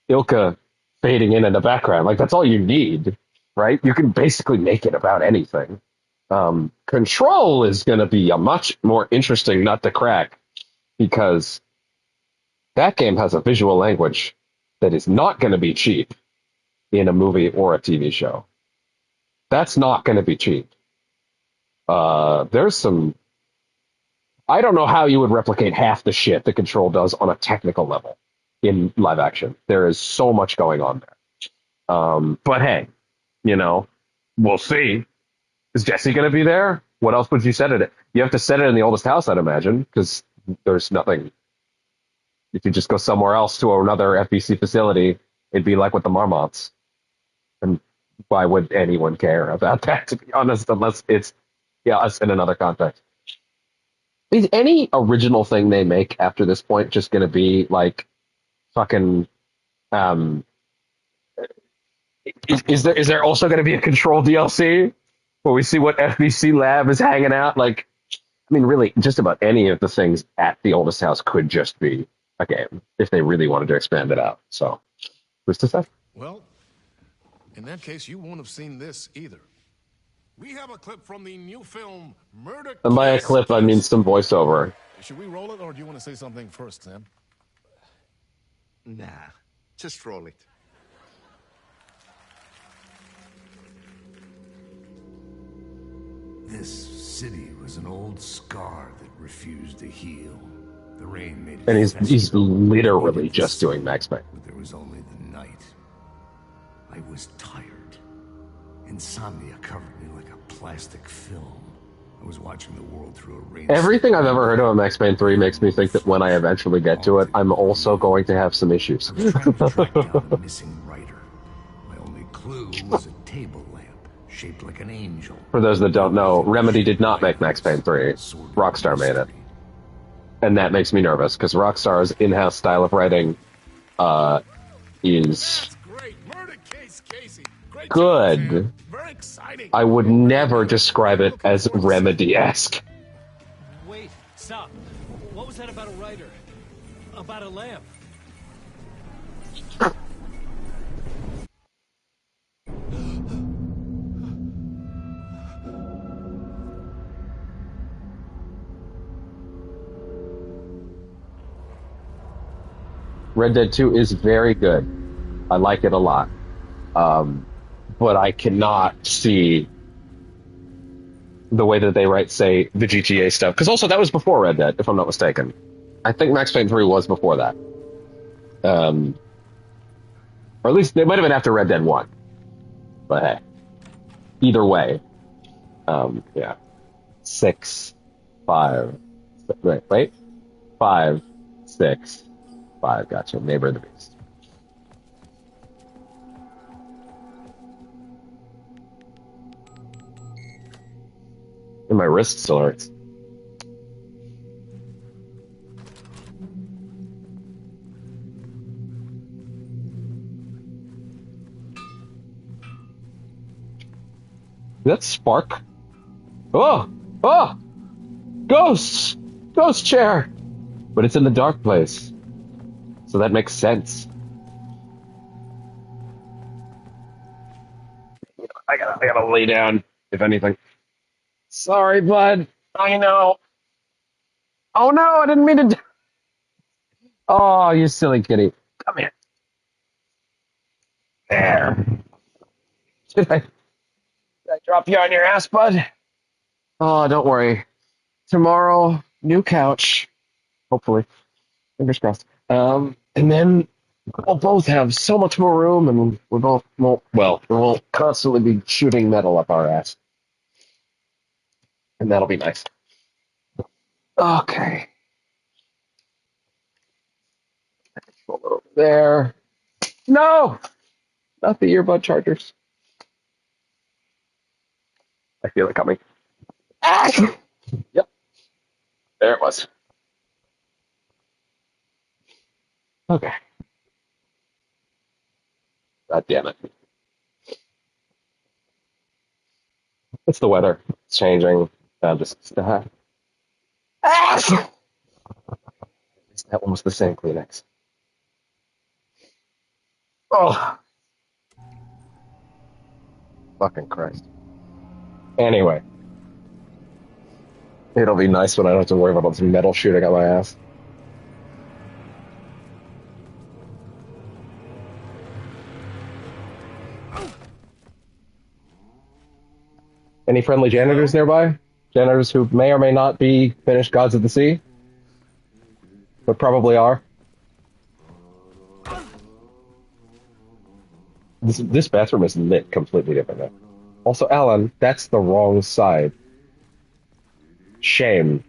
Ilka fading in the background. Like, that's all you need, right? You can basically make it about anything. Control is going to be a much more interesting nut to crack because that game has a visual language that is not going to be cheap in a movie or a TV show. That's not going to be cheap. There's some. I don't know how you would replicate half the shit that Control does on a technical level in live action. There is so much going on there. But hey, we'll see. Is Jesse going to be there? What else would you set it at? You have to set it in the oldest house, I'd imagine, because there's nothing. If you just go somewhere else to another FBC facility, it'd be like with the Marmots. And why would anyone care about that, to be honest, unless it's us in another context? Is any original thing they make after this point just going to be like fucking? Is there also going to be a Control DLC where we see what FBC Lab is hanging out? Like, I mean, really, just about any of the things at the oldest house could just be a game if they really wanted to expand it out. So, who's to say? Well, in that case, you won't have seen this either. We have a clip from the new film Murder. And by a clip, I mean some voiceover. Should we roll it, or do you want to say something first, Sam? Nah, just roll it. This city was an old scar that refused to heal. The rain made it. And he's literally just doing Max Payne. But there was only the night. I was tired. Insomnia covered me like a plastic film. I was watching the world through a rain. Everything I've ever heard about Max Payne 3 makes me think that when I eventually get to it, I'm also going to have some issues. I was trying to track down the missing writer. My only clue was a table lamp shaped like an angel. For those that don't know, Remedy did not make Max Payne 3. Rockstar made it. And that makes me nervous, because Rockstar's in-house style of writing is good. I would never describe it as Remedy-esque. Wait, stop. What was that about a writer? About a lamp? Red Dead 2 is very good. I like it a lot. But I cannot see the way that they write, say, the GTA stuff. Because also, that was before Red Dead, if I'm not mistaken. I think Max Payne 3 was before that. Or at least, they might have been after Red Dead 1. But hey. Either way. Yeah. 6, 5... Wait. 5, 6, 5. Gotcha. Neighbor of the Beast. And my wrist still hurts. Is that Spark? Oh! Ghosts! Ghost chair! But it's in the dark place. So that makes sense. I gotta lay down, if anything. Sorry, bud. I know. Oh no, I didn't mean to. Oh, you silly kitty. Come here. There. Did I drop you on your ass, bud? Oh, don't worry. Tomorrow, new couch. Hopefully. Fingers crossed. And then we'll both have so much more room, and we won't constantly be shooting metal up our ass. And that'll be nice. Okay. Controller over there. No! Not the earbud chargers. I feel it coming. Ah! Yep. There it was. Okay. God damn it. It's the weather. It's changing. That one was the same Kleenex. Oh, Fucking Christ. Anyway, it'll be nice when I don't have to worry about all this metal shooting at my ass. Any friendly janitors nearby? Janitors who may or may not be finished gods of the sea, but probably are. This bathroom is lit completely different now. Also, Alan, that's the wrong side. Shame.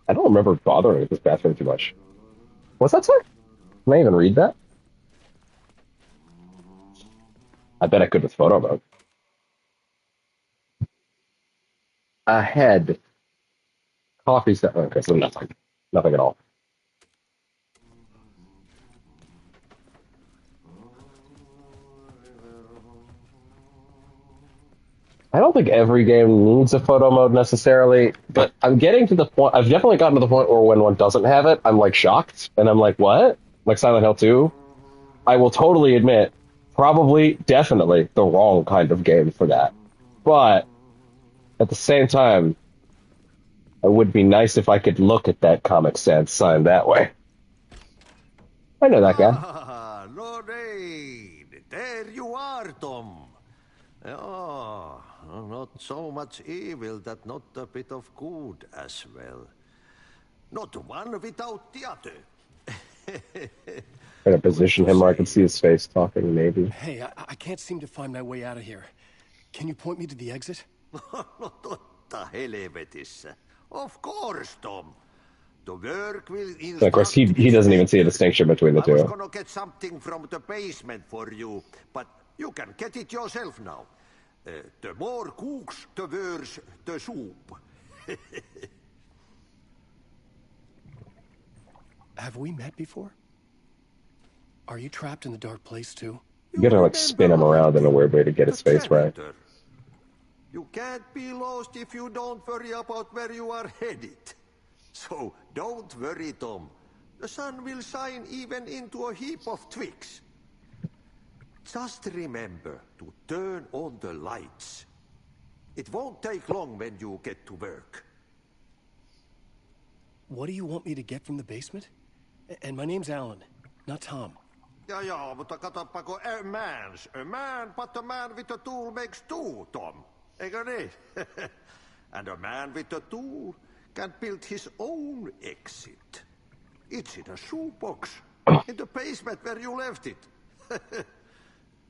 I don't remember bothering with this bathroom too much. What's that say? Can I even read that? I bet I could with photo mode. Ahead. Coffee set. Okay, so nothing. Nothing at all. I don't think every game needs a photo mode necessarily, but I'm getting to the point. I've definitely gotten to the point where when one doesn't have it, I'm like shocked, and I'm like, what? Like Silent Hill 2? I will totally admit, probably, definitely the wrong kind of game for that. But at the same time, it would be nice if I could look at that Comic Sans sign that way. I know that guy. Ah, Lorraine, there you are, Tom. Oh, not so much evil that not a bit of good as well. Not one without the other. Trying to position him where I can see his face talking, maybe. Hey, I can't seem to find my way out of here. Can you point me to the exit? Totta helvetissä. Of course, Tom. The work will And of course, he doesn't even see a distinction between the I was two. gonna get something from the basement for you, but you can get it yourself now. The more cooks, the worse the soup. Have we met before? Are you trapped in the dark place too? You gotta like spin him around in a weird way to get his face right. You can't be lost if you don't worry about where you are headed. So don't worry, Tom. The sun will shine even into a heap of twigs. Just remember to turn on the lights. It won't take long when you get to work. What do you want me to get from the basement? And my name's Alan, not Tom. Ja, mutta katsoppa, kun a man, but a man with a tool makes two, Tom. Eikö niin? And a man with a tool can build his own exit. It's in a shoebox, in the basement where you left it.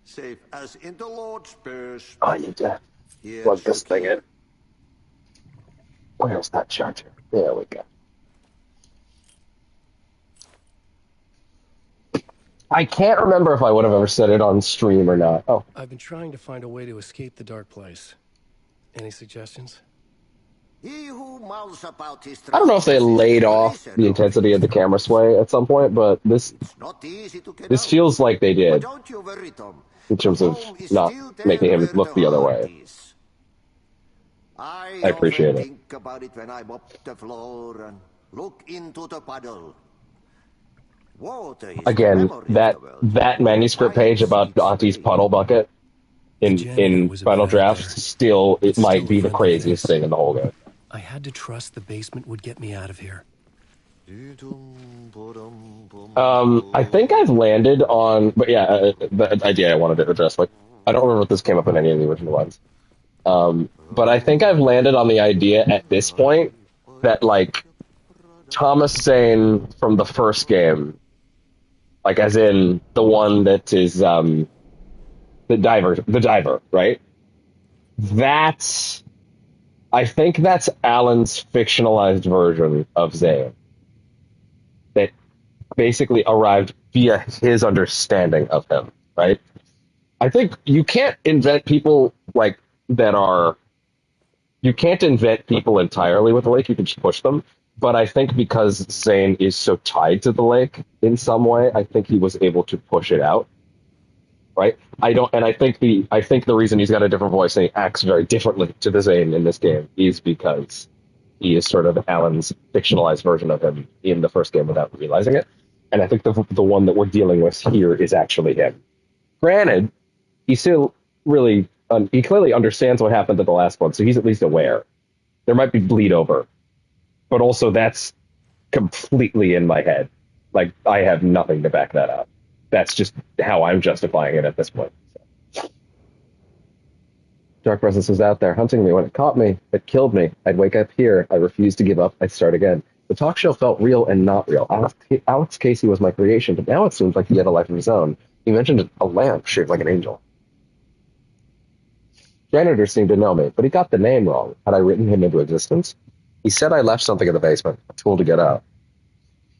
Safe as in the Lord's purse. I need to plug this thing in. Where's that charger? There we go. I can't remember if I would have ever said it on stream or not. Oh. I've been trying to find a way to escape the dark place. Any suggestions? He who mouths about his I don't know if they laid off the intensity of the camera sway at some point, but this feels like they did. Don't you worry, Tom. In terms of not making him look the other way. I appreciate it. Think about it when I mop the floor and look into the puddle. Water is Again, that manuscript page about Auntie's puddle bucket in Final Draft still it might be the craziest thing in the whole game. I had to trust the basement would get me out of here. I think I've landed on, but yeah, the idea I wanted to address, like, I don't remember if this came up in any of the original ones. But I think I've landed on the idea at this point that, like, Thomas Zane from the first game, like, as in the one that is, the diver, right? I think that's Alan's fictionalized version of Zane. That basically arrived via his understanding of him, right? I think you can't invent people like that are... You can't invent people entirely with the lake, you can just push them. But I think because Zane is so tied to the lake in some way, I think he was able to push it out. Right? I think the reason he's got a different voice and he acts very differently to the Zane in this game is because he is sort of Alan's fictionalized version of him in the first game without realizing it. And I think the one that we're dealing with here is actually him. Granted, He still really, he clearly understands what happened to the last one, so he's at least aware. There might be bleed over, but also that's completely in my head. Like, I have nothing to back that up. That's just how I'm justifying it at this point. So. Dark presence was out there hunting me. When it caught me, it killed me. I'd wake up here. I refused to give up. I'd start again. The talk show felt real and not real. Alex Casey was my creation, but now it seems like he had a life of his own. He mentioned a lamp shaped like an angel. Janitor seemed to know me, but he got the name wrong. Had I written him into existence? He said I left something in the basement, a tool to get out.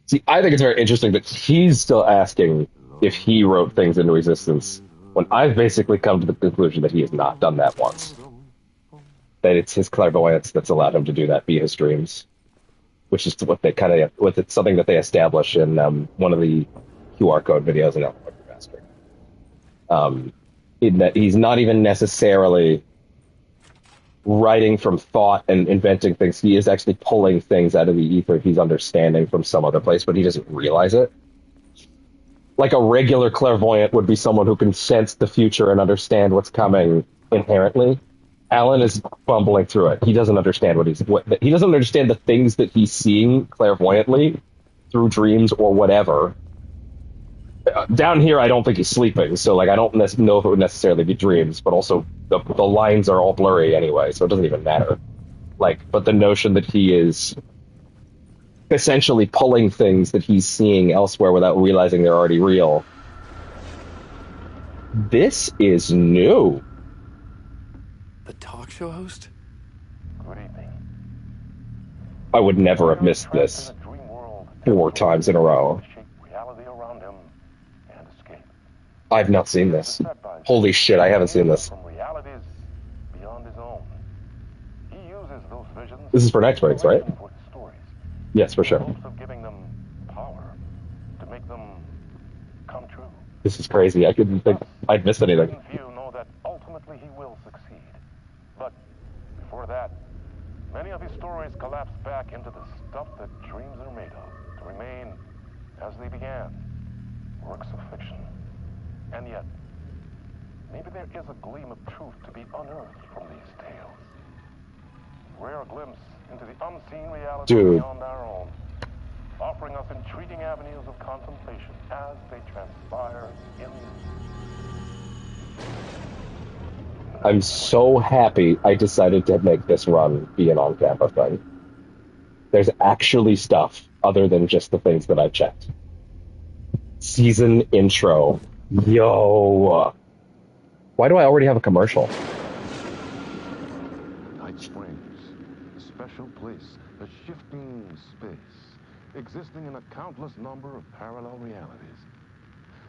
See, I think it's very interesting that he's still asking if he wrote things into existence, when I've basically come to the conclusion that he has not done that once. That it's his clairvoyance that's allowed him to do that via his dreams, which is what they it's something that they establish in one of the QR code videos in Elephant Bastard. In that he's not even necessarily writing from thought and inventing things. He is actually pulling things out of the ether he's understanding from some other place, but he doesn't realize it. Like a regular clairvoyant would be someone who can sense the future and understand what's coming inherently. Alan is bumbling through it. He doesn't understand he doesn't understand the things that he's seeing clairvoyantly through dreams or whatever. Down here, I don't think he's sleeping, so like I don't know if it would necessarily be dreams, but also the lines are all blurry anyway, so it doesn't even matter. Like, but the notion that he is essentially pulling things that he's seeing elsewhere without realizing they're already real. This is new. The talk show host? Good evening. I would never have missed this 4 times in a row. I've not seen this. Holy shit, I haven't seen this. This is for next breaks, right? Yes, for sure. This is crazy. I couldn't think I'd missed anything. Few know that ultimately he will succeed. But before that, many of his stories collapse back into the stuff that dreams are made of, to remain as they began, works of fiction. And yet, maybe there is a gleam of truth to be unearthed from these tales. Rare glimpse into the unseen reality beyond our own, offering us intriguing avenues of contemplation as they transpire in I'm so happy I decided to make this run be an on-camera thing. There's actually stuff other than just the things that I checked. Season intro. Yo. Why do I already have a commercial? Night Springs, a special place, a shifting space, existing in a countless number of parallel realities.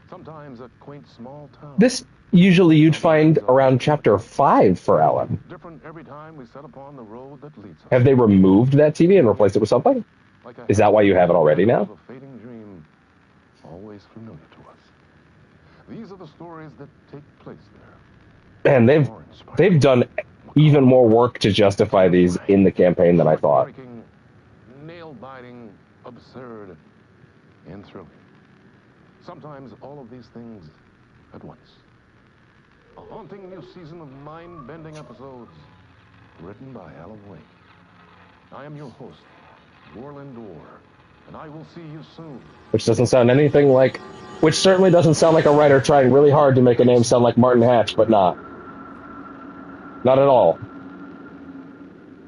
Sometimes a quaint small town. This usually you'd find around chapter 5 for Alan. Different every time we set upon the road that leads us. Have they removed that TV and replaced it with something? Is that why you have it already now? A fading dream, always familiar to us. These are the stories that take place there. And they've done even more work to justify these in the campaign than I thought. Nail-biting, absurd, and thrilling. Sometimes all of these things at once. A haunting new season of mind-bending episodes written by Alan Wake. I am your host, Warland Orr, and I will see you soon. Which doesn't sound anything like... Which certainly doesn't sound like a writer trying really hard to make a name sound like Martin Hatch, but not. Not at all.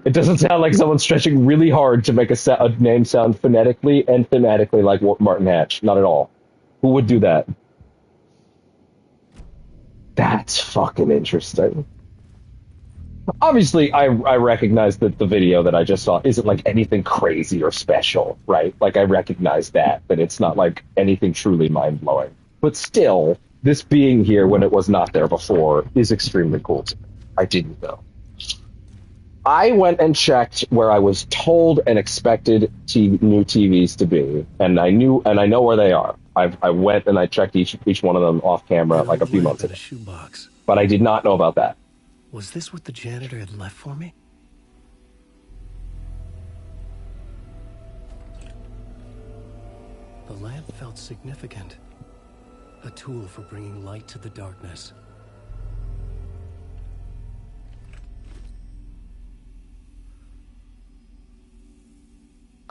It doesn't sound like someone's stretching really hard to make a name sound phonetically and thematically like Martin Hatch. Not at all. Who would do that? That's fucking interesting. Obviously, I recognize that the video that I just saw isn't like anything crazy or special, right? Like, I recognize that it's not like anything truly mind-blowing. But still, this being here when it was not there before is extremely cool to me. I didn't know. I went and checked where I was told and expected new TVs to be, and I know where they are. I went and I checked each one of them off camera like a few months ago. But I did not know about that. Was this what the janitor had left for me? The lamp felt significant. A tool for bringing light to the darkness.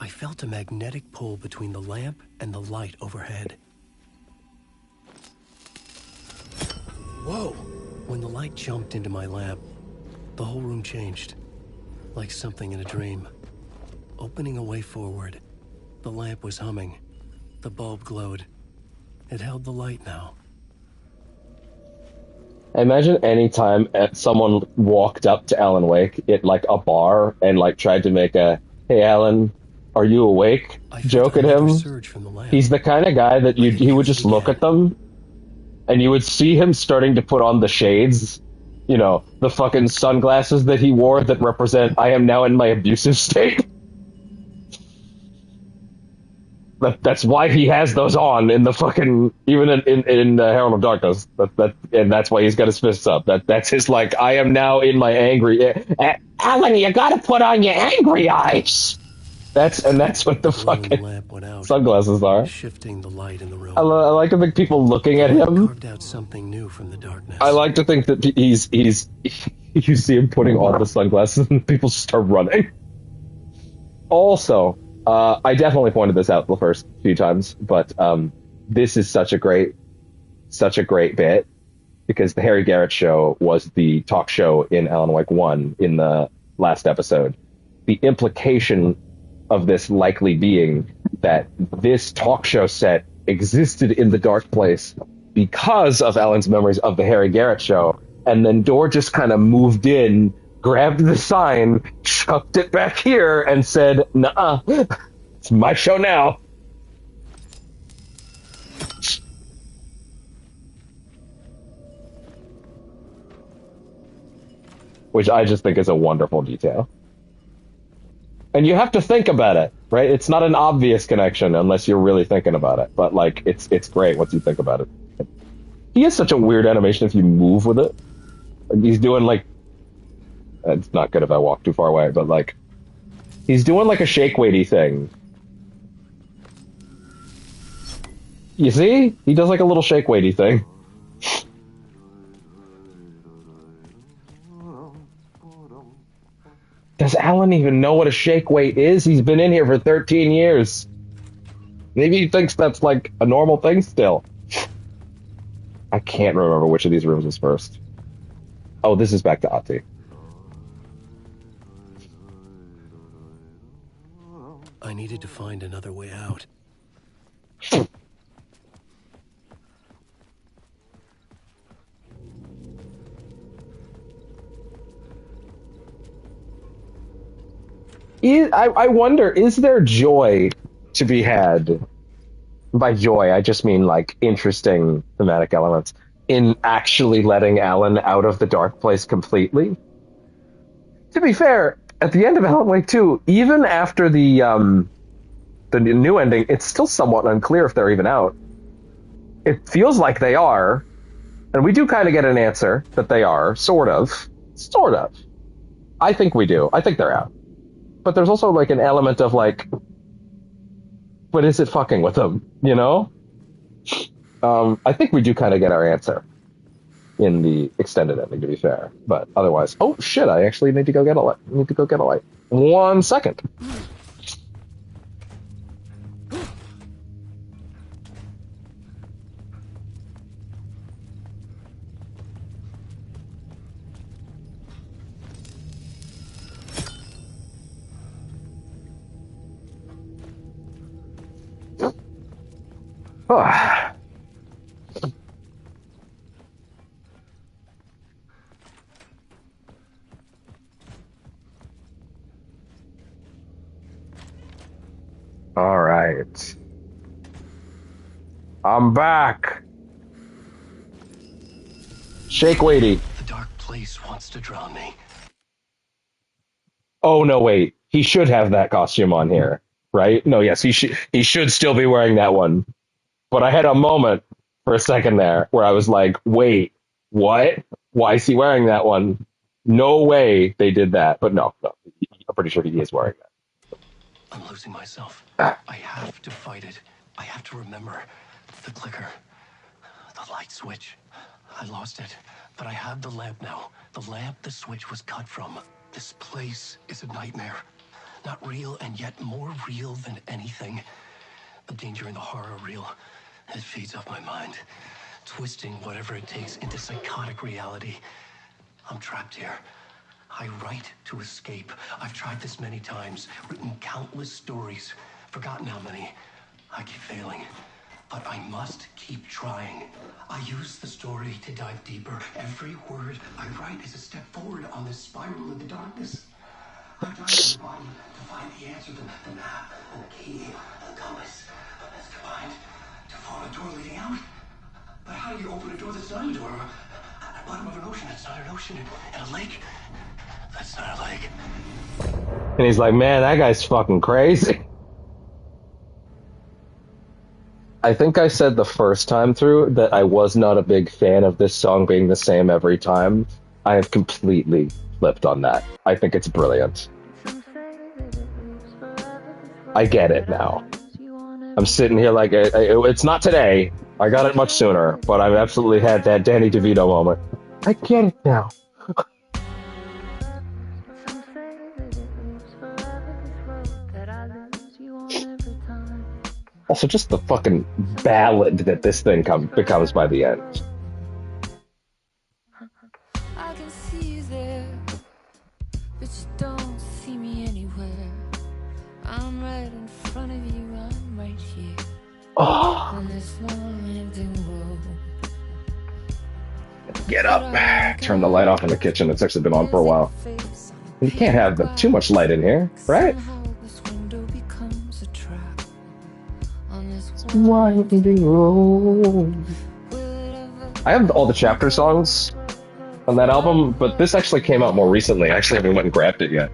I felt a magnetic pull between the lamp and the light overhead. Whoa! When the light jumped into my lamp, the whole room changed, like something in a dream. Opening a way forward, the lamp was humming. The bulb glowed. It held the light now. Imagine any time someone walked up to Alan Wake at like a bar and like tried to make a "Hey Alan, are you awake?" joke at him. Surge from the lamp. He's the kind of guy that he would just look at them, and you would see him starting to put on the shades, you know, the fucking sunglasses that he wore that represent "I am now in my abusive state." That's why he has those on in the fucking, even in Herald of Darkness. And that's why he's got his fists up. That's his like, "I am now in my angry." Alan, you gotta put on your angry eyes. That's what the fucking lamp went out, sunglasses are. Shifting the light in the room. I like to think people looking at him. Carved out something new from the darkness. I like to think that he's you see him putting on the sunglasses and people start running. Also, I definitely pointed this out the first few times, but this is such a great bit, because the Harry Garrett show was the talk show in Alan Wake 1 in the last episode. The implication of this likely being that this talk show set existed in the dark place because of Alan's memories of the Harry Garrett show, and then Dor just kind of moved in, grabbed the sign, chucked it back here, and said, "Nuh-uh, it's my show now." Which I just think is a wonderful detail. And you have to think about it, right? It's not an obvious connection unless you're really thinking about it. But, like, it's great once you think about it. He has such a weird animation if you move with it. He's doing, like... It's not good if I walk too far away, but, like... He's doing, like, a shake-weighty thing. You see? He does, like, a little shake-weighty thing. Does Alan even know what a shake weight is? He's been in here for 13 years. Maybe he thinks that's like a normal thing still. I can't remember which of these rooms was first. Oh, this is back to Ati. I needed to find another way out. I wonder, is there joy to be had? By joy, I just mean like interesting thematic elements in actually letting Alan out of the dark place completely. To be fair, at the end of Alan Wake 2, even after the new ending, it's still somewhat unclear if they're even out. It feels like they are, and we do kind of get an answer that they are, sort of. I think we do. I think they're out. But there's also like an element of like, but is it fucking with them? You know? I think we do kind of get our answer in the extended ending, to be fair. But otherwise, oh shit! I actually need to go get a light. 1 second. All right. I'm back. Shake weighty. The dark place wants to drown me. Oh no, wait. He should have that costume on here, right? No, yes, he should still be wearing that one. But I had a moment for a second there where I was like, wait, what? Why is he wearing that one? No way they did that. But no. I'm pretty sure he is wearing that. I'm losing myself. I have to fight it. I have to remember. The clicker. The light switch. I lost it. But I have the lamp now. The lamp the switch was cut from. This place is a nightmare. Not real, and yet more real than anything. The danger in the horror reel. It feeds off my mind, twisting whatever it takes into psychotic reality. I'm trapped here. I write to escape. I've tried this many times, written countless stories, forgotten how many. I keep failing, but I must keep trying. I use the story to dive deeper. Every word I write is a step forward on this spiral in the darkness. I dive to the bottom to find the answer, the map, and the key, and the compass. That's combined to form a door leading out. But how do you open a door that's not a door? At the bottom of an ocean that's not an ocean, and a lake that's not a lake. And he's like, man, that guy's fucking crazy. I think I said the first time through that I was not a big fan of this song being the same every time. I have completely flipped on that. I think it's brilliant. I get it now. I'm sitting here like, it's not today. I got it much sooner, but I've absolutely had that Danny DeVito moment. I get it now. Also, just the fucking ballad that this thing becomes by the end. I can see you there, but you don't see me anywhere. I'm right in front of you, I'm right here. Oh. On this long-ending road. Get up. Turn the light off in the kitchen. It's actually been on for a while. You can't have too much light in here, right? Winding road. I have all the chapter songs on that album, but this actually came out more recently. I actually haven't went and grabbed it yet.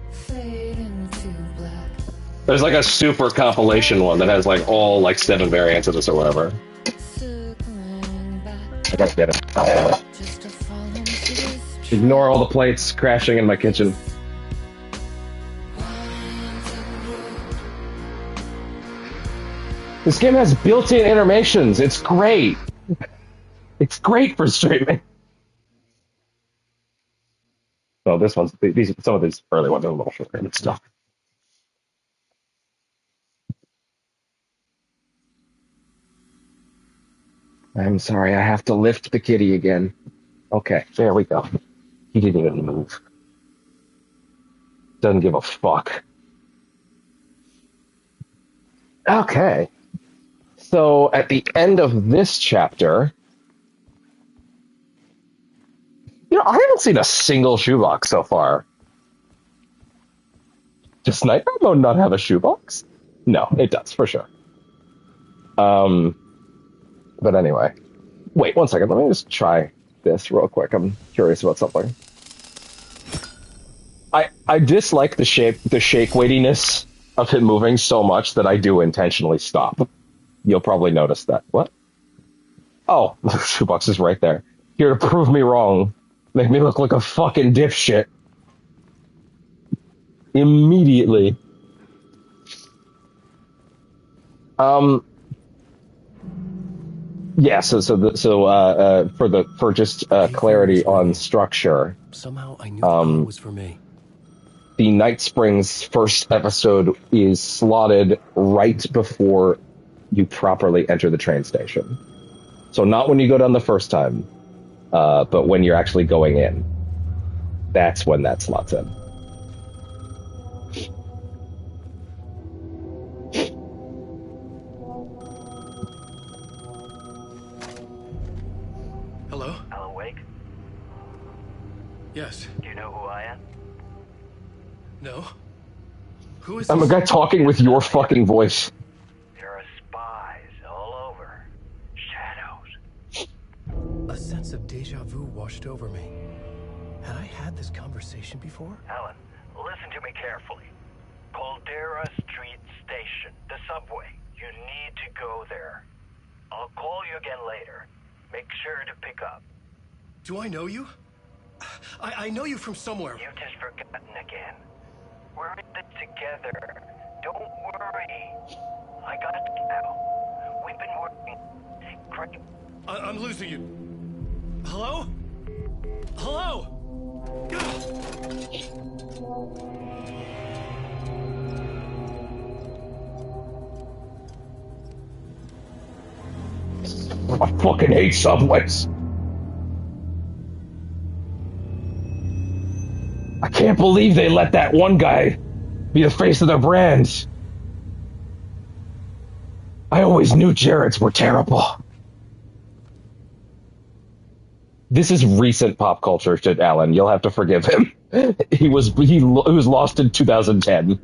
There's like a super compilation one that has like all like 7 variants of this or whatever. I gotta get it. Ignore all the plates crashing in my kitchen. This game has built-in animations. It's great. It's great for streaming. Well, this one's some of these early ones are a little shorter and stuff. I'm sorry, I have to lift the kitty again. Okay, there we go. He didn't even move. Doesn't give a fuck. Okay. So at the end of this chapter, you know, I haven't seen a single shoebox so far. Does Sniper Mode not have a shoebox? No, it does, for sure. But anyway. Wait, one second. Let me just try this real quick. I'm curious about something. I dislike the shake weightiness of him moving so much that I do intentionally stop. You'll probably notice that. What? Oh, the shoebox is right there. Here to prove me wrong. Make me look like a fucking dipshit. Immediately. Yeah, for just clarity on structure. Somehow I knew it was for me. The Night Springs first episode is slotted right before you properly enter the train station. So not when you go down the first time, but when you're actually going in. That's when that slots in. Hello? Alan Wake? Yes. Do you know who I am? No? Who is I'm a guy talking with your fucking voice. There are spies all over. Shadows. A sense of deja vu washed over me. Had I had this conversation before? Alan, listen to me carefully. Caldera Street Station, the subway. You need to go there. I'll call you again later. Make sure to pick up. Do I know you? I know you from somewhere. You've just forgotten again. We're in it together. Don't worry. I got you now. We've been working. Great. I'm losing you. Hello? Hello? fucking hate subways. I can't believe they let that one guy be the face of their brand. I always knew Jareds were terrible. This is recent pop culture shit, Alan. You'll have to forgive him. He was lost in 2010.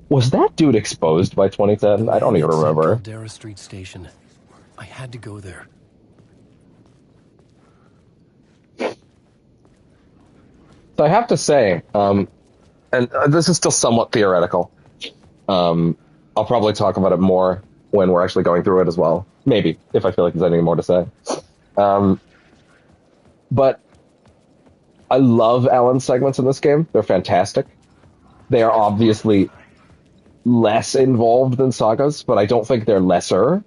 Was that dude exposed by 2010? I don't even remember. Caldera Street Station. I had to go there. So I have to say, and this is still somewhat theoretical. I'll probably talk about it more when we're actually going through it as well. Maybe, if I feel like there's anything more to say. But I love Alan's segments in this game. They're fantastic. They are obviously less involved than Saga's, but I don't think they're lesser.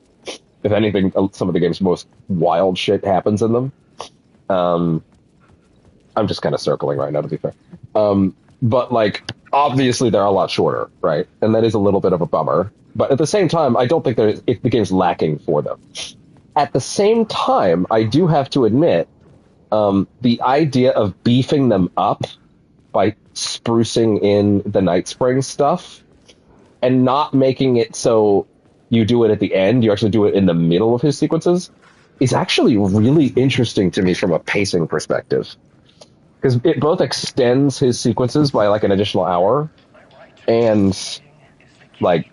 If anything, some of the game's most wild shit happens in them. I'm just kind of circling right now, to be fair. But, like, obviously they're a lot shorter, right? And that is a little bit of a bummer. But at the same time, I don't think the game's lacking for them. At the same time, I do have to admit, the idea of beefing them up by sprucing in the Night Spring stuff and not making it so you do it at the end, you actually do it in the middle of his sequences, is actually really interesting to me from a pacing perspective. Because it both extends his sequences by like an additional hour, and like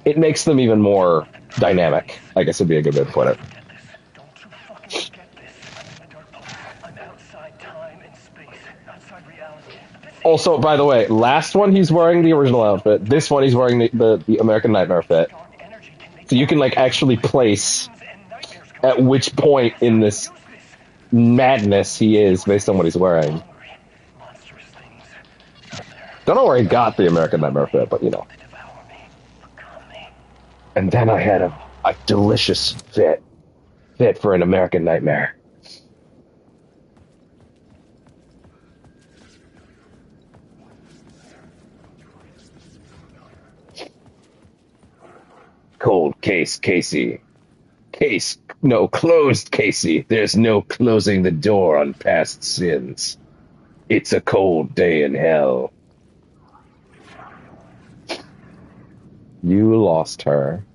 it makes them even more dynamic, I guess would be a good way to put it. Also, by the way, last one he's wearing the original outfit. This one he's wearing the American Nightmare fit. So you can like actually place at which point in this madness he is based on what he's wearing. Don't know where he got the American Nightmare fit, but you know. And then I had a delicious fit for an American Nightmare. Cold case, Casey. Closed, Casey. There's no closing the door on past sins. It's a cold day in hell. You lost her.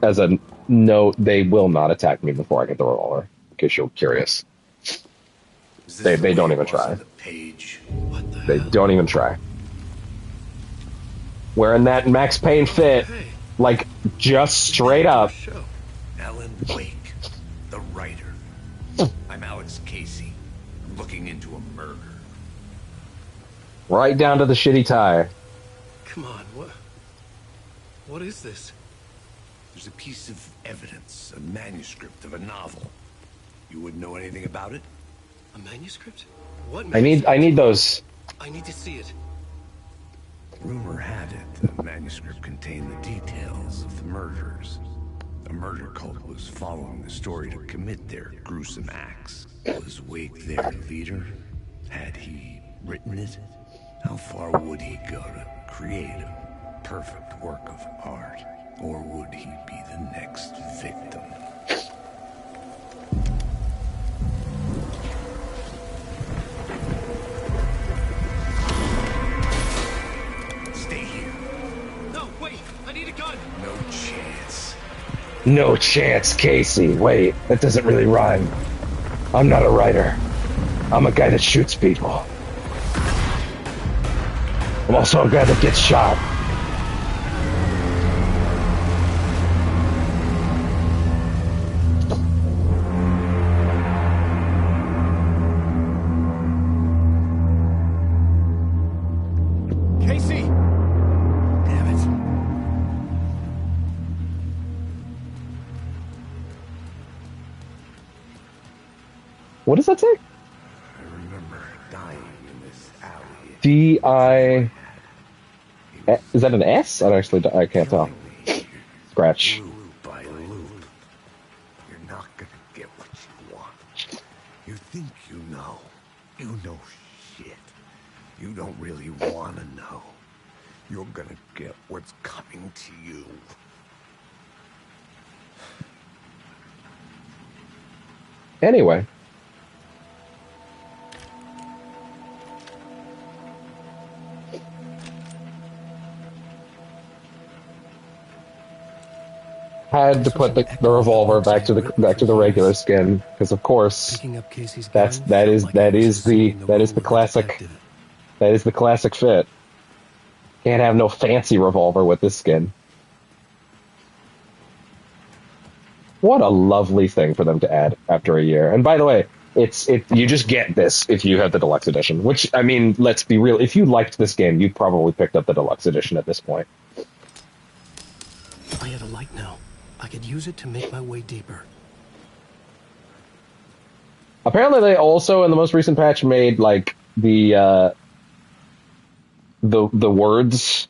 As a note, they will not attack me before I get the revolver, in case you're curious. They don't even try. They don't even try. Wearing that Max Payne fit, like, just straight up. Alan Wake, the writer. I'm Alex Casey. I'm looking into a murder. Right down to the shitty tie. Come on, what is this? There's a piece of evidence, a manuscript of a novel. You wouldn't know anything about it? A manuscript? What manuscript? I need those. I need to see it. Rumor had it the manuscript contained the details of the murders. A murder cult was following the story to commit their gruesome acts. Was Wake their leader? Had he written it? How far would he go to create a perfect work of art? Or would he be the next victim? Stay here. No, wait! I need a gun! No chance. No chance, Casey. Wait, that doesn't really rhyme. I'm not a writer. I'm a guy that shoots people. I'm also a guy that gets shot. Casey! Damn it. What does that say? I remember dying in this alley. D-I... Is that an S? I can't tell. Scratch. Loop by loop. You're not gonna get what you want. You think you know. You know shit. You don't really want to know. You're gonna get what's coming to you. Anyway. Had to put the revolver back to the regular skin because, of course, that is the classic fit. Can't have no fancy revolver with this skin. What a lovely thing for them to add after a year. And by the way, you just get this if you have the deluxe edition. Which, I mean, let's be real. If you liked this game, you probably picked up the deluxe edition at this point. I had a light now. I could use it to make my way deeper. Apparently, they also in the most recent patch made like the words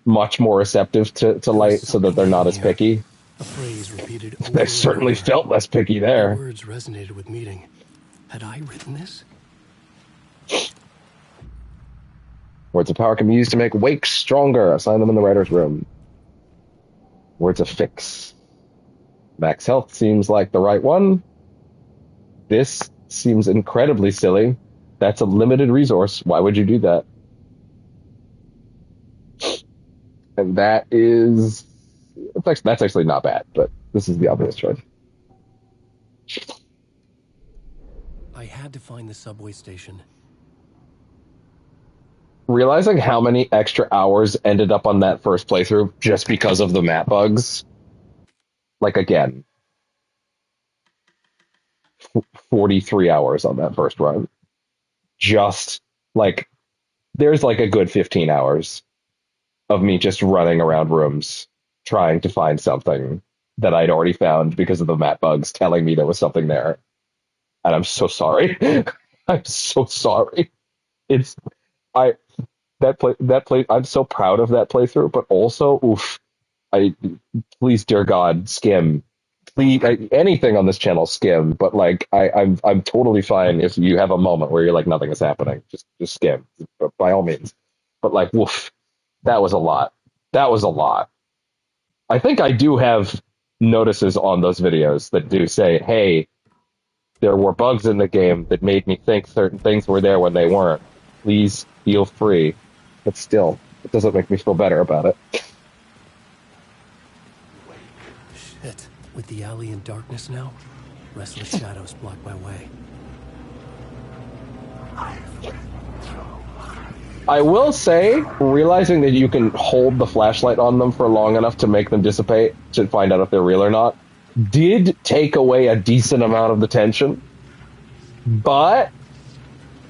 much more receptive to light, so that they're not as picky. A phrase repeated over They certainly felt less picky there. The words resonated with meaning. Had I written this? Words of power can be used to make Wake stronger. Assign them in the writer's room. Words of fix. Max health seems like the right one. This seems incredibly silly. That's a limited resource. Why would you do that? And that's actually not bad, but this is the obvious choice. I had to find the subway station. Realizing how many extra hours ended up on that first playthrough just because of the map bugs. Like, again, 43 hours on that first run. Just, like, there's like a good 15 hours of me just running around rooms trying to find something that I'd already found because of the map bugs telling me there was something there. And I'm so sorry. I'm so sorry. I'm so proud of that playthrough, but also, oof. Please, dear God, skim. Please, anything on this channel, skim. But like, I'm totally fine if you have a moment where you're like nothing is happening. Just skim, by all means. But like, woof, that was a lot. That was a lot. I think I do have notices on those videos that do say, "Hey, there were bugs in the game that made me think certain things were there when they weren't. Please feel free." But still, it doesn't make me feel better about it. Shit. With the alley in darkness now, restless shadows block my way. I will say, realizing that you can hold the flashlight on them for long enough to make them dissipate to find out if they're real or not, did take away a decent amount of the tension. But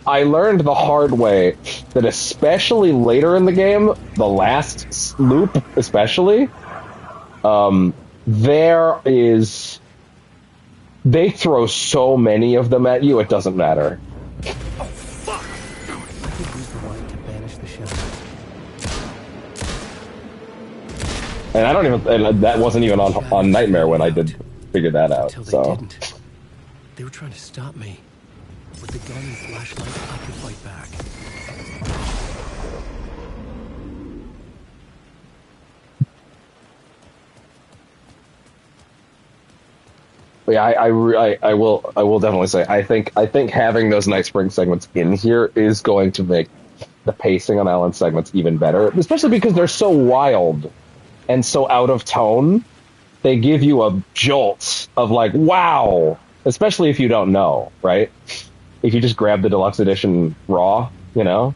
I learned the hard way that especially later in the game, the last loop especially, they throw so many of them at you, it doesn't matter. And I don't even, and that wasn't even on Nightmare when I did figure that out, so. They were trying to stop me. With the gun and flashlight, I could fight back. Yeah, I will definitely say I think having those Night Spring segments in here is going to make the pacing on Alan's segments even better, especially because they're so wild and so out of tone. They give you a jolt of like, wow, especially if you don't know, right? If you just grab the deluxe edition raw, you know,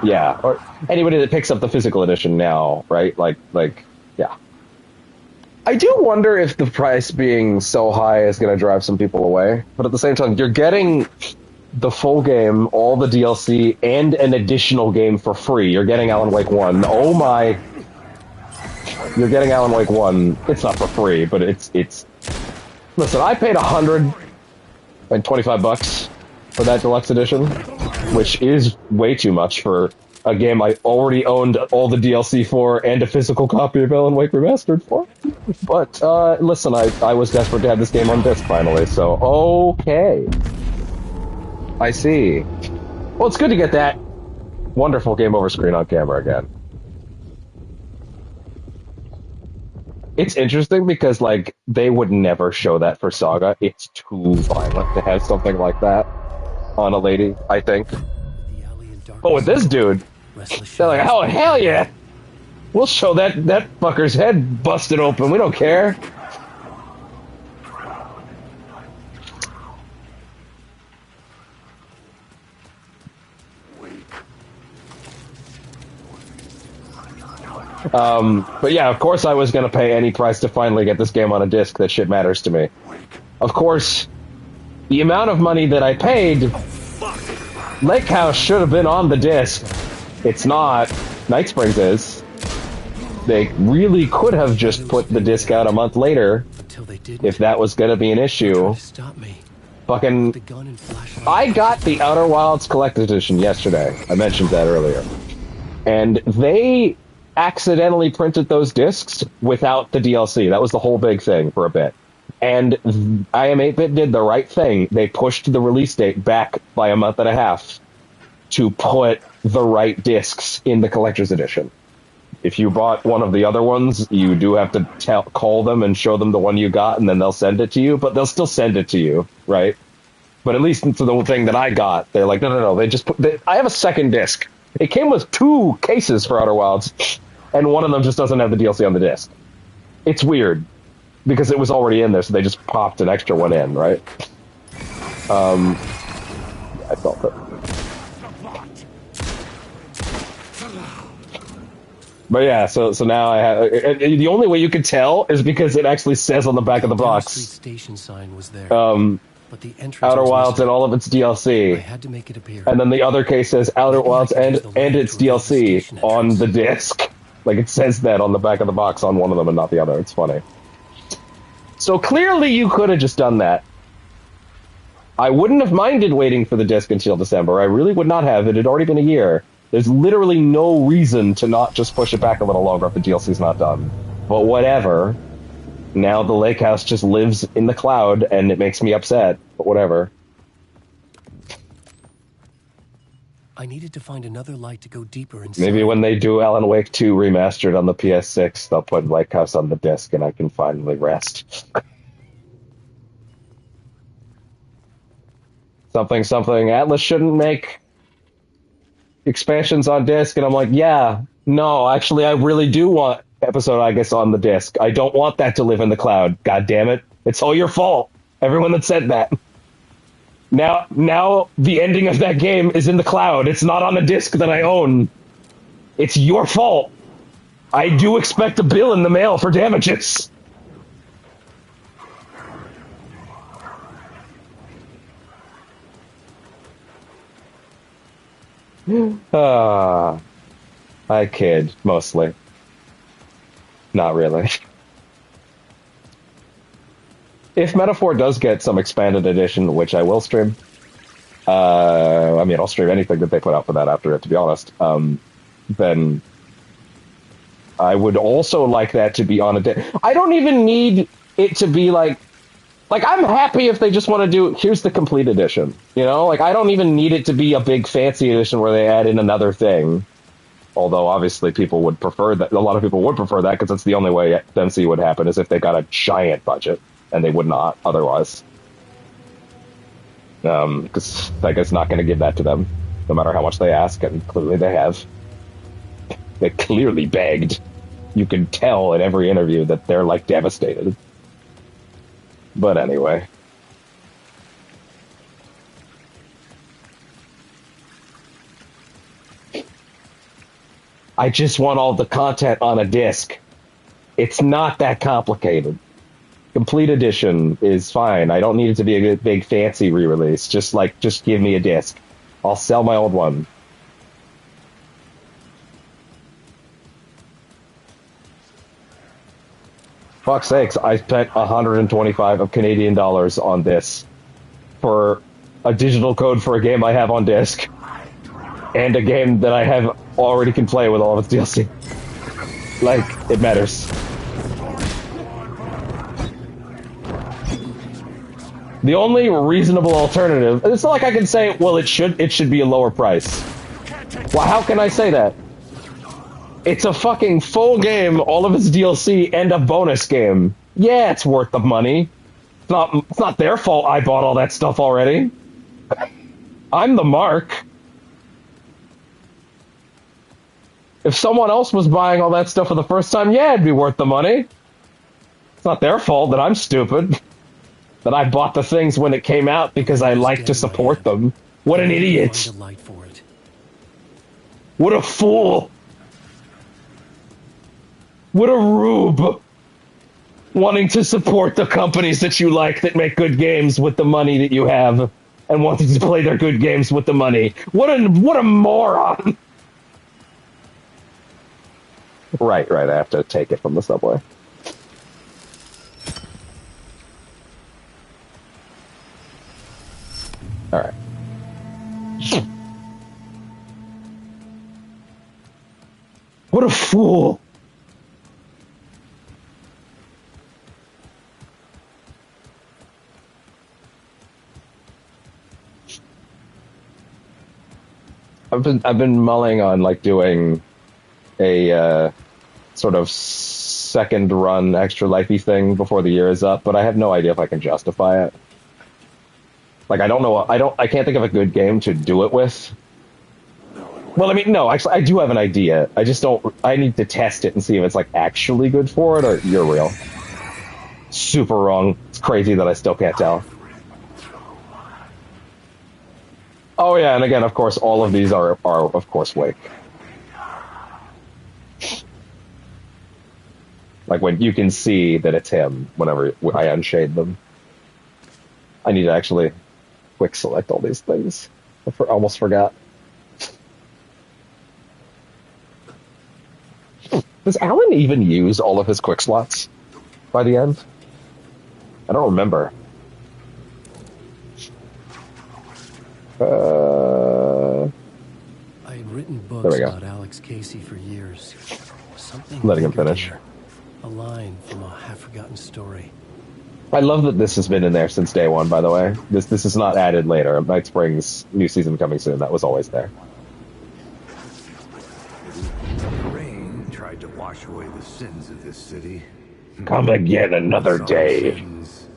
yeah, or anybody that picks up the physical edition now, right? Like, yeah. I do wonder if the price being so high is going to drive some people away, but at the same time, you're getting the full game, all the DLC, and an additional game for free. You're getting Alan Wake 1. Oh my... You're getting Alan Wake 1. It's not for free, but it's... Listen, I paid $125 for that deluxe edition, which is way too much for a game I already owned all the DLC for and a physical copy of Alan Wake Remastered for. But, listen, I was desperate to have this game on disc finally, so okay. I see. Well, it's good to get that wonderful game over screen on camera again. It's interesting because, like, they would never show that for Saga. It's too violent to have something like that on a lady, I think. But with this dude, they're like, oh, hell yeah! We'll show that fucker's head busted open. We don't care. But yeah, of course I was going to pay any price to finally get this game on a disc. That shit matters to me. Of course, the amount of money that I paid, Lake House should have been on the disc. It's not. Night Springs is. They really could have just put the disc out a month later if that was going to be an issue. Fucking... I got the Outer Wilds Collector's Edition yesterday. I mentioned that earlier. And they accidentally printed those discs without the DLC. That was the whole big thing for a bit. And IM8-Bit did the right thing. They pushed the release date back by a month and a half to put the right discs in the Collector's Edition. If you bought one of the other ones, you do have to call them and show them the one you got, and then they'll send it to you, but they'll still send it to you, right? But at least for the thing that I got, they're like, no, they just I have a second disc. It came with 2 cases for Outer Wilds, and one of them just doesn't have the DLC on the disc. It's weird, because it was already in there, so they just popped an extra one in, right? I felt it. But yeah, so now I have... the only way you can tell is because it actually says on the back of the box. Station sign was there. But the Outer Wilds and all of its DLC. I had to make it appear. And then the other case says Outer Wilds and its DLC on the disc. Like, it says that on the back of the box on one of them and not the other. It's funny. So clearly you could have just done that. I wouldn't have minded waiting for the disc until December. I really would not have. It had already been a year. There's literally no reason to not just push it back a little longer if the DLC's not done. But whatever. Now the Lake House just lives in the cloud, and it makes me upset. But whatever. I needed to find another light to go deeper inside. Maybe when they do Alan Wake 2 remastered on the PS6, they'll put Lake House on the disc, and I can finally rest. Something. Atlas shouldn't make expansions on disc, and I'm like, yeah, no, actually, I really do want Episode Aegis on the disc. I don't want that to live in the cloud. God damn it. It's all your fault. Everyone that said that. Now the ending of that game is in the cloud. It's not on a disc that I own. It's your fault. I do expect a bill in the mail for damages. I kid, mostly. Not really. If Metaphor does get some expanded edition, which I will stream, I mean, I'll stream anything that they put out for that after it, to be honest, then I would also like that to be on a day. I don't even need it to be like, I'm happy if they just want to do, here's the complete edition, you know? Like, I don't even need it to be a big fancy edition where they add in another thing. Although, obviously, people would prefer that. A lot of people would prefer that because that's the only way MC would happen, is if they got a giant budget, and they would not otherwise. Because Sega's not going to give that to them, no matter how much they ask, and clearly they have. They clearly begged. You can tell in every interview that they're, like, devastated. But anyway. I just want all the content on a disc. It's not that complicated. Complete edition is fine. I don't need it to be a big fancy re-release. Just give me a disc. I'll sell my old one. Fuck's sakes, I spent 125 of Canadian dollars on this for a digital code for a game I have on disc, and a game that I have already can play with all of its DLC. Like, it matters. The only reasonable alternative. It's not like I can say, well, it should be a lower price. Well, how can I say that? It's a fucking full game, all of its DLC, and a bonus game. Yeah, it's worth the money. It's not their fault I bought all that stuff already. I'm the mark. If someone else was buying all that stuff for the first time, yeah, it'd be worth the money. It's not their fault that I'm stupid. That I bought the things when it came out because I like to support them. What an idiot. What a fool. What a rube. Wanting to support the companies that you like that make good games with the money that you have. And wanting to play their good games with the money. What a moron. Right, I have to take it from the subway. Alright. What a fool! I've been mulling on like doing a sort of second run extra lifey thing before the year is up, but I have no idea if I can justify it. Like, I don't know. I can't think of a good game to do it with. Well, I mean, no, actually, I do have an idea. I just don't. I need to test it and see if it's like actually good for it, or you're real. Super wrong. It's crazy that I still can't tell. Oh yeah, and again, of course, all of these are of course Wake. Like when you can see that it's him whenever I unshade them. I need to actually quick select all these things. I almost forgot. Does Alan even use all of his quick slots by the end? I don't remember. I had written books about Alex Casey for years. Something letting him finish. There. A line from a half-forgotten story. I love that this has been in there since day one, by the way. This is not added later. Night Springs new season coming soon. That was always there. The rain tried to wash away the sins of this city. Come again another day. Sins,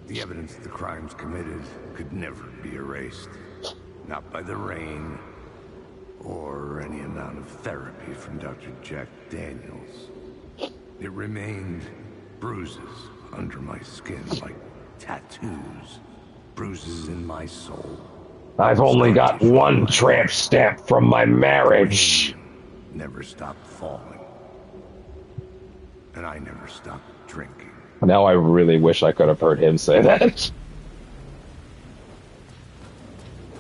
the evidence of the crimes committed could never be erased. Not by the rain, or any amount of therapy from Dr. Jack Daniels. It remained bruises under my skin, like tattoos. Bruises in my soul. I've only got one tramp stamp from my marriage. Never stopped falling. And I never stopped drinking. Now I really wish I could have heard him say that.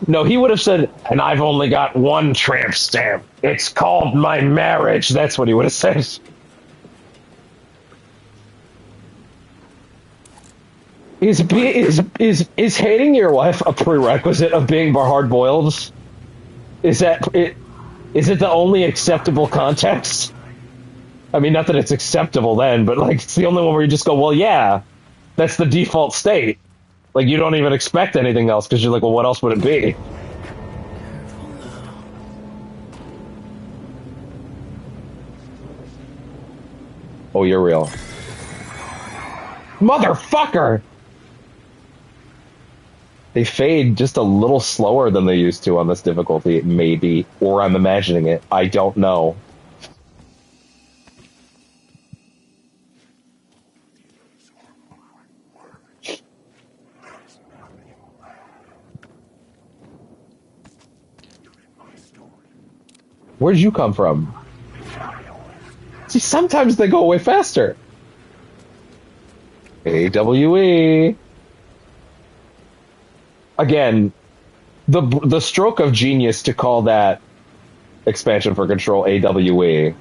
No, he would have said, and I've only got one tramp stamp. It's called my marriage. That's what he would have said. Is hating your wife a prerequisite of being hard-boiled? Is it the only acceptable context? I mean, not that it's acceptable then, but like it's the only one where you just go, well, yeah, that's the default state. Like you don't even expect anything else because you're like, well, what else would it be? Oh, you're real. Motherfucker! They fade just a little slower than they used to on this difficulty, maybe. Or I'm imagining it. I don't know. Where'd you come from? See, sometimes they go away faster. AWE. Again, the stroke of genius to call that expansion for Control AWE,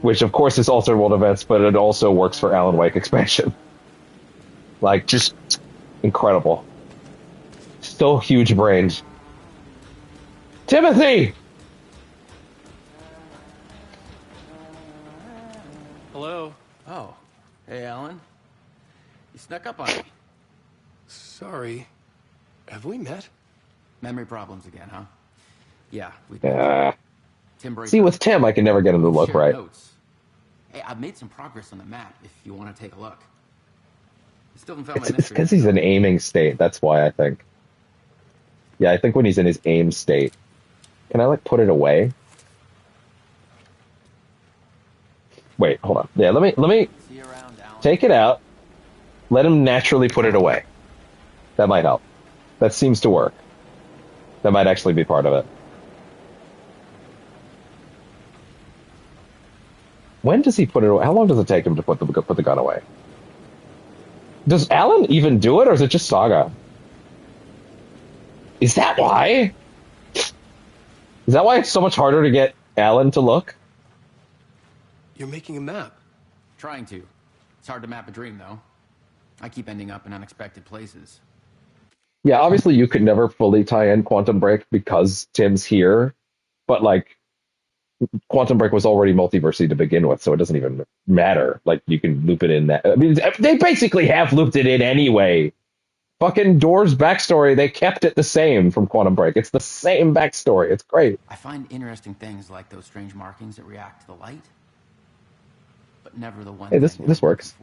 which of course is alternate world events, but it also works for Alan Wake expansion. Like, just incredible. So huge-brained. Timothy! Hello? Oh. Hey, Alan. You snuck up on me. Sorry. Have we met? Memory problems again, huh? Yeah, we Tim Breaker. See, with Tim, I can never get him to look shared right. notes. Hey, I've made some progress on the map if you want to take a look. Still haven't found my It's mystery because man, he's though. in aiming state. That's why I think. Yeah, I think when he's in his aim state. Can I, like, put it away? Wait, hold on. Yeah, let me take it out. Let him naturally put it away. That might help. That seems to work. That might actually be part of it. When does he put it away? How long does it take him to put the gun away? Does Alan even do it, or is it just Saga? Is that why? Is that why it's so much harder to get Alan to look? You're making a map. Trying to. It's hard to map a dream, though. I keep ending up in unexpected places. Yeah, obviously you could never fully tie in Quantum Break because Tim's here, but like Quantum Break was already multiversey to begin with, so it doesn't even matter. Like you can loop it in that. I mean, they basically have looped it in anyway. Fucking Door's backstory, they kept it the same from Quantum Break. It's the same backstory. It's great. I find interesting things like those strange markings that react to the light, but never the one. Hey, this works.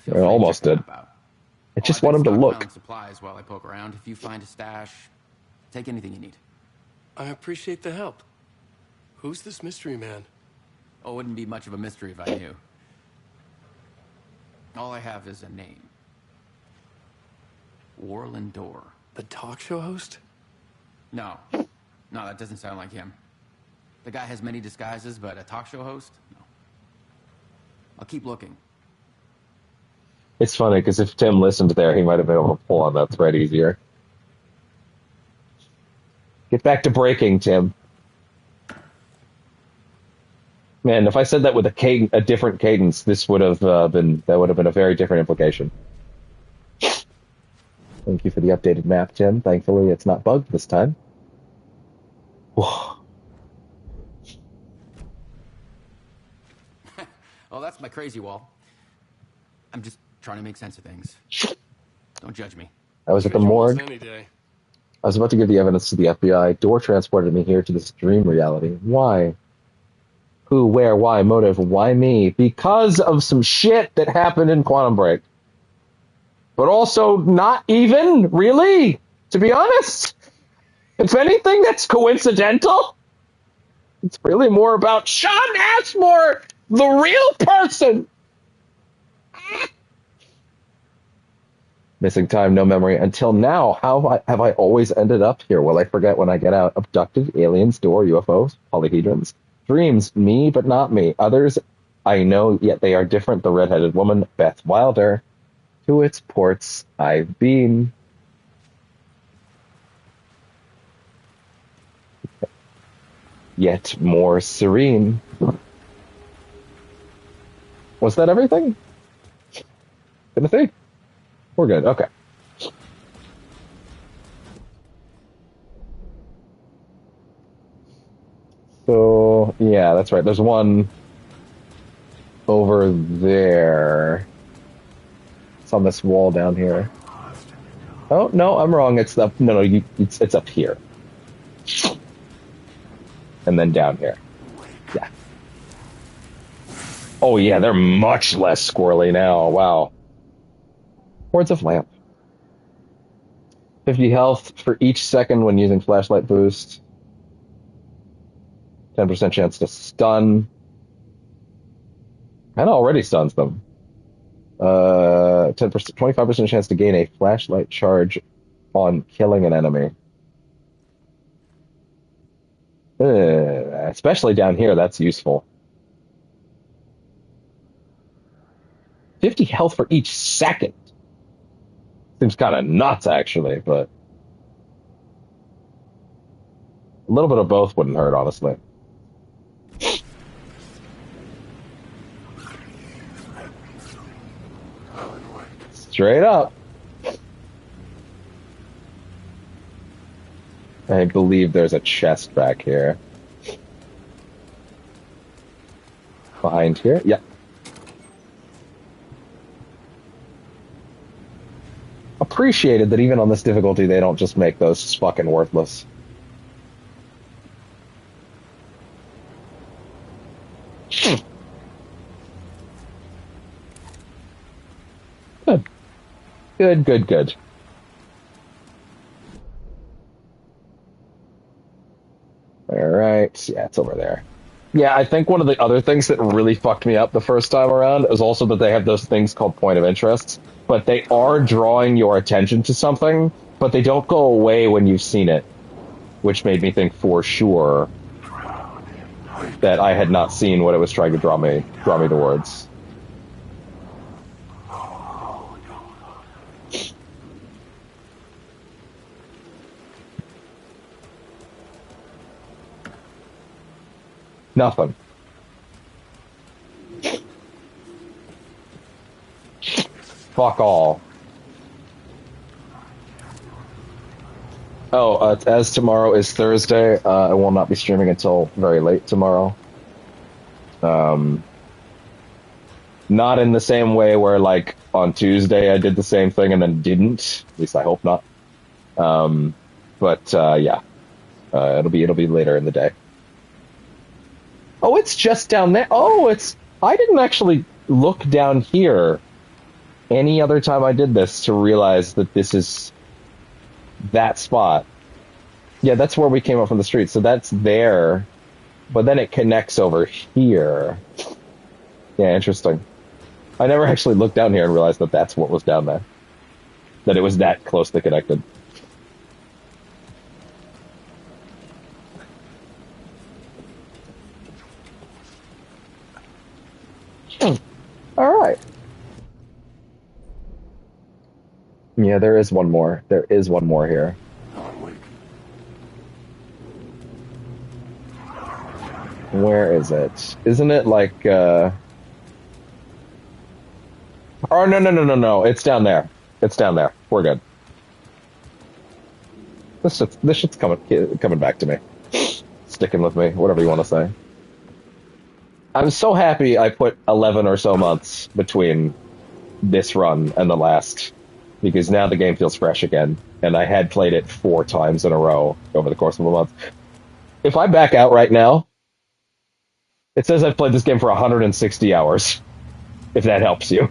It almost did. I just want him to look. Supplies while I poke around. If you find a stash, take anything you need. I appreciate the help. Who's this mystery man? Oh, it wouldn't be much of a mystery if I knew. All I have is a name. Warland Door. The talk show host? No, that doesn't sound like him. The guy has many disguises, but a talk show host? No. I'll keep looking. It's funny, because if Tim listened there, he might have been able to pull on that thread easier. Get back to breaking, Tim. Man, if I said that with a different cadence, this would have been a very different implication. Thank you for the updated map, Tim. Thankfully, it's not bugged this time. Oh, that's my crazy wall. I'm just trying to make sense of things. Don't judge me. I was at the morgue. I was about to give the evidence to the FBI. Door transported me here to this dream reality. Why? Who, where, why, motive, why me? Because of some shit that happened in Quantum Break. But also not even, really, to be honest. If anything, that's coincidental. It's really more about Sean Ashmore, the real person. Missing time, no memory. Until now, how have I always ended up here? Will I forget when I get out? Abducted, aliens, door, UFOs, polyhedrons. Dreams, me, but not me. Others, I know, yet they are different. The redheaded woman, Beth Wilder. To its ports I've been. Yet more serene. Was that everything? Timothy? We're good, okay. So, yeah, that's right. There's one over there. It's on this wall down here. Oh, no, I'm wrong. It's up. No, it's up here. And then down here. Yeah. Oh, yeah, they're much less squirrely now. Wow. Words of Lamp. 50 health for each second when using flashlight boost. 10% chance to stun. Kinda already stuns them. 10%, 25% chance to gain a flashlight charge on killing an enemy. Especially down here, that's useful. 50 health for each second. Seems kind of nuts, actually, but a little bit of both wouldn't hurt, honestly. Straight up. I believe there's a chest back here. Behind here? Yep. appreciated that even on this difficulty, they don't just make those fucking worthless. Good. Good, good, good. Alright, yeah, it's over there. Yeah, I think one of the other things that really fucked me up the first time around is also that they have those things called point of interest, but they are drawing your attention to something, but they don't go away when you've seen it, which made me think for sure that I had not seen what it was trying to draw me towards. Nothing. Fuck all. Oh, as tomorrow is Thursday, I will not be streaming until very late tomorrow. Not in the same way where, like, on Tuesday I did the same thing and then didn't. At least I hope not. Yeah. It'll be later in the day. Oh, it's just down there. Oh, I didn't actually look down here any other time I did this to realize that this is that spot. Yeah, that's where we came up from the street. So that's there, but then it connects over here. Yeah, interesting. I never actually looked down here and realized that that's what was down there. That it was that closely connected. All right. Yeah, there is one more. There is one more here. Where is it? Isn't it like, Oh, no. It's down there. It's down there. We're good. This shit's coming back to me. Sticking with me, whatever you want to say. I'm so happy I put 11 or so months between this run and the last, because now the game feels fresh again, and I had played it 4 times in a row over the course of a month. If I back out right now, it says I've played this game for 160 hours, if that helps you.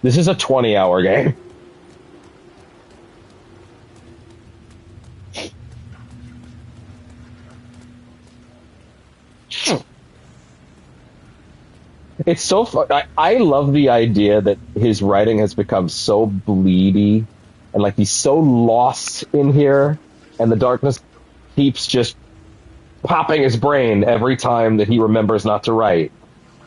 This is a 20-hour game. It's so fun. I love the idea that his writing has become so bleedy, and like he's so lost in here, and the darkness keeps just popping his brain every time that he remembers not to write.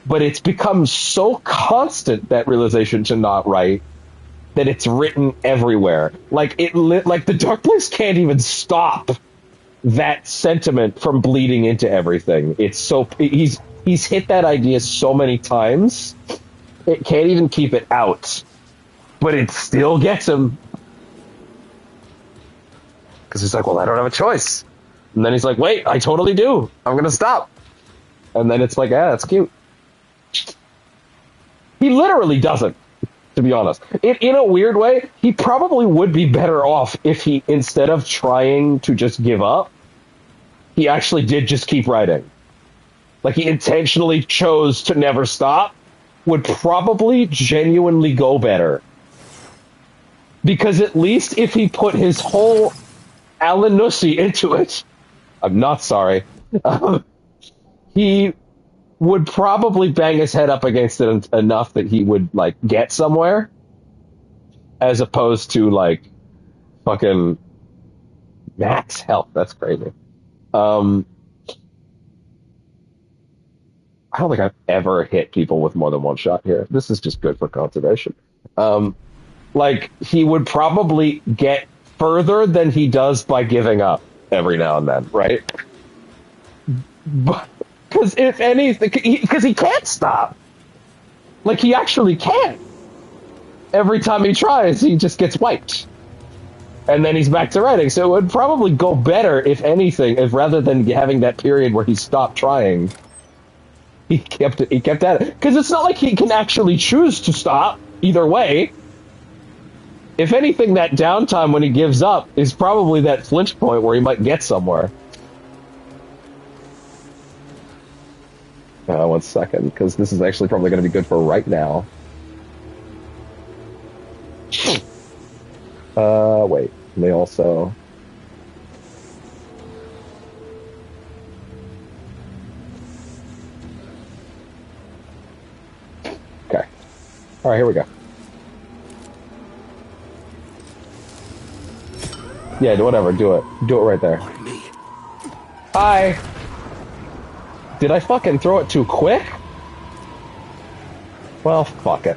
But it's become so constant, that realization to not write, that it's written everywhere. Like like the dark place can't even stop that sentiment from bleeding into everything. It's so he's hit that idea so many times, it can't even keep it out. But it still gets him. Because he's like, well, I don't have a choice. And then he's like, wait, I totally do. I'm going to stop. And then it's like, yeah, that's cute. He literally doesn't, to be honest. In a weird way, he probably would be better off if he, instead of trying to just give up, he actually did just keep writing. Like, he intentionally chose to never stop, would probably genuinely go better. Because at least if he put his whole Alan Nussey into it, I'm not sorry, he would probably bang his head up against it enough that he would, like, get somewhere, as opposed to, like, fucking max health. That's crazy. I don't think I've ever hit people with more than one shot here. This is just good for conservation. Like, he would probably get further than he does by giving up every now and then, right? Because if anything, because he can't stop. Like, he actually can't. Every time he tries, he just gets wiped. And then he's back to writing. So it would probably go better, if anything, if rather than having that period where he stopped trying, he kept at it. Because it's not like he can actually choose to stop. either way, if anything, that downtime when he gives up is probably that flinch point where he might get somewhere. 1 second, because this is actually probably going to be good for right now. Wait. They also... Okay. Alright, here we go. Yeah, whatever, do it. Do it right there. Hi! Did I fucking throw it too quick? Well, fuck it.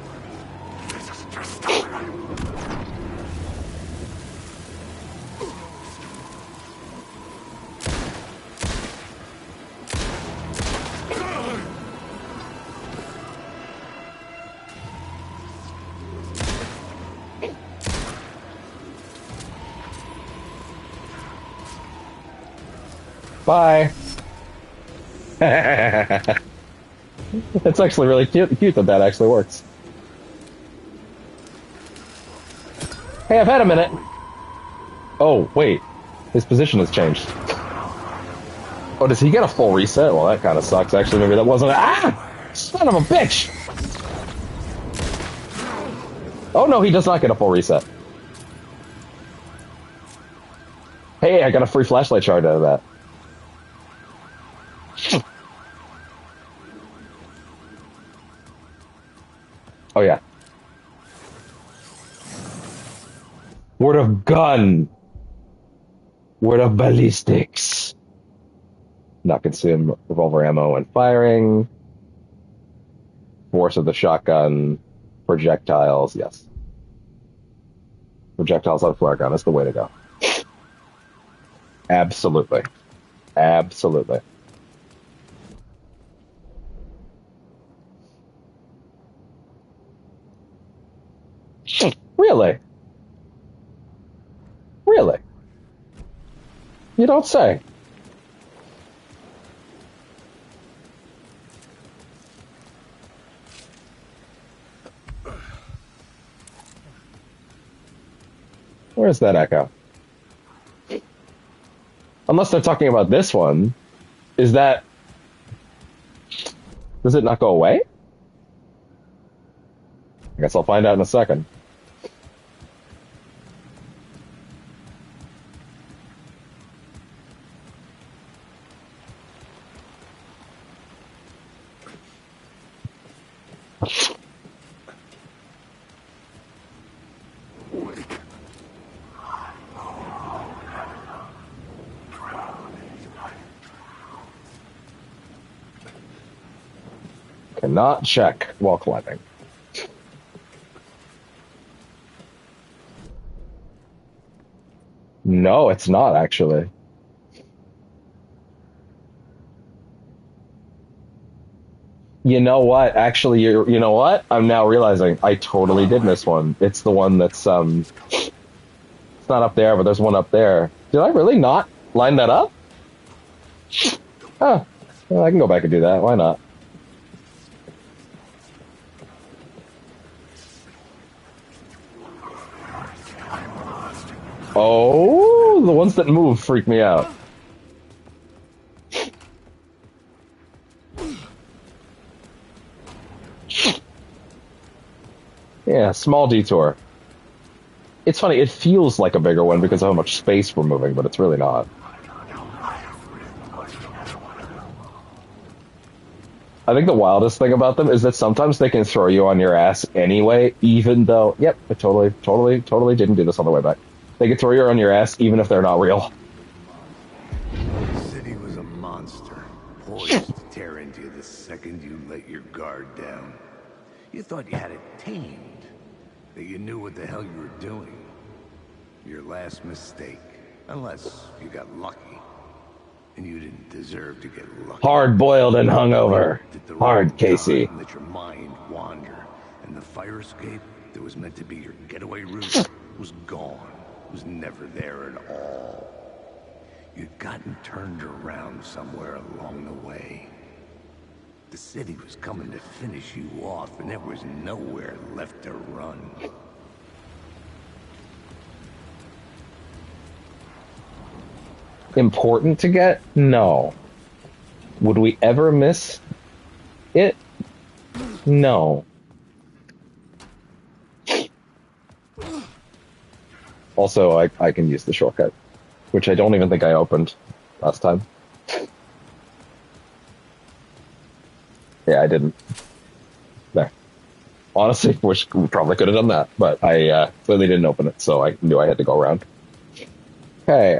Bye. It's actually really cute that actually works. Hey, I've had a minute. Oh, wait. His position has changed. Oh, does he get a full reset? Well, that kind of sucks, actually. Maybe that wasn't... Ah! Son of a bitch! Oh, no, he does not get a full reset. Hey, I got a free flashlight shard out of that. Oh, yeah. Word of gun. Word of ballistics. Not consume revolver ammo when firing. Force of the shotgun. Projectiles, yes. Projectiles on flare gun is the way to go. Absolutely. Absolutely. Really? Really? You don't say. Where's that echo? Unless they're talking about this one. Is that... Does it not go away? I guess I'll find out in a second. Cannot check while climbing. No, it's not actually. You know what? Actually, you know what? I'm now realizing I totally did miss one. It's the one that's it's not up there, but there's one up there. Did I really not line that up? Oh, well, I can go back and do that. Why not? Oh, the ones that move freak me out. Yeah, small detour. It's funny, it feels like a bigger one because of how much space we're moving, but it's really not. I think the wildest thing about them is that sometimes they can throw you on your ass anyway, even though... Yep, I totally didn't do this on the way back. They can throw you on your ass even if they're not real. The city was a monster, poised to tear into you the second you let your guard down. You thought you had it tamed, that you knew what the hell you were doing. Your last mistake, unless you got lucky. And you didn't deserve to get lucky. Hard-boiled and hungover. Hard, Casey. Let your mind wander, and the fire escape that was meant to be your getaway route was gone. Was never there at all. You'd gotten turned around somewhere along the way. The city was coming to finish you off, and there was nowhere left to run. Important to get? No. Would we ever miss it? No. Also, I can use the shortcut, which I don't even think I opened last time. Yeah, I didn't. There. Honestly, wish we probably could have done that, but I clearly didn't open it, so I knew I had to go around. Okay,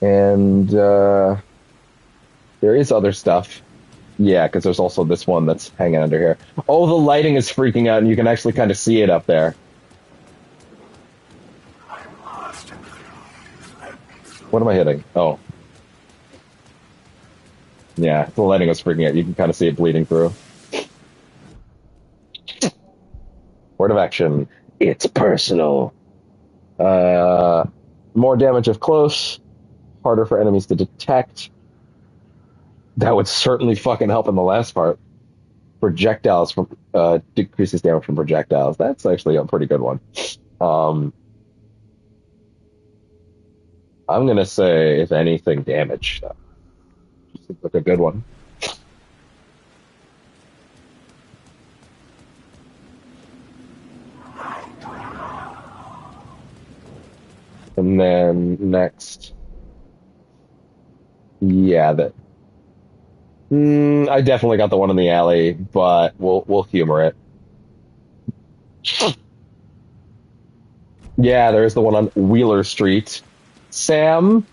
and there is other stuff. Yeah, because there's also this one that's hanging under here. Oh, the lighting is freaking out, and you can actually kind of see it up there. What am I hitting? Oh. Yeah, the lighting was freaking out. You can kind of see it bleeding through. Word of action. It's personal. More damage if close. Harder for enemies to detect. That would certainly fucking help in the last part. Projectiles from decreases damage from projectiles. That's actually a pretty good one. I'm gonna say, if anything, damage. Seems like a good one. And then next, yeah, that. I definitely got the one in the alley, but we'll humor it. Yeah, there's the one on Wheeler Street. Sam,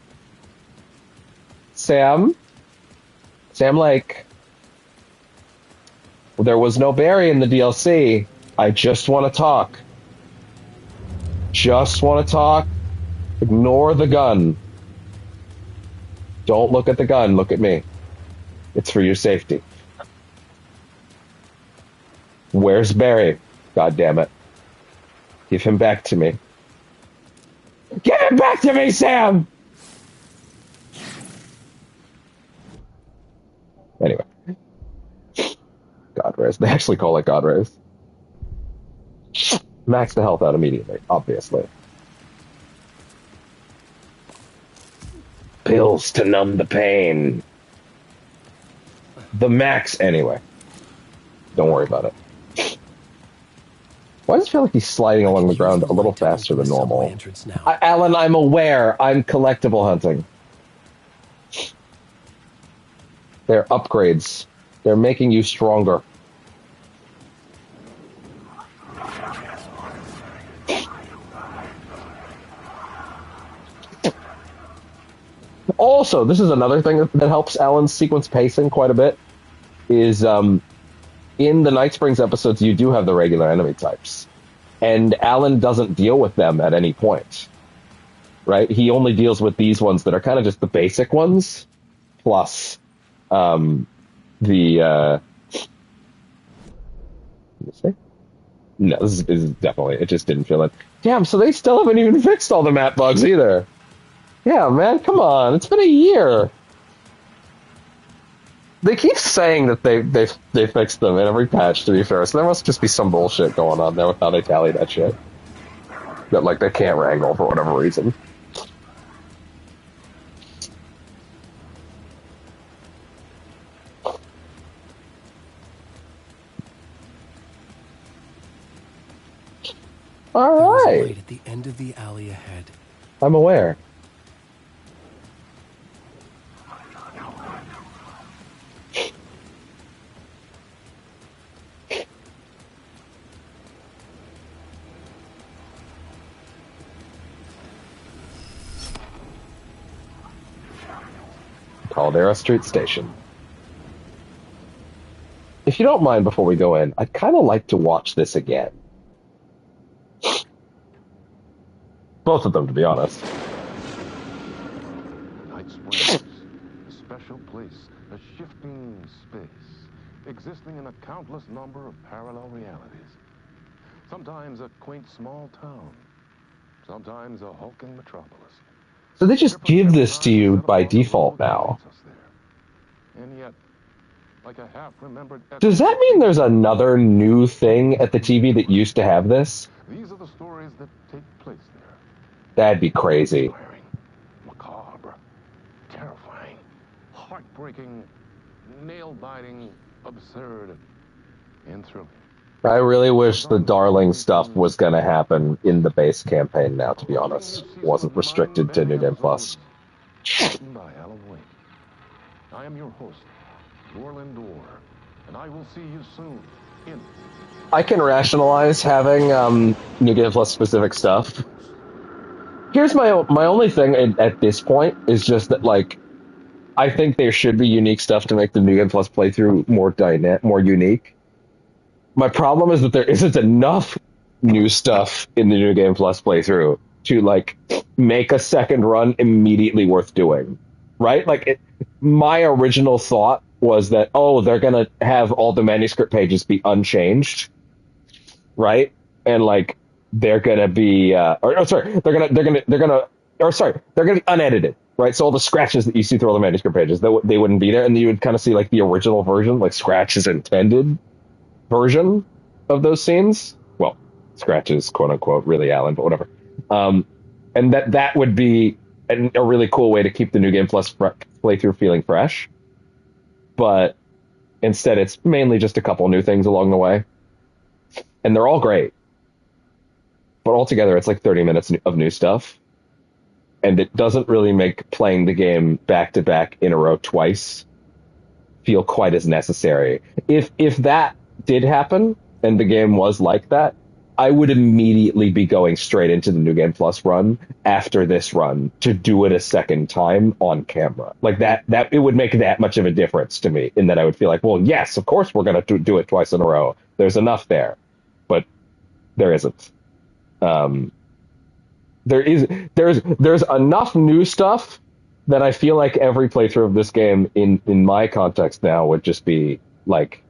like, there was no Barry in the DLC. I just want to talk. Just want to talk. Ignore the gun. Don't look at the gun. Look at me. It's for your safety. Where's Barry? God damn it. Give him back to me. Give him back to me, Sam! Anyway. God rays. They actually call it God rays. Max the health out immediately, obviously. Pills to numb the pain. The max, anyway. Don't worry about it. Why does it feel like he's sliding along the ground a little faster than normal? Alan, I'm aware. I'm collectible hunting. They're upgrades. They're making you stronger. Also, this is another thing that helps Alan's sequence pacing quite a bit, is in the Night Springs episodes, you do have the regular enemy types. And Alan doesn't deal with them at any point. Right? He only deals with these ones that are kind of just the basic ones, plus let me see. No, this is definitely, it just didn't feel it. Damn, so they still haven't even fixed all the map bugs either. Yeah, man, come on. It's been a year. They keep saying that they fixed them in every patch, to be fair, so there must just be some bullshit going on there with how they tally that shit. That, like, they can't wrangle for whatever reason. All right. Light at the end of the alley ahead. I'm aware. Caldera Street Station. If you don't mind, before we go in, I'd kind of like to watch this again. Both of them, to be honest. Night Springs, a special place, a shifting space. existing in a countless number of parallel realities. Sometimes a quaint small town, sometimes a hulking metropolis. So they just give this to you by default now. And yet, like a half-remembered Does that mean there's another new thing at the TV that used to have this? these are the stories that take place there. That'd be crazy. Inspiring, macabre, terrifying, heartbreaking, nail-biting, absurd, and thrilling. I really wish the Darling stuff was going to happen in the base campaign now, to be honest. It wasn't restricted to New Game Plus. Written by Alan Wake. I am your host, Dorlin Dorr, and I will see you soon in... I can rationalize having New Game Plus specific stuff. Here's my only thing at this point is just that, like, I think there should be unique stuff to make the New Game Plus playthrough more unique. My problem is that there isn't enough new stuff in the New Game Plus playthrough to, like, make a second run immediately worth doing, right? Like, my original thought was that, oh, they're gonna have all the manuscript pages be unchanged, right? And, like, they're gonna be, they're gonna be unedited, right? So all the scratches that you see through all the manuscript pages, they wouldn't be there, and you would kind of see, like, the original version, like, scratches intended version of those scenes. Well, scratches, quote unquote, really, Alan, but whatever. And that would be a really cool way to keep the New Game Plus playthrough feeling fresh. But instead, it's mainly just a couple new things along the way, and they're all great. But altogether, it's like 30 minutes of new stuff, and it doesn't really make playing the game back to back in a row twice feel quite as necessary. If that did happen and the game was like that, I would immediately be going straight into the New Game Plus run after this run to do it a second time on camera. Like that it would make that much of a difference to me, in that I would feel like, well, yes, of course we're going to do it twice in a row. There's enough there, but there isn't. There's enough new stuff that I feel like every playthrough of this game in my context now would just be like,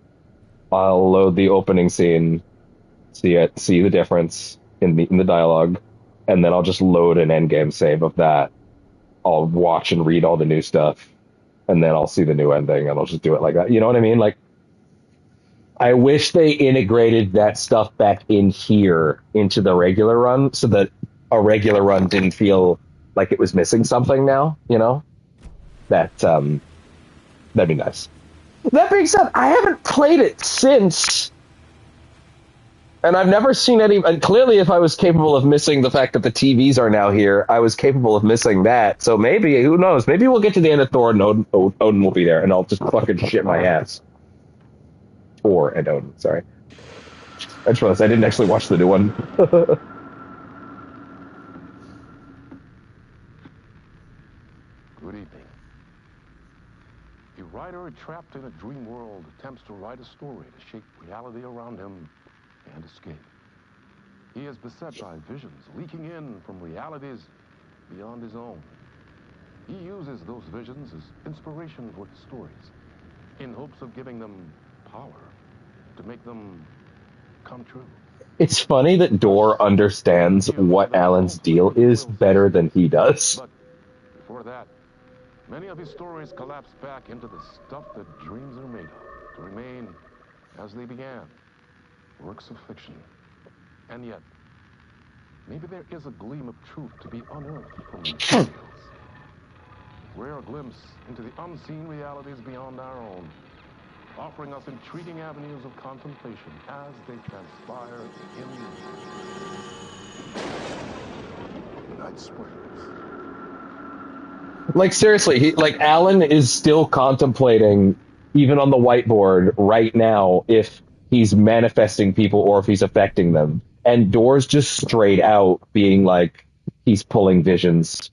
I'll load the opening scene, see the difference in the dialogue, and then I'll just load an endgame save of that. I'll watch and read all the new stuff, and then I'll see the new ending, and I'll just do it like that. You know what I mean? Like, I wish they integrated that stuff back in here into the regular run, so that a regular run didn't feel like it was missing something now, you know? That'd be nice. That being said, I haven't played it since, and I've never seen any. And clearly, if I was capable of missing the fact that the TVs are now here, I was capable of missing that. So maybe, who knows? Maybe we'll get to the end of Thor and Odin will be there, and I'll just fucking shit my ass. Thor and Odin, sorry. I just realized I didn't actually watch the new one. Good evening. A writer trapped in a dream world attempts to write a story to shape reality around him and escape. He is beset by visions leaking in from realities beyond his own. He uses those visions as inspiration for his stories, in hopes of giving them power to make them come true. It's funny that Dorr understands what Alan's deal is better than he does. But before that, many of his stories collapse back into the stuff that dreams are made of, to remain as they began, works of fiction. And yet, maybe there is a gleam of truth to be unearthed from these tales. A rare glimpse into the unseen realities beyond our own, offering us intriguing avenues of contemplation as they transpire in Night Springs. Like, seriously, Alan is still contemplating, even on the whiteboard right now, if he's manifesting people or if he's affecting them. And Dorr's just straight out being like, he's pulling visions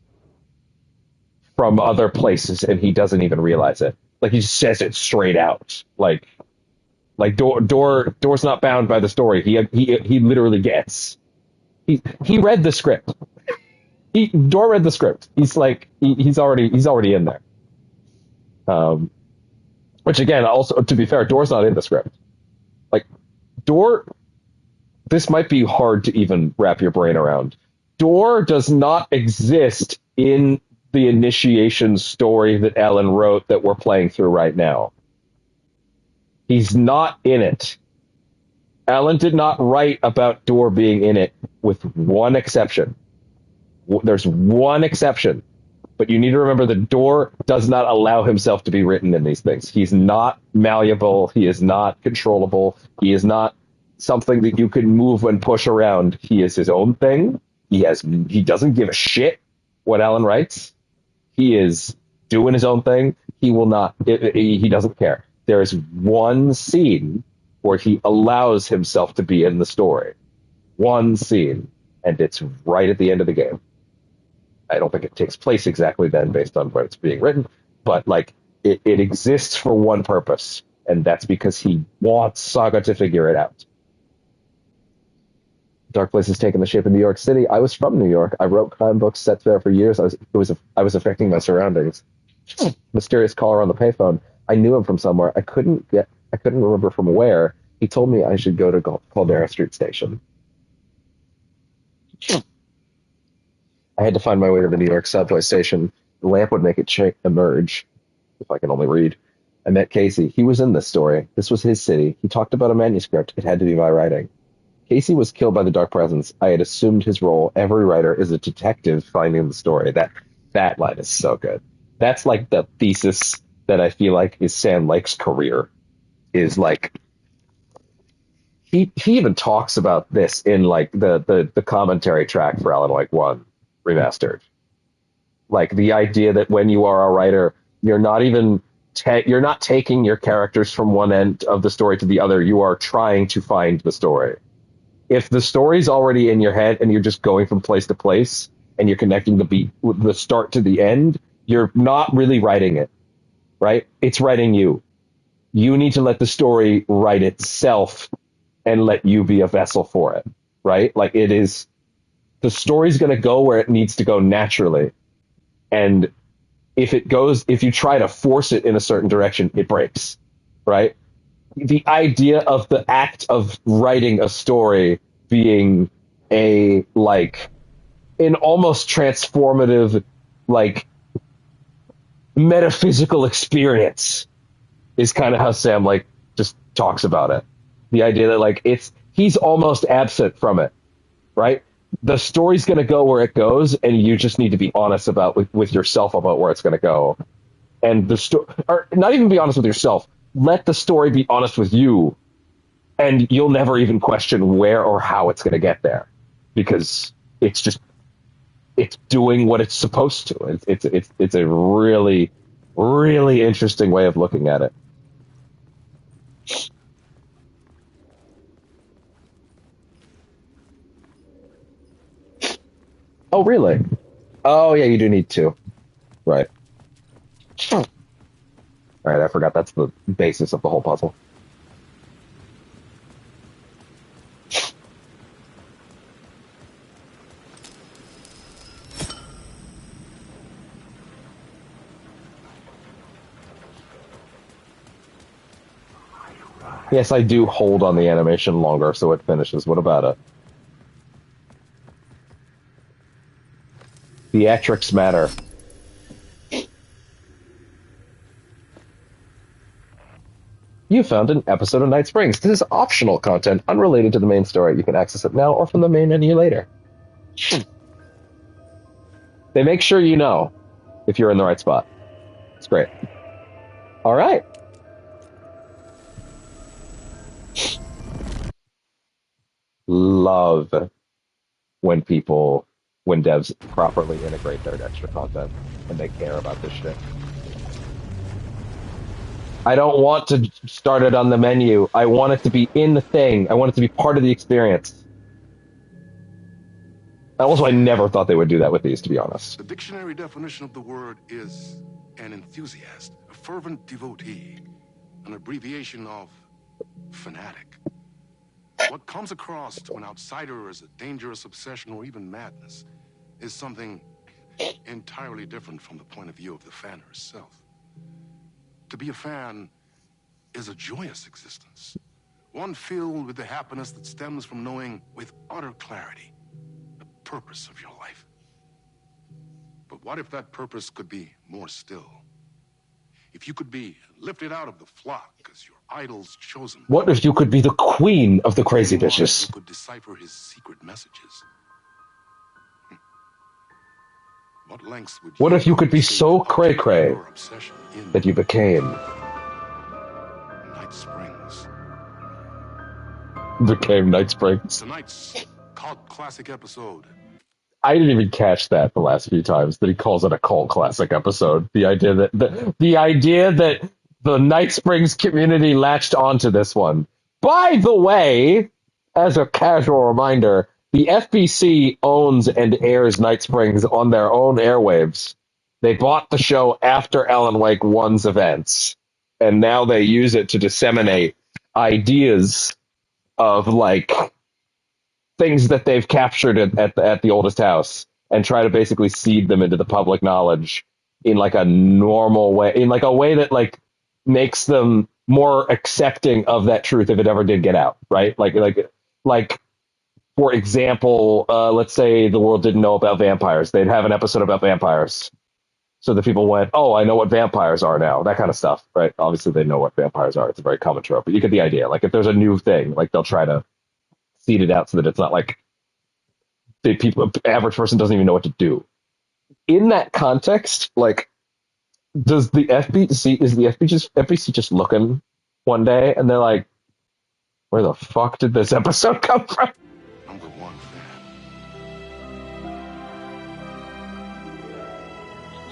from other places and he doesn't even realize it. Like, he just says it straight out. Like Dorr's not bound by the story. He literally gets. He read the script. Dorr read the script. He's like, he's already in there. Which again, also to be fair, Door's not in the script. Like Door, this might be hard to even wrap your brain around. Door does not exist in the initiation story that Ellen wrote that we're playing through right now. He's not in it. Ellen did not write about Door being in it, with one exception. There's one exception, but you need to remember that Door does not allow himself to be written in these things. He's not malleable. He is not controllable. He is not something that you can move and push around. He is his own thing. He doesn't give a shit what Ellen writes. He is doing his own thing. He will not. He doesn't care. There is one scene where he allows himself to be in the story. One scene, and it's right at the end of the game. I don't think it takes place exactly then based on where it's being written, but like it exists for one purpose, and that's because he wants Saga to figure it out. Dark Place has taken the shape of New York City. I was from New York. I wrote crime books set there for years. I was affecting my surroundings. Mysterious caller on the payphone. I knew him from somewhere. I couldn't remember from where. He told me I should go to Caldera Street Station. I had to find my way to the New York subway station. The lamp would make it emerge, if I can only read. I met Casey. He was in this story. This was his city. He talked about a manuscript. It had to be my writing. Casey was killed by the Dark Presence. I had assumed his role. Every writer is a detective finding the story. That line is so good. That's like the thesis that I feel like is Sam Lake's career. Is like he even talks about this in like the commentary track for Alan Wake 1 Remastered. Like the idea that when you are a writer, you're not even you're not taking your characters from one end of the story to the other. You are trying to find the story. If the story's already in your head and you're just going from place to place and you're connecting the start to the end, you're not really writing it, right? It's writing you. You need to let the story write itself and let you be a vessel for it, right? Like the story's going to go where it needs to go naturally. And if you try to force it in a certain direction, it breaks, right? The idea of the act of writing a story being an almost transformative, like metaphysical experience is kind of how Sam like just talks about it. The idea that like he's almost absent from it, right? The story's going to go where it goes, and you just need to be honest with yourself about where it's going to go. And or not even be honest with yourself. Let the story be honest with you, and you'll never even question where or how it's going to get there, because it's doing what it's supposed to. It's a really, really interesting way of looking at it. Oh, really? Oh, yeah, you do need two. Right. All right, I forgot that's the basis of the whole puzzle. Yes, I do hold on the animation longer so it finishes. What about it? Theatrics matter. You found an episode of Night Springs. This is optional content unrelated to the main story. You can access it now or from the main menu later. They make sure you know if you're in the right spot. It's great. All right. Love when devs properly integrate their extra content and they care about this shit. I don't want to start it on the menu. I want it to be in the thing. I want it to be part of the experience. Also, I never thought they would do that with these, to be honest. The dictionary definition of the word is an enthusiast, a fervent devotee, an abbreviation of fanatic. What comes across to an outsider as a dangerous obsession or even madness is something entirely different from the point of view of the fan herself. To be a fan is a joyous existence. One filled with the happiness that stems from knowing with utter clarity the purpose of your life. But what if that purpose could be more still? If you could be lifted out of the flock as your idol's chosen one. What if you could be the queen of the crazy Someone bitches? who could decipher his secret messages. What lengths would What you if you go could to be stay so the object of cray-cray your obsession in that you became Night Springs? Night Springs? Tonight's cult classic episode. I didn't even catch that the last few times that he calls it a cult classic episode. The idea that the Night Springs community latched onto this one. By the way, as a casual reminder, the FBC owns and airs Night Springs on their own airwaves. They bought the show after Alan Wake 1's events, and now they use it to disseminate ideas of like things that they've captured at the oldest house and try to basically seed them into the public knowledge in like a normal way, in like a way that like makes them more accepting of that truth if it ever did get out, right? Like for example, let's say the world didn't know about vampires. They'd have an episode about vampires. So the people went, oh, I know what vampires are now, that kind of stuff, right? Obviously they know what vampires are. It's a very common trope, but you get the idea. Like if there's a new thing, like they'll try to seed it out so that it's not like average person doesn't even know what to do. In that context, like, is the FBC just looking one day and they're like, where the fuck did this episode come from? Number one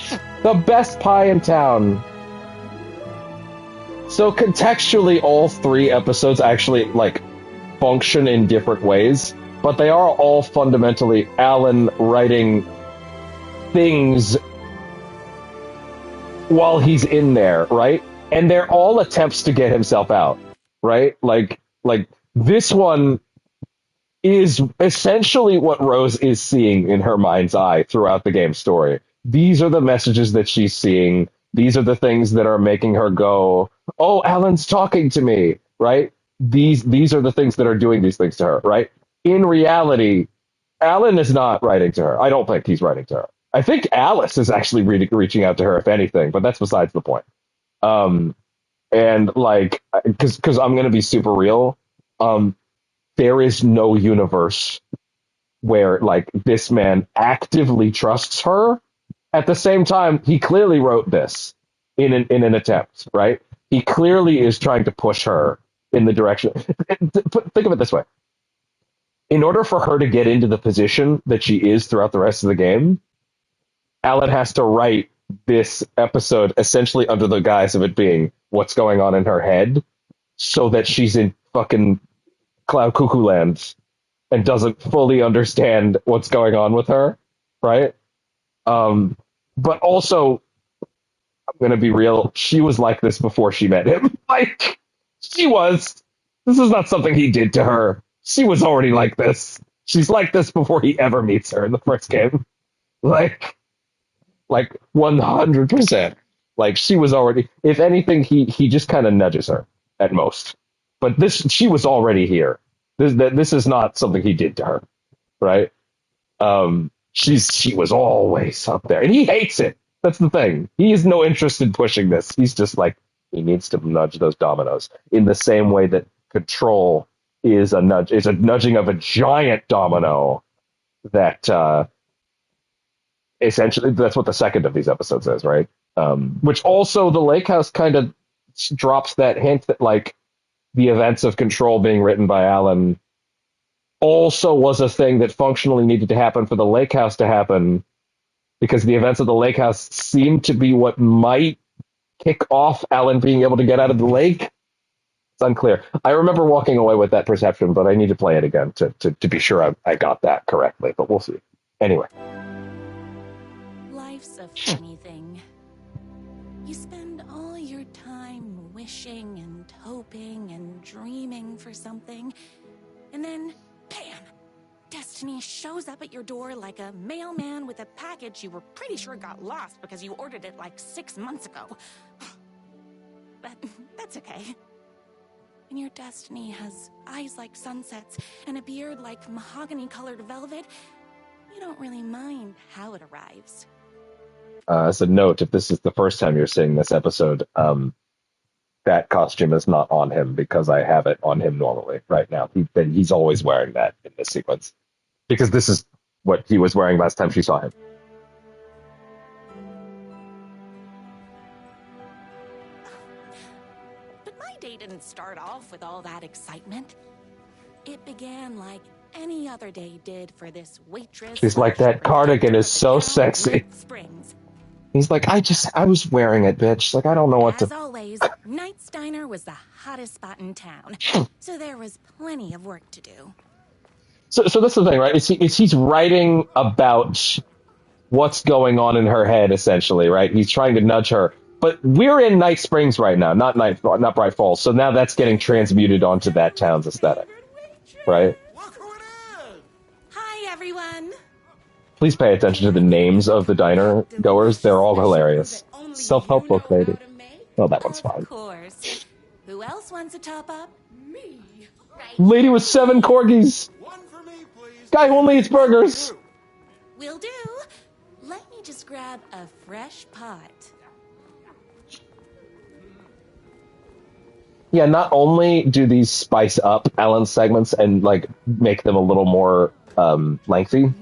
fan. The best pie in town. So contextually, all three episodes actually like function in different ways, but they are all fundamentally Alan writing things while he's in there, right? And they're all attempts to get himself out, right? Like this one is essentially what Rose is seeing in her mind's eye throughout the game story. These are the messages that she's seeing. These are the things that are making her go, oh, Alan's talking to me, right? These are the things that are doing these things to her, right? In reality, Alan is not writing to her. I don't think he's writing to her. I think Alice is actually reaching out to her, if anything, but that's besides the point. And like, because I'm going to be super real, there is no universe where like this man actively trusts her. At the same time, he clearly wrote this in an attempt, right? He clearly is trying to push her in the direction. Think of it this way. In order for her to get into the position that she is throughout the rest of the game, Alan has to write this episode essentially under the guise of it being what's going on in her head so that she's in fucking Cloud Cuckoo Land and doesn't fully understand what's going on with her, right? But also, I'm going to be real, she was like this before she met him. Like, she was. This is not something he did to her. She was already like this. She's like this before he ever meets her in the first game. Like 100%. Like, she was already, if anything, he just kind of nudges her at most. But she was already here. This is not something he did to her, right? She was always up there, and he hates it. That's the thing. He has no interest in pushing this. He's just like, he needs to nudge those dominoes in the same way that Control is a nudging of a giant domino that essentially that's what the second of these episodes is, right? Which also the Lake House kind of drops that hint that like the events of Control being written by Alan also was a thing that functionally needed to happen for the Lake House to happen, because the events of the Lake House seem to be what might kick off Alan being able to get out of the lake. It's unclear. I remember walking away with that perception, but I need to play it again to be sure I got that correctly, but we'll see. Anyway. Life's a funny thing. You spend all your time wishing and hoping and dreaming for something, and then, bam! Destiny shows up at your door like a mailman with a package you were pretty sure got lost because you ordered it like 6 months ago. But that's okay. and your destiny has eyes like sunsets and a beard like mahogany-colored velvet, you don't really mind how it arrives. As a note, if this is the first time you're seeing this episode, that costume is not on him because I have it on him normally right now. He's always wearing that in this sequence because this is what he was wearing last time she saw him. But my day didn't start off with all that excitement. It began like any other day did for this waitress. She's like, that cardigan is so sexy. Springs. He's like, I was wearing it, bitch. Like, I don't know what As to... always, Knight's Diner was the hottest spot in town, so there was plenty of work to do. So that's the thing, right? He's writing about what's going on in her head, essentially, right? He's trying to nudge her. But we're in Night Springs right now, not Bright Falls. So now that's getting transmuted onto that town's aesthetic, right? Hi, everyone. Please pay attention to the names of the diner goers. They're all hilarious. Self-help book, maybe. Oh, that one's fine. Of course. Who else wants a top up? Me. Lady with 7 corgis. Guy who only eats burgers. Will do. Let me just grab a fresh pot. Yeah, not only do these spice up Alan's segments and like make them a little more lengthy,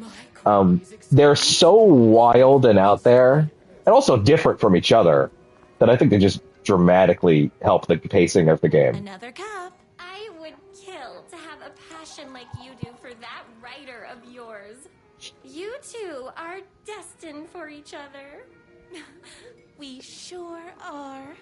they're so wild and out there, and also different from each other, that I think they just dramatically help the pacing of the game. Another cup. I would kill to have a passion like you do for that writer of yours. You two are destined for each other. We sure are.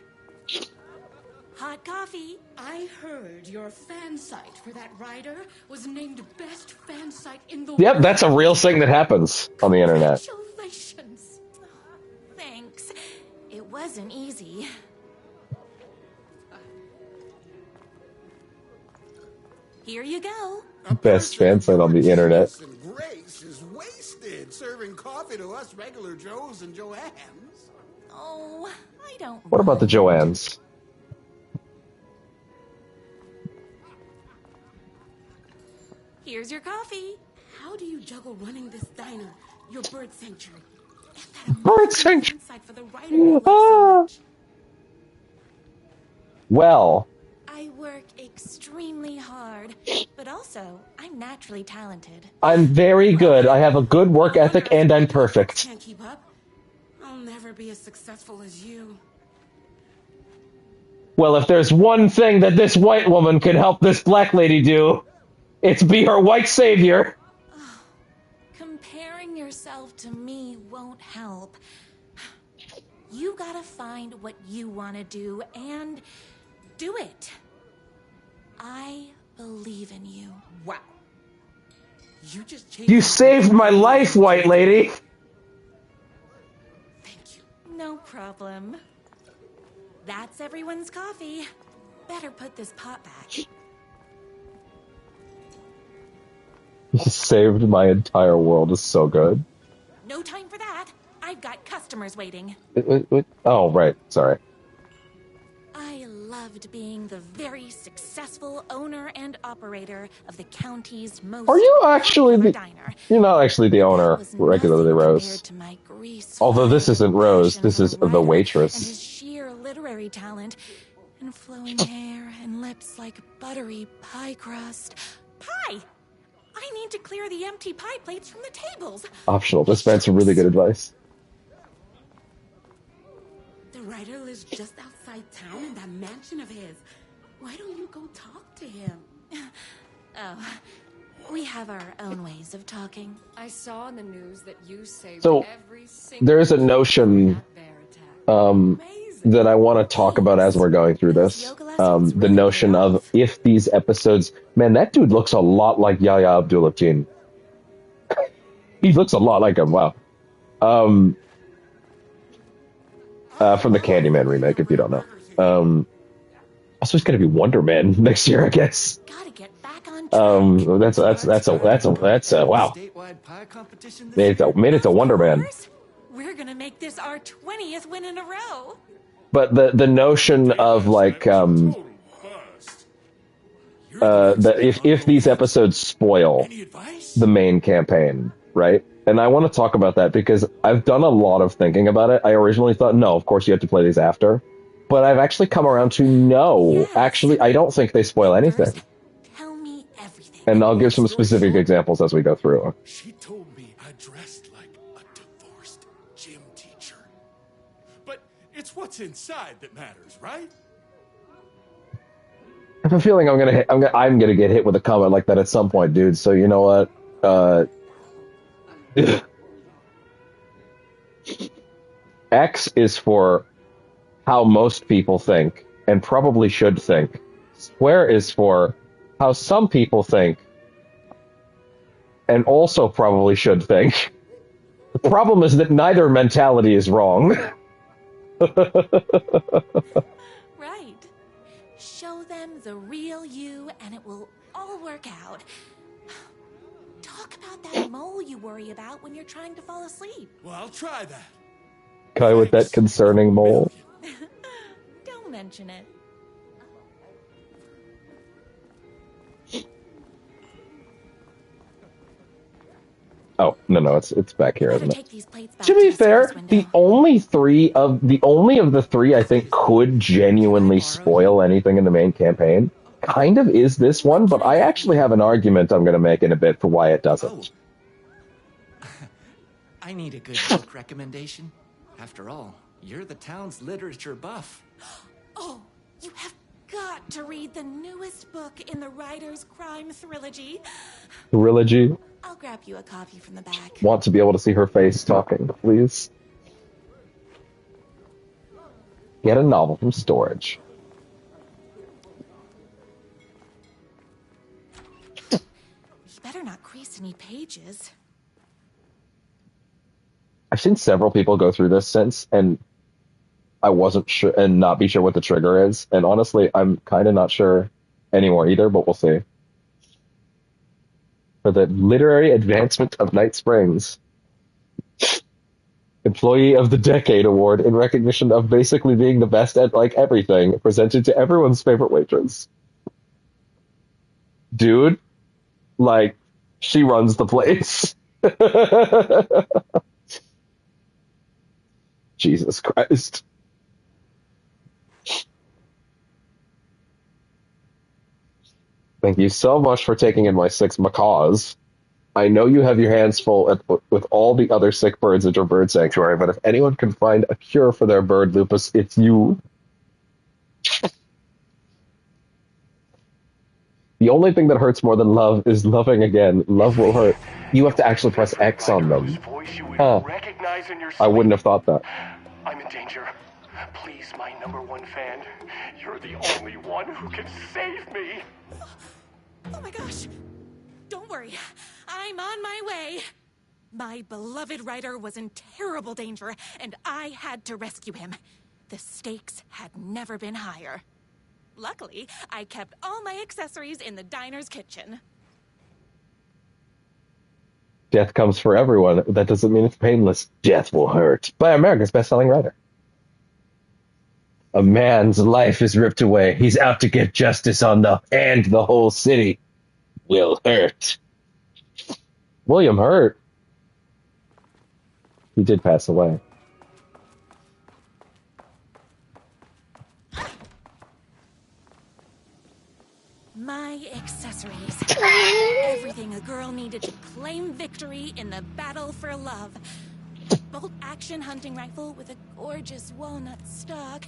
Hot coffee. I heard your fan site for that writer was named best fan site in the Yep, world. that's a real thing that happens on the internet. Congratulations. Thanks. It wasn't easy. Here you go. Best fan site on the internet. Grace is wasted serving coffee to us regular Joes and Joannes. Oh, I don't. What about the Joannes? Here's your coffee. How do you juggle running this diner, your bird sanctuary? Bird sanctuary. For the writer you love so much? Well, I work extremely hard, but also I'm naturally talented. I'm very good. I have a good work ethic, and I'm perfect. Can't keep up. I'll never be as successful as you. Well, if there's one thing that this white woman can help this black lady do, it's be her white savior. Comparing yourself to me won't help. You gotta find what you want to do and do it. I believe in you. Wow. You just changed. You saved my life, white lady. No problem. That's everyone's coffee. Better put this pot back. You saved my entire world. Is so good. No time for that. I've got customers waiting. Oh, right. Sorry. I loved being the very successful owner and operator of the county's most Are you actually popular the... diner. You're not actually the owner, regularly, Rose. Although this isn't Rose, this is the And waitress. his sheer literary talent and flowing hair and lips like buttery pie crust. Pie! I need to clear the empty pie plates from the tables. Optional. This man's some really good advice. The writer lives just outside town in that mansion of his. Why don't you go talk to him? Oh, we have our own ways of talking. I saw in the news that you saved So, every single there is a notion that I want to talk about as we're going through this. The notion of if these episodes... Man, that dude looks a lot like Yahya Abdul-Mateen. He looks a lot like him, wow. From the Candyman remake, if you don't know. Also, it's going to be Wonder Man next year, I guess. That's a wow. It's a Wonder Man. We're gonna make this our 20th win in a row. But the notion of like that if these episodes spoil the main campaign, right? And I want to talk about that because I've done a lot of thinking about it. I originally thought, no, of course you have to play these after. But I've actually come around to no. Actually, I don't think they spoil anything. Tell me everything. And I'll give some specific examples as we go through. She told me I dressed like a divorced gym teacher. But it's what's inside that matters, right? I have a feeling I'm gonna get hit with a comment like that at some point, dude. So you know what? X is for how most people think and probably should think. Square is for how some people think and also probably should think. The problem is that neither mentality is wrong. Right. Show them the real you and it will all work out. Talk about that mole you worry about when you're trying to fall asleep. Well, I'll try that. Guy with that concerning mole. Don't mention it. Oh, no, it's back here, isn't Take it? these plates back To be fair, the only of the three I think could genuinely spoil anything in the main campaign kind of is this one, but I actually have an argument I'm going to make in a bit for why it doesn't. I need a good book recommendation. After all, you're the town's literature buff. Oh, you have got to read the newest book in the Writer's Crime Trilogy. Trilogy. I'll grab you a copy from the back. Want to be able to see her face talking, please. Get a novel from storage. You better not crease any pages. I've seen several people go through this since, and I wasn't sure, and not be sure what the trigger is. And honestly, I'm kind of not sure anymore either, but we'll see. For the Literary Advancement of Night Springs Employee of the Decade Award in recognition of basically being the best at like everything, presented to everyone's favorite waitress. Dude, like, she runs the place. Jesus Christ. Thank you so much for taking in my 6 macaws. I know you have your hands full with all the other sick birds at your bird sanctuary, but if anyone can find a cure for their bird lupus, it's you. The only thing that hurts more than love is loving again. Love will hurt. You have to actually press X on them. Huh. I wouldn't have thought that. I'm in danger. Please, my #1 fan. You're the only one who can save me. Oh my gosh. Don't worry. I'm on my way. My beloved writer was in terrible danger, and I had to rescue him. The stakes had never been higher. Luckily, I kept all my accessories in the diner's kitchen. Death comes for everyone. That doesn't mean it's painless. Death will hurt. By America's best-selling writer. A man's life is ripped away. He's out to get justice on and the whole city will hurt. William Hurt. He did pass away. My accessories. Everything a girl needed to claim victory in the battle for love. Bolt-action hunting rifle with a gorgeous walnut stock.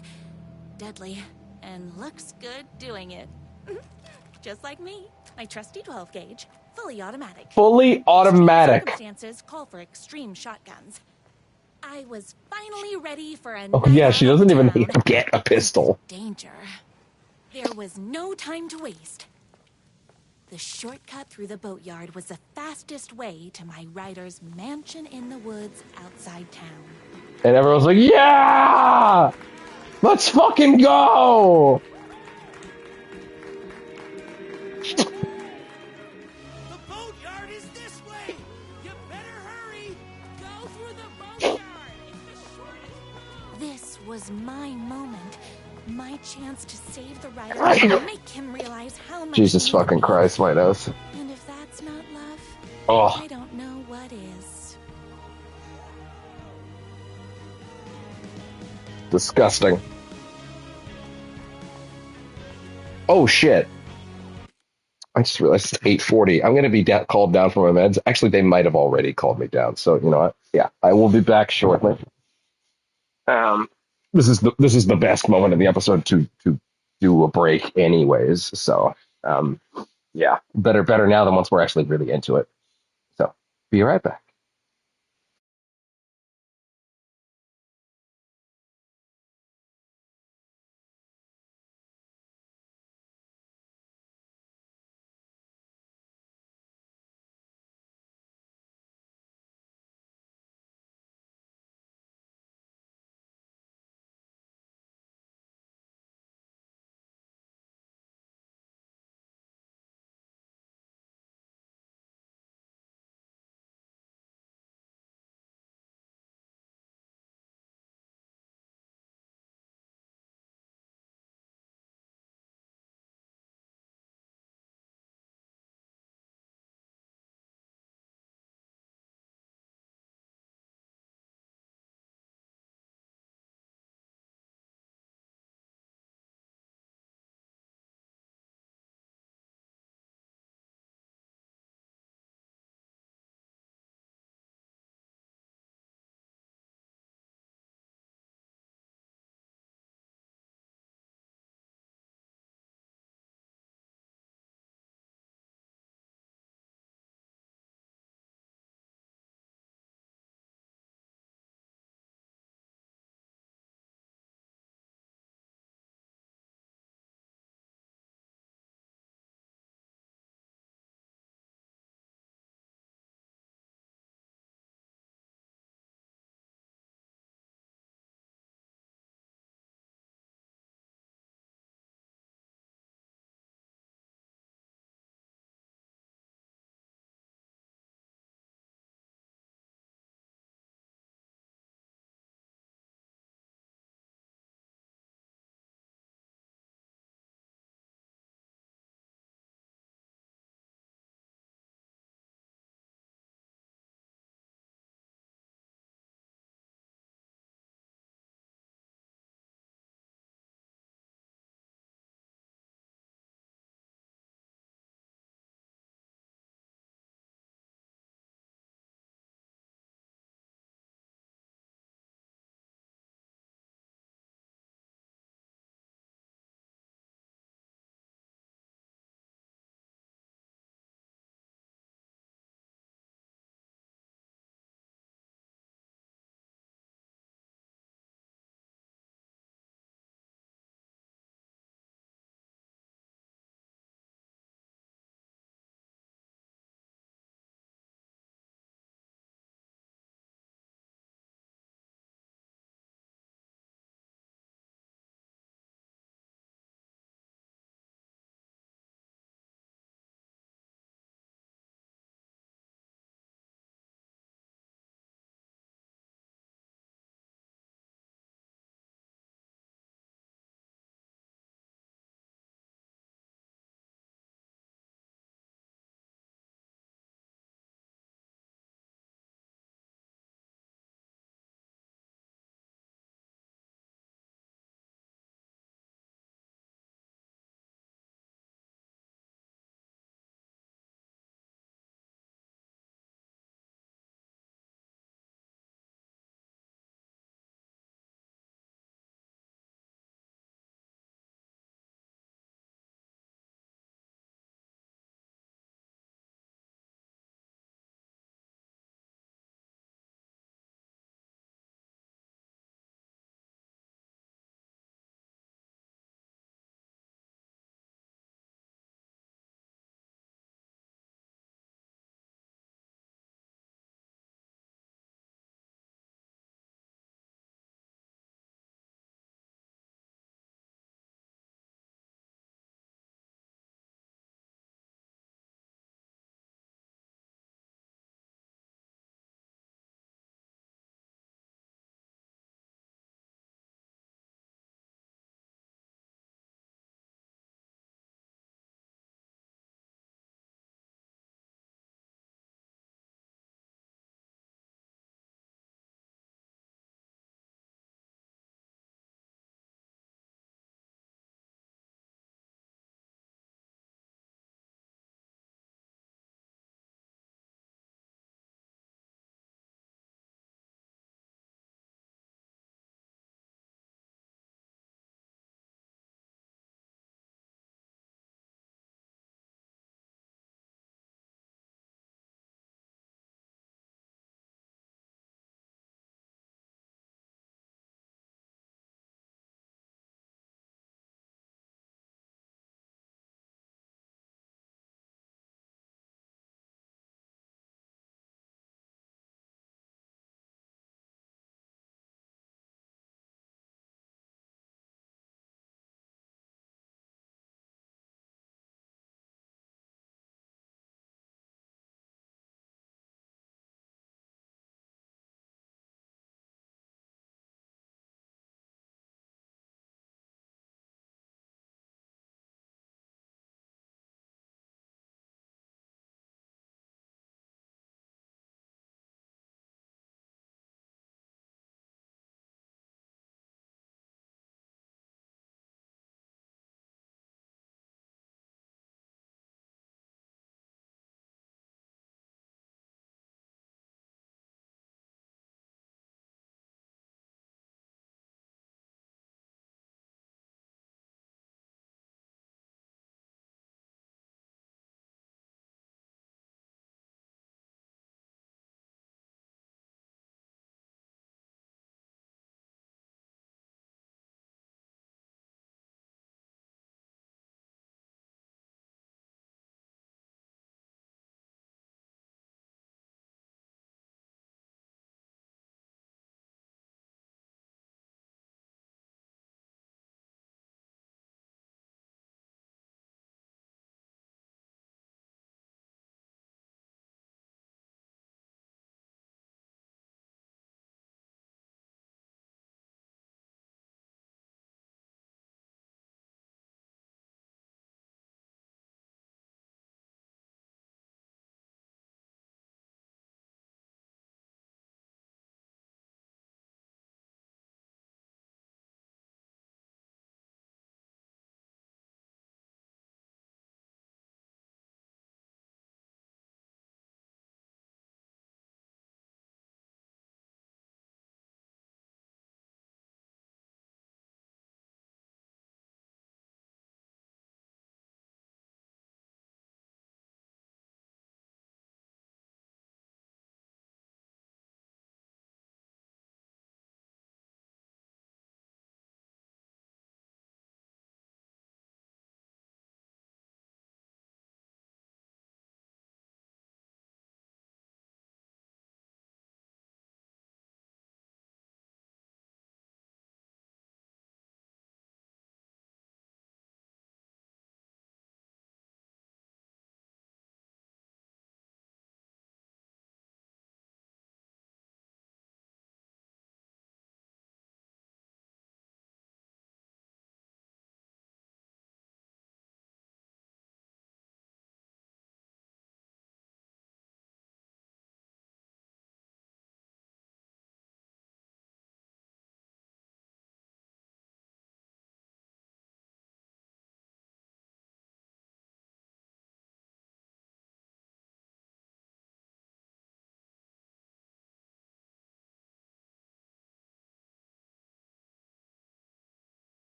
Deadly, and looks good doing it. Just like me. My trusty 12-gauge, fully automatic. Fully automatic. Circumstances call for extreme shotguns. I was finally ready for a Oh yeah, she doesn't even need to get a pistol. Danger. There was no time to waste. The shortcut through the boatyard was the fastest way to my writer's mansion in the woods outside town. And everyone's like, yeah! Let's fucking go! The boatyard is this way! You better hurry! Go through the boatyard! It's the shortest route! This was my moment. My chance to save the writer and make him realize how much Jesus he fucking needed me. Christ, my nose. And if that's not love, Oh. I don't know what is. Disgusting. Oh shit. I just realized it's 8:40. I'm going to be called down from my meds. Actually, they might have already called me down. So, you know what? Yeah, I will be back shortly. This is the best moment in the episode to do a break anyways. So, yeah, better now than once we're actually really into it. So, be right back.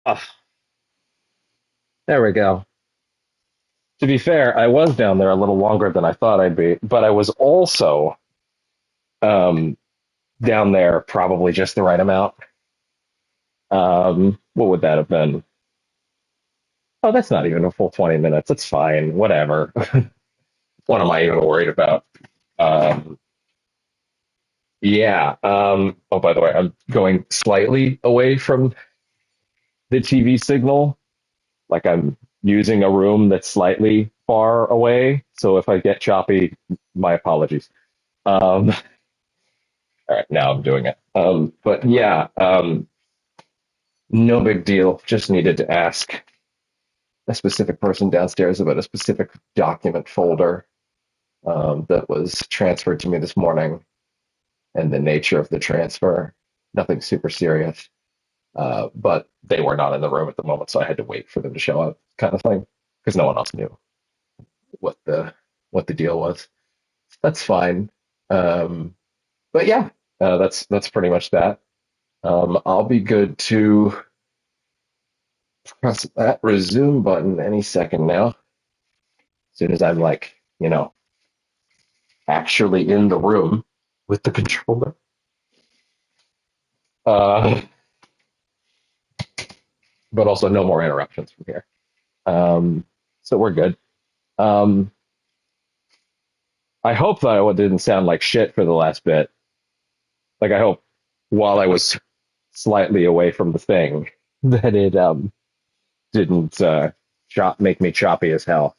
Ah, there we go. To be fair, I was down there a little longer than I thought I'd be, but I was also um, down there probably just the right amount. What would that have been? Oh, that's not even a full 20 minutes. That's fine. Whatever. What am I even worried about? Um, yeah. Oh, by the way, I'm going slightly away from the TV signal. Like I'm using a room that's slightly far away. So if I get choppy, my apologies. All right, now I'm doing it. But yeah, no big deal. Just needed to ask a specific person downstairs about a specific document folder that was transferred to me this morning and the nature of the transfer. Nothing super serious, but they were not in the room at the moment, so I had to wait for them to show up, kind of thing, because no one else knew what the deal was. That's fine. But yeah, that's pretty much that. I'll be good to press that resume button any second now. As soon as I'm like, actually in the room with the controller. Uh, but also no more interruptions from here. So we're good. Um, I hope that I didn't sound like shit for the last bit. Like I hope while I was slightly away from the thing that it didn't make me choppy as hell.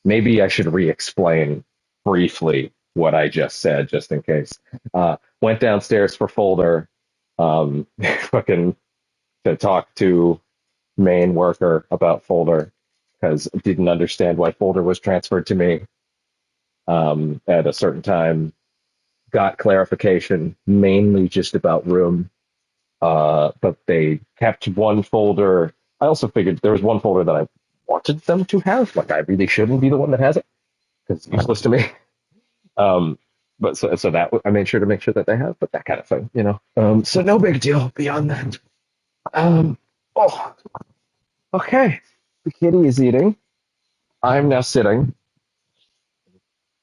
Maybe I should re-explain briefly what I just said, just in case. Went downstairs for folder, fucking to talk to main worker about folder because didn't understand why folder was transferred to me at a certain time. Got clarification, mainly just about room, but they kept one folder. I also figured there was one folder that I wanted them to have. Like I really shouldn't be the one that has it because it's useless to me. Um, but so that I made sure to make sure that they have, but that kind of thing. So no big deal beyond that. Oh, okay. The kitty is eating. I'm now sitting.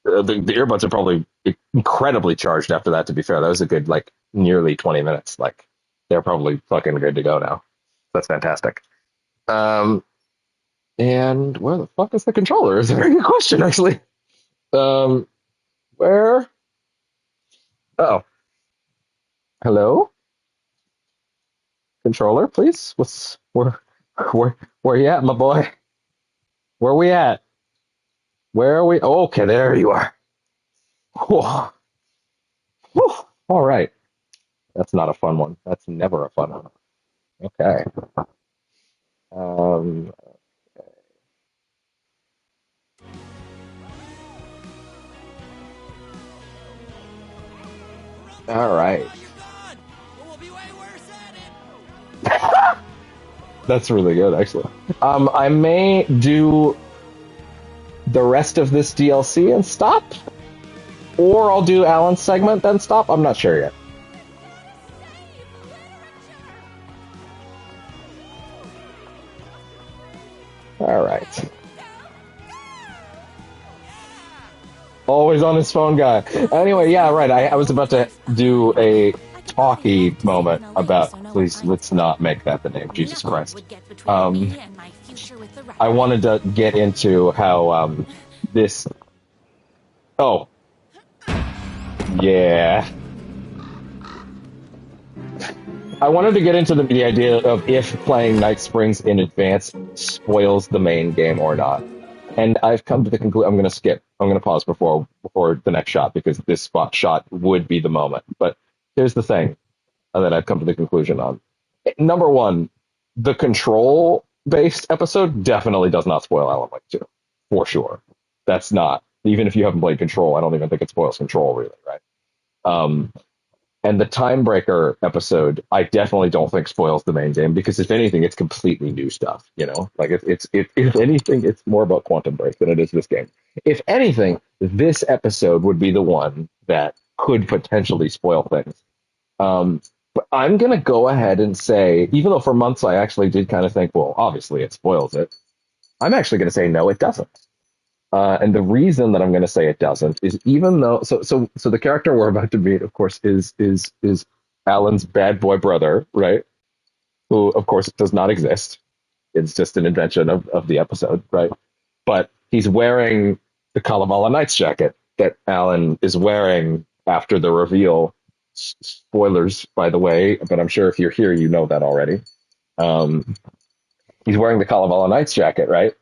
The earbuds are probably incredibly charged after that. To be fair, that was a good like nearly 20 minutes. Like they're probably fucking good to go now. That's fantastic. And where the fuck is the controller? Is a very good question, actually. Where? Oh, hello, controller, please. Where you at, my boy? Where we at? Where are we? Oh, okay, there you are. Whew. Whew. All right. That's not a fun one. That's never a fun one. Okay. Um, all right. That's really good, actually. I may do the rest of this DLC and stop, or I'll do Alan's segment then stop. I'm not sure yet. All right. Always on his phone guy. Anyway, yeah, right. I was about to do a talky moment about, please, let's not make that the name, Jesus Christ. I wanted to get into how this... Oh. Yeah. I wanted to get into the idea of if playing Night Springs in advance spoils the main game or not. And I've come to the conclusion. I'm going to skip. I'm going to pause before the next shot because this spot shot would be the moment. But here's the thing that I've come to the conclusion on. Number one, the control-based episode definitely does not spoil Alan Wake 2, for sure. That's not. Even if you haven't played Control, I don't even think it spoils Control, really, right? And the Timebreaker episode, I definitely don't think spoils the main game because if anything, it's completely new stuff. Like if anything, it's more about Quantum Break than it is this game. If anything, this episode would be the one that could potentially spoil things. But I'm going to go ahead and say, even though for months I actually did kind of think, well, obviously it spoils it, I'm actually going to say no, it doesn't. And the reason that I'm going to say it doesn't is even though so the character we're about to meet, of course, is Alan's bad boy brother, right? Who, of course, does not exist. It's just an invention of the episode, right? But he's wearing the Kalevala Knights jacket that Alan is wearing after the reveal. Spoilers, by the way, but I'm sure if you're here, you know that already. He's wearing the Kalevala Knights jacket, right?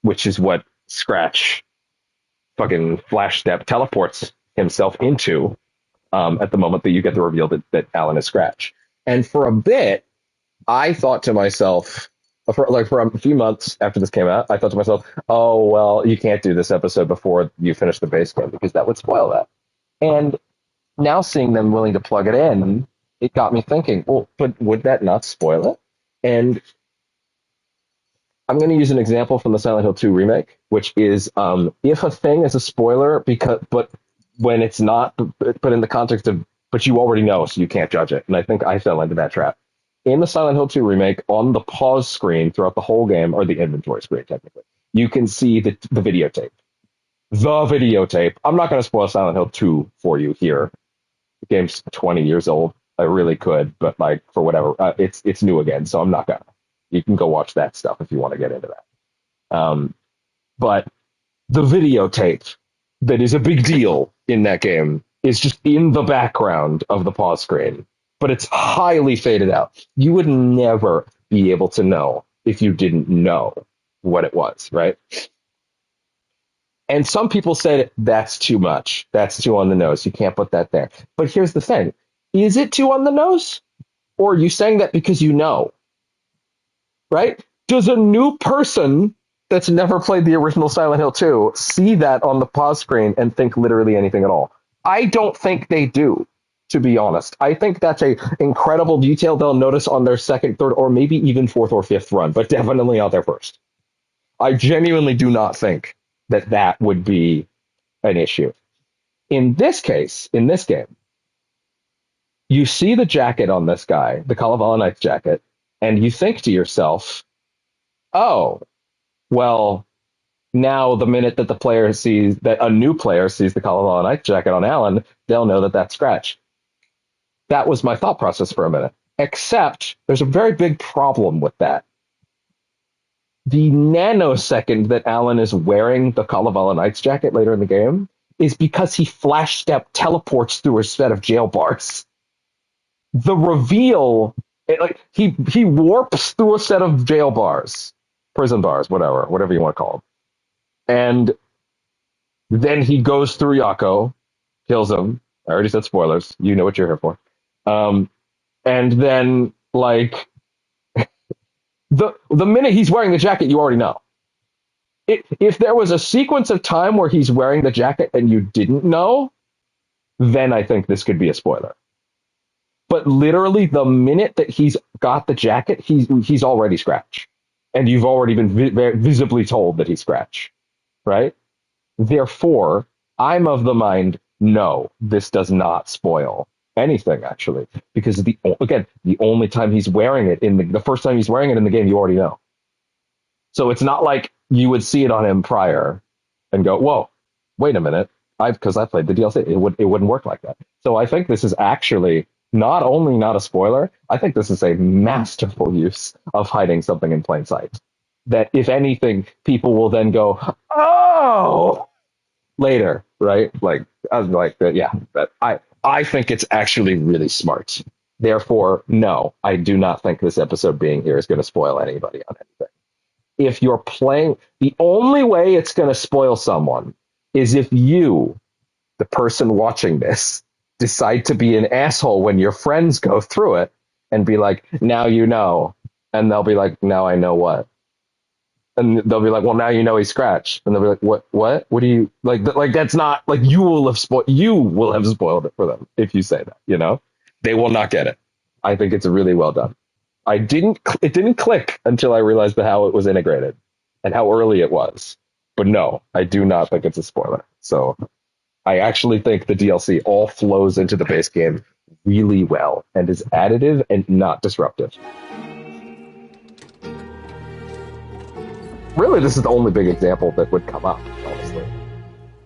Which is what Scratch fucking flash step teleports himself into at the moment that you get the reveal that Alan is Scratch. And for a bit, I thought to myself, for a few months after this came out, I thought to myself, oh, well, you can't do this episode before you finish the base game because that would spoil that. And now seeing them willing to plug it in, it got me thinking, well, but would that not spoil it? And I'm going to use an example from the Silent Hill 2 remake, which is if a thing is a spoiler, but when it's not, but in the context of, but you already know, so you can't judge it. And I think I fell into that trap. In the Silent Hill 2 remake, on the pause screen throughout the whole game, or the inventory screen, technically, you can see the videotape. The videotape. I'm not going to spoil Silent Hill 2 for you here. The game's 20 years old. I really could, but like for whatever, it's new again, so I'm not gonna. You can go watch that stuff if you want to get into that. But the videotape that is a big deal in that game is just in the background of the pause screen, but it's highly faded out. You would never be able to know if you didn't know what it was, right? And some people said that's too much. That's too on the nose. You can't put that there. But here's the thing. Is it too on the nose? Or are you saying that because you know? Right? Does a new person that's never played the original Silent Hill 2 see that on the pause screen and think literally anything at all? I don't think they do, to be honest. I think that's a incredible detail they'll notice on their second, third, or maybe even fourth or fifth run, but definitely not their first. I genuinely do not think that would be an issue. In this case, in this game, you see the jacket on this guy, the Kalevala Knights jacket, and you think to yourself, oh, well, now the minute that a new player sees the Kalevala Knights jacket on Alan, they'll know that that's Scratch. That was my thought process for a minute. Except there's a very big problem with that. The nanosecond that Alan is wearing the Kalevala Knights jacket later in the game is because he flash step teleports through a set of jail bars. The reveal, he warps through a set of jail bars, prison bars, whatever you want to call them. And then he goes through Yako, kills him. I already said spoilers. You know what you're here for. And then, like, the minute he's wearing the jacket, you already know. If there was a sequence of time where he's wearing the jacket and you didn't know, then I think this could be a spoiler. But literally, the minute that he's got the jacket, he's already Scratch. And you've already been visibly told that he's Scratch, right? Therefore, I'm of the mind, no, this does not spoil anything, actually. Because, the only time he's wearing it, the first time he's wearing it in the game, you already know. So it's not like you would see it on him prior and go, whoa, wait a minute, because I played the DLC. It wouldn't work like that. So I think this is actually not only not a spoiler, I think this is a masterful use of hiding something in plain sight. That, if anything, people will then go, oh, later, right? Like, I was like, yeah, but I think it's actually really smart. Therefore, no, I do not think this episode being here is going to spoil anybody on anything. If you're playing, the only way it's going to spoil someone is if you, the person watching this, decide to be an asshole when your friends go through it and be like, now you know. And they'll be like, now I know what? And they'll be like, well, now you know he's Scratch. And they'll be like, what do you, like, that's not, like, you will have spoiled it for them if you say that, you know? They will not get it. I think it's really well done. It didn't click until I realized how it was integrated and how early it was. But no, I do not think it's a spoiler. So I actually think the DLC all flows into the base game really well and is additive and not disruptive. Really, this is the only big example that would come up, honestly.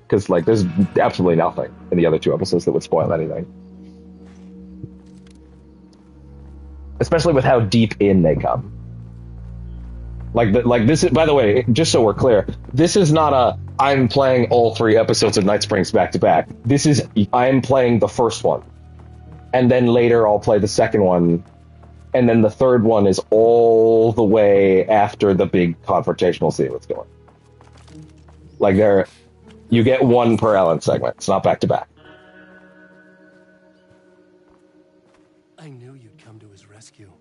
Because, like, there's absolutely nothing in the other 2 episodes that would spoil anything. Especially with how deep in they come. Like this is, by the way, just so we're clear, this is not a I'm playing all 3 episodes of Night Springs back to back. This is I'm playing the first one, and then later I'll play the second one, and then the third one is all the way after the big confrontational scene that's going. Like you get 1 per Ellen segment. It's not back to back. I knew you'd come to his rescue.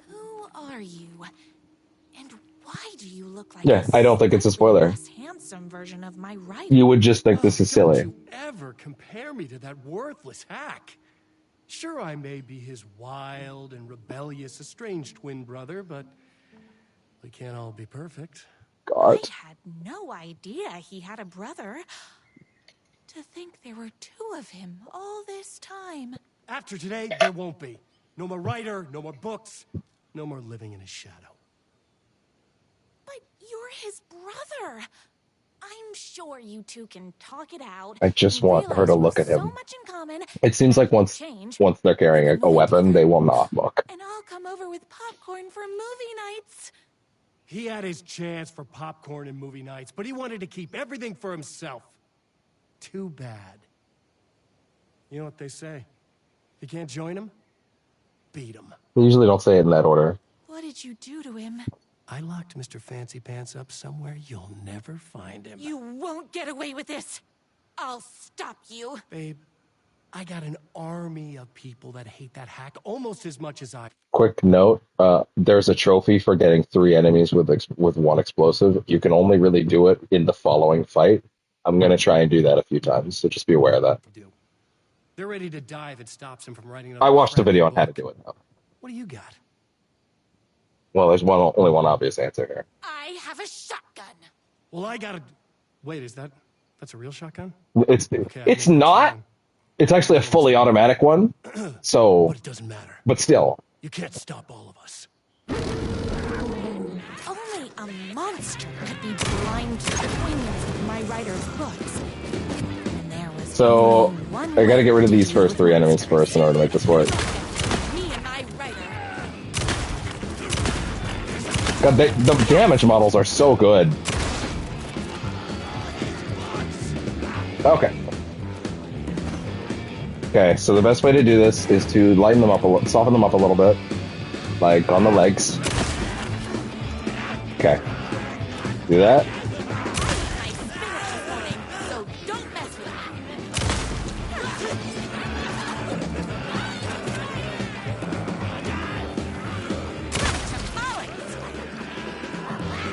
Who are you? And why do you look like Yeah, I don't think it's a spoiler. less handsome version of my writer? You would just think this is silly. Don't you ever compare me to that worthless hack. Sure, I may be his wild and rebellious estranged twin brother, but we can't all be perfect. God. I had no idea he had a brother. To think there were 2 of him all this time. After today, there won't be. No more writer, no more books, no more living in his shadow. But you're his brother. I'm sure you 2 can talk it out. I just want her to look at him. So much in common. It seems like once they're carrying a weapon, they will not look. And I'll come over with popcorn for movie nights. He had his chance for popcorn and movie nights, but he wanted to keep everything for himself. Too bad. You know what they say? If you can't join him, beat him. They usually don't say it in that order. What did you do to him? I locked Mr. Fancy Pants up somewhere you'll never find him. You won't get away with this. I'll stop you. Babe, I got an army of people that hate that hack almost as much as I. Quick note, there's a trophy for getting 3 enemies with 1 explosive. You can only really do it in the following fight. I'm going to try and do that a few times, so just be aware of that. They're ready to die if it stops him from writing. I watched a video on how to do it, though. What do you got? Well, there's only one obvious answer here. I have a shotgun. Well, I got a... Wait, that's a real shotgun? It's not. It's actually a fully automatic one. So, but it doesn't matter. But still, you can't stop all of us. Only a monster could be blind to the poignance of my writer's books. And there was so I got to get rid of these first 3 enemies first in order to make this work. me and my writer. God, the damage models are so good. Okay. Okay, so the best way to do this is to lighten them up soften them up a little bit, like on the legs. Okay. Do that.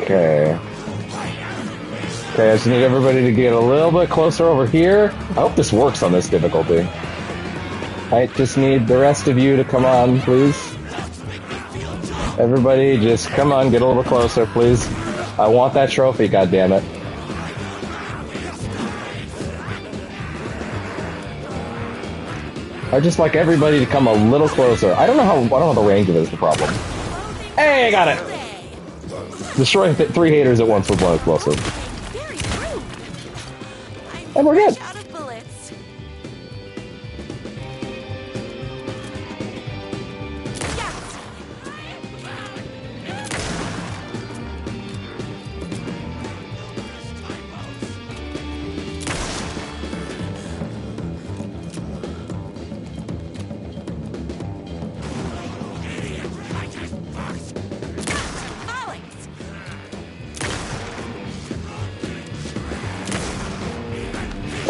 Okay. Okay, I just need everybody to get a little bit closer over here. I hope this works on this difficulty. I just need the rest of you to come on, please. Everybody, just come on, get a little closer, please. I want that trophy, goddammit. I just like everybody to come a little closer. I don't know the range of it is the problem. Hey, I got it! Destroy 3 haters at once with 1 explosive. And we're good.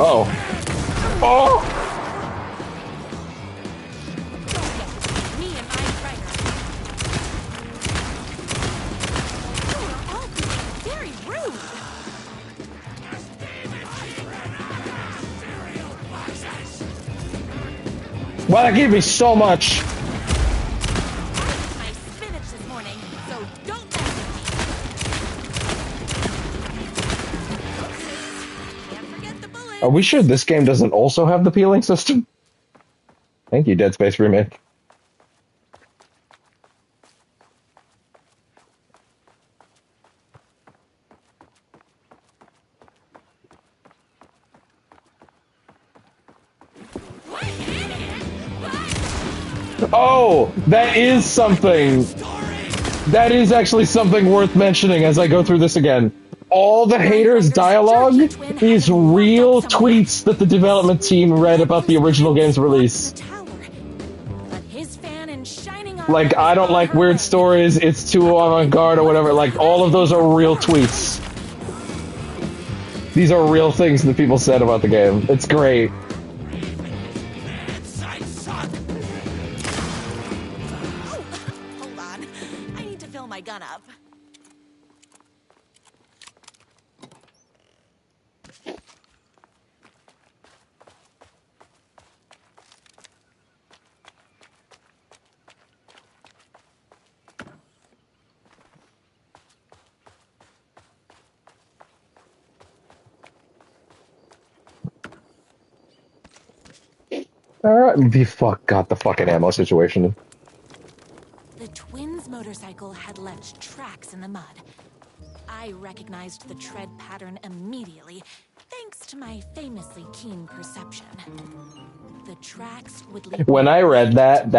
Oh. Oh! Very rude. Wow, that gave me so much. My spinach this morning, so don't mess with me. Can't forget the bullets. Are we sure this game doesn't also have the peeling system? Thank you, Dead Space Remake. Oh, that is something. That is actually something worth mentioning as I go through this again. All the haters' dialogue is real tweets that the development team read about the original game's release. Like, I don't like weird stories, it's too avant-garde or whatever. Like, all of those are real tweets. These are real things that people said about the game. It's great. Hold on. I need to fill my gun up. Alright, fuck, got the fucking ammo situation. The twins' motorcycle had left tracks in the mud. I recognized the tread pattern immediately, thanks to my famously keen perception. The tracks would lead When I read that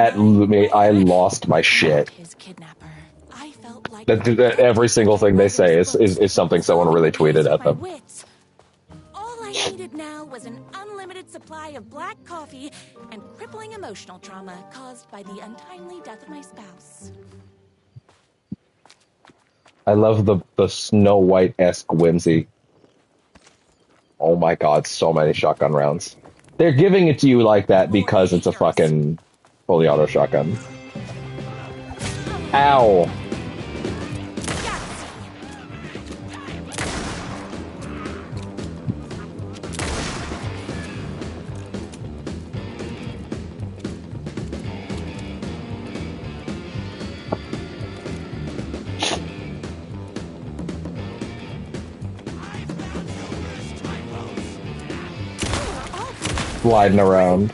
I lost my shit. his kidnapper. I felt like That every single thing they say is something someone really tweeted at them. wits. All I needed now was an unlimited supply of black coffee and crippling emotional trauma caused by the untimely death of my spouse. I love the Snow White-esque whimsy. Oh my god, so many shotgun rounds. They're giving it to you like that because it's a fucking fully auto shotgun. Ow. Sliding around.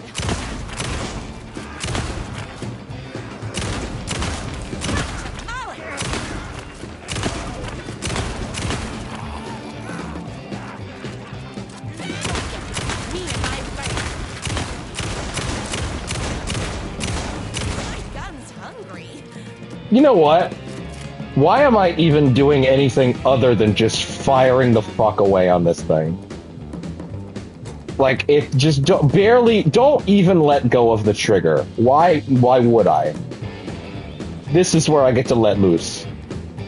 You know what? Why am I even doing anything other than just firing the fuck away on this thing? Like, if just don't even let go of the trigger. Why would I? This is where I get to let loose.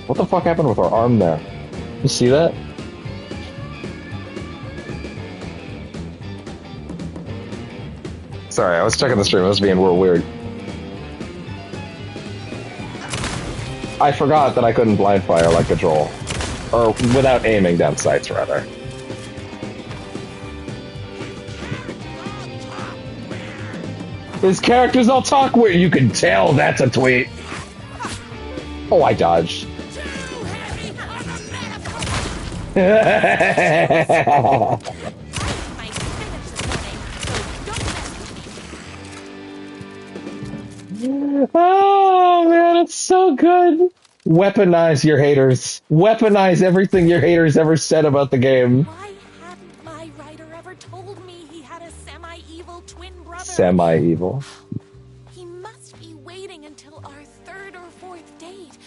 What the fuck happened with our arm there? You see that? Sorry, I was checking the stream. It was being real weird. I forgot that I couldn't blind fire like a troll. Or without aiming down sights, rather. His characters all talk weird. You can tell that's a tweet. Oh, I dodged. Oh, man, it's so good. Weaponize your haters. Weaponize everything your haters ever said about the game. Why hadn't my writer ever told me he had a semi-evil twin brother? Semi-evil. He must be waiting until our third or fourth date,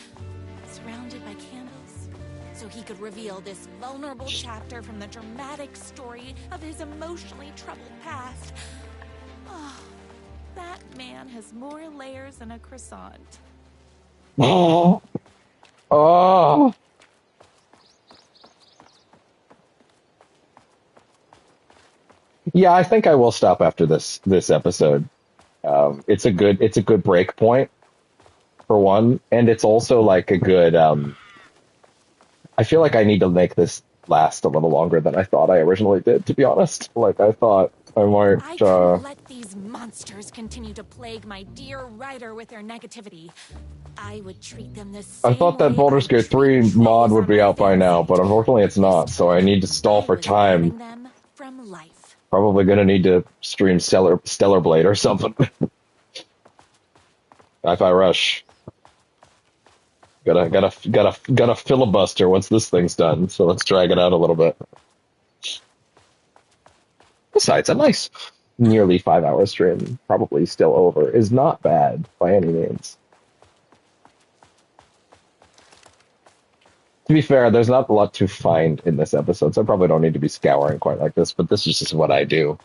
surrounded by candles, so he could reveal this vulnerable chapter from the dramatic story of his emotionally troubled past. Oh, that man has more layers than a croissant. Oh. Oh. Yeah, I think I will stop after this episode. It's a good break point for one, and it's also like a good. I feel like I need to make this last a little longer than I thought I originally did. To be honest, like I thought I might. I can't let these monsters continue to plague my dear writer with their negativity. I would treat them the same I thought that Baldur's Gate 3 mod would be out by now, but unfortunately it's not, so I need to stall for time. them from life. Probably gonna need to stream Stellar Blade or something. Hi-Fi Rush. Gotta filibuster once this thing's done. So let's drag it out a little bit. Besides, a nice nearly 5-hour stream, probably still over, is not bad by any means. To be fair, there's not a lot to find in this episode, so I probably don't need to be scouring quite like this, but this is just what I do.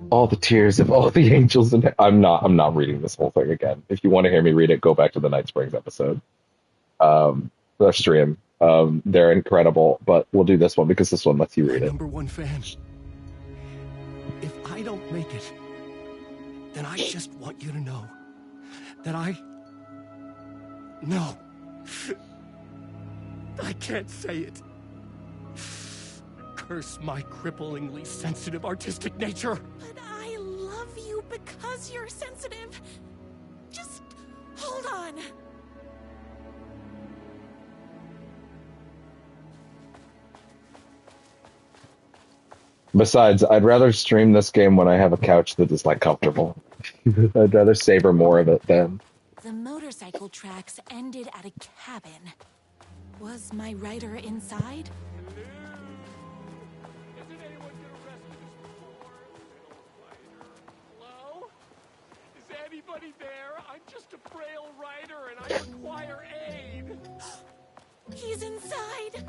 All the tears of all the angels, and I'm not reading this whole thing again. If you want to hear me read it, go back to the Night Springs episode. Their stream. They're incredible, but we'll do this one because this one lets you read it. #1 fan. If I don't make it, then I just want you to know that No. I can't say it. Curse my cripplingly sensitive artistic nature. But I love you because you're sensitive. Just hold on. Besides, I'd rather stream this game when I have a couch that is, like, comfortable. I'd rather savor more of it then. The motorcycle tracks ended at a cabin. Was my rider inside? Hello? Is anybody there? I'm just a frail rider and I require aid. He's inside.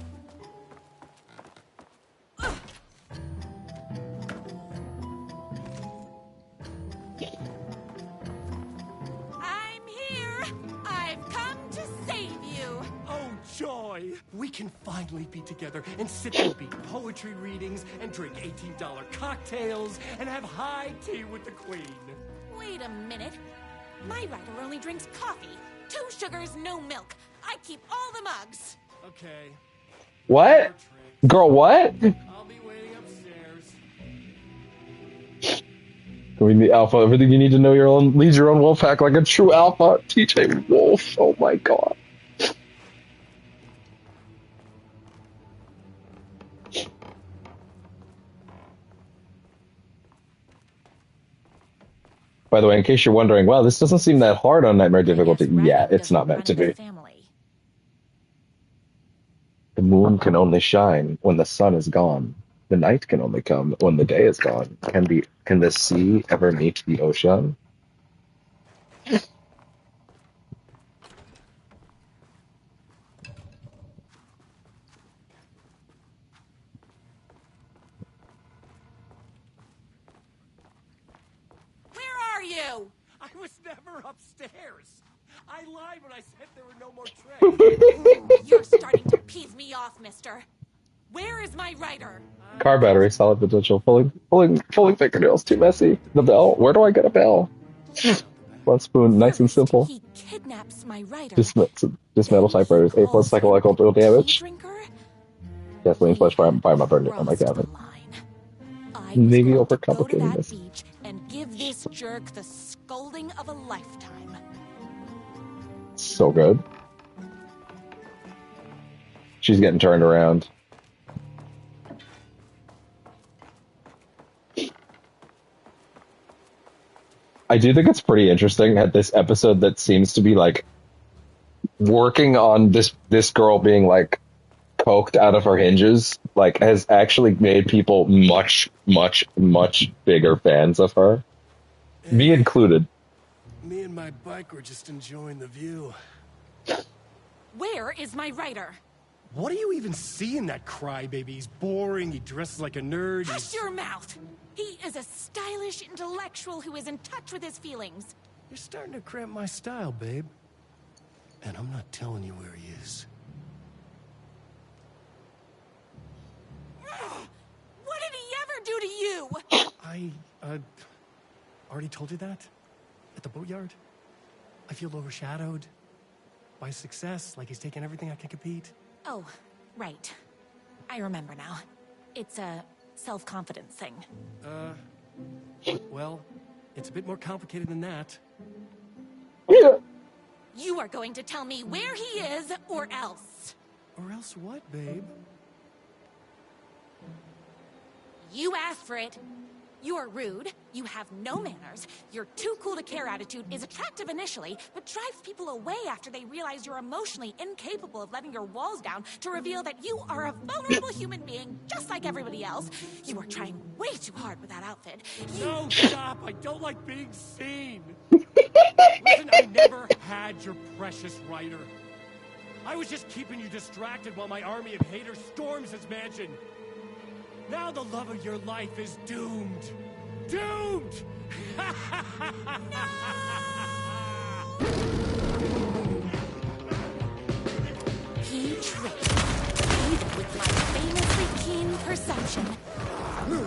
I'm here. I've come to save you. Oh, joy! We can finally be together and sit and be poetry readings and drink $18 cocktails and have high tea with the queen. Wait a minute. My rider only drinks coffee. 2 sugars, no milk. I keep all the mugs. Okay. What? Girl, what? I'll be waiting upstairs. Going the alpha, everything you need to know leads your own wolf pack like a true alpha. TJ Wolf. Oh my god. By the way, in case you're wondering, wow, this doesn't seem that hard on Nightmare difficulty. Yeah, it's not meant to be. The moon can only shine when the sun is gone. The night can only come when the day is gone. Can the sea ever meet the ocean? Where are you? I was never upstairs. I lied when I said there were no more tricks. You're starting to piss me off, mister. Where is my rider? Car battery, solid potential. Pulling fingernails, too messy. The bell. Where do I get a bell? One spoon, nice and simple. He kidnaps my rider. Dismantle typewriters. 8+ psychological damage. Gasoline flush by my burner on my cabin. Maybe overcomplicating this. And give this jerk the scolding of a lifetime. So good. She's getting turned around. I do think it's pretty interesting at this episode that seems to be like working on this girl being like coked out of her hinges, like has actually made people much bigger fans of her. Me included. Me and my bike were just enjoying the view. Where is my rider? What do you even see in that crybaby? He's boring, he dresses like a nerd. Hush your mouth! He is a stylish intellectual who is in touch with his feelings. You're starting to cramp my style, babe. And I'm not telling you where he is. What did he ever do to you? I already told you that? At the boatyard? I feel overshadowed by success, like he's taking everything I can compete. Oh, right. I remember now. It's a self-confidence thing. Well, it's a bit more complicated than that. Yeah. You are going to tell me where he is, or else. Or else what, babe? You asked for it. You're rude, you have no manners, your too cool to care attitude is attractive initially, but drives people away after they realize you're emotionally incapable of letting your walls down to reveal that you are a vulnerable human being just like everybody else. You are trying way too hard with that outfit. No, stop! I don't like being seen! Listen, I never had your precious writer. I was just keeping you distracted while my army of haters storms his mansion. Now the love of your life is doomed. Doomed! He tricked me, even with my famously keen perception. You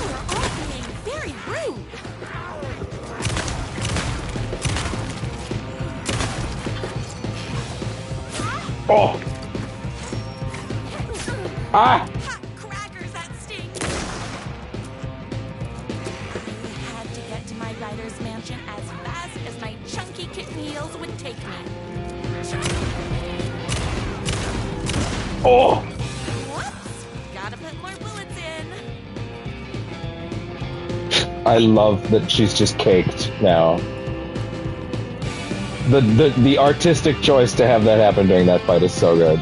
are all being very rude. Oh! Ah! Crackers, that stings! I had to get to my writer's mansion as fast as my chunky kitten heels would take me. Oh! Whoops! Gotta put more bullets in. I love that she's just caked now. The artistic choice to have that happen during that fight is so good.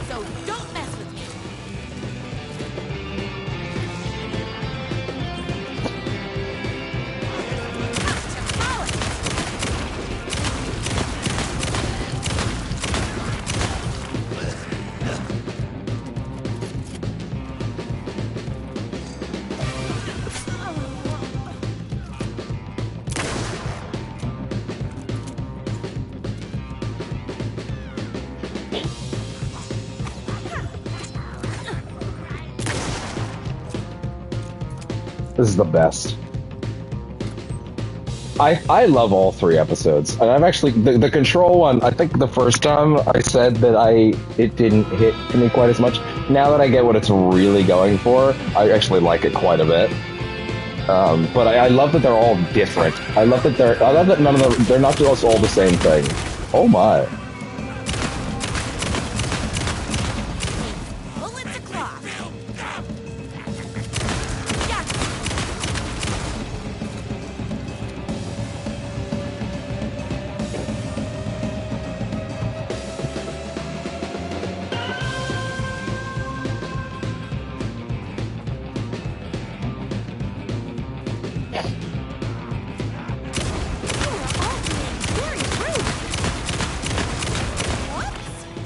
So don't mess with me. This is the best. I love all three episodes, and I've actually the control one. I think the first time I said that it didn't hit to me quite as much. Now that I get what it's really going for, I actually like it quite a bit. But I love that they're all different. I love that none of them, they're not just all the same thing. Oh my. Bullets o'clock.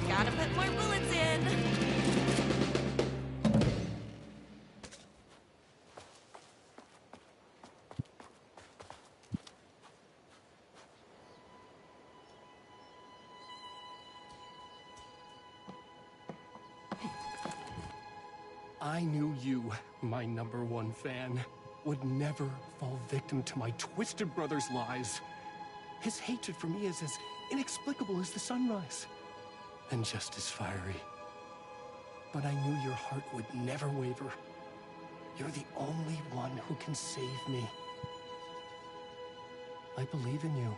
Gotta put more bullets in. I knew you, my #1 fan, would never fall victim to my twisted brother's lies. His hatred for me is as inexplicable as the sunrise, and just as fiery. But I knew your heart would never waver. You're the only one who can save me. I believe in you.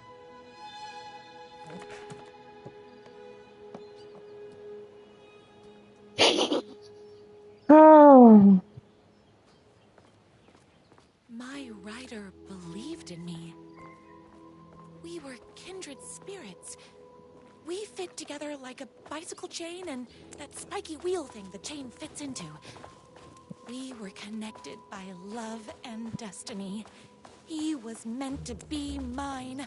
Oh. My writer believed in me. We were kindred spirits. We fit together like a bicycle chain and that spiky wheel thing the chain fits into. We were connected by love and destiny. He was meant to be mine,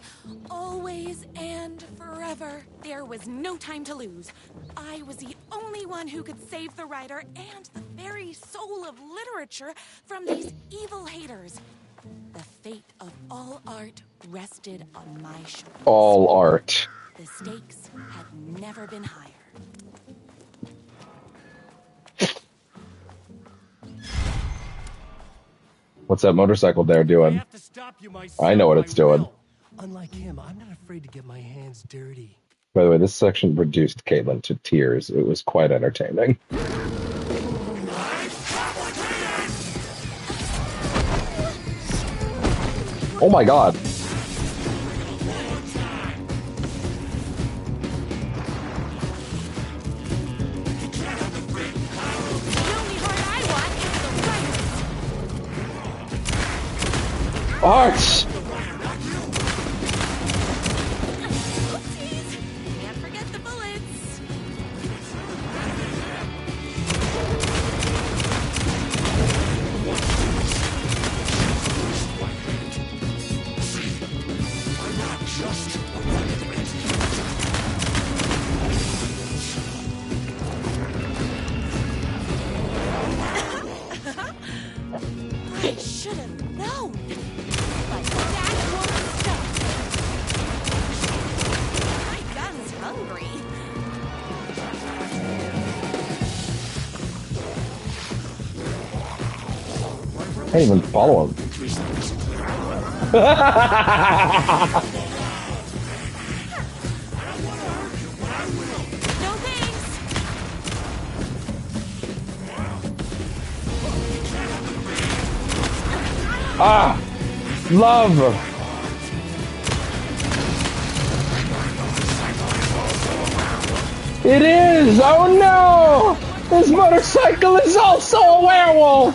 always and forever. There was no time to lose. I was the only one who could save the writer and the very soul of literature from these evil haters. The fate of all art rested on my shoulders. All art. The stakes have never been higher. What's that motorcycle there doing? I know what it's doing. Unlike him, I'm not afraid to get my hands dirty. By the way, this section reduced Caitlin to tears. It was quite entertaining. Oh my god. Arts! Can't forget the bullets. I should have known. But that won't stop. My gun's hungry. I can't even follow him. No thanks. Ah! Love! It is! Oh no! This motorcycle is also a werewolf!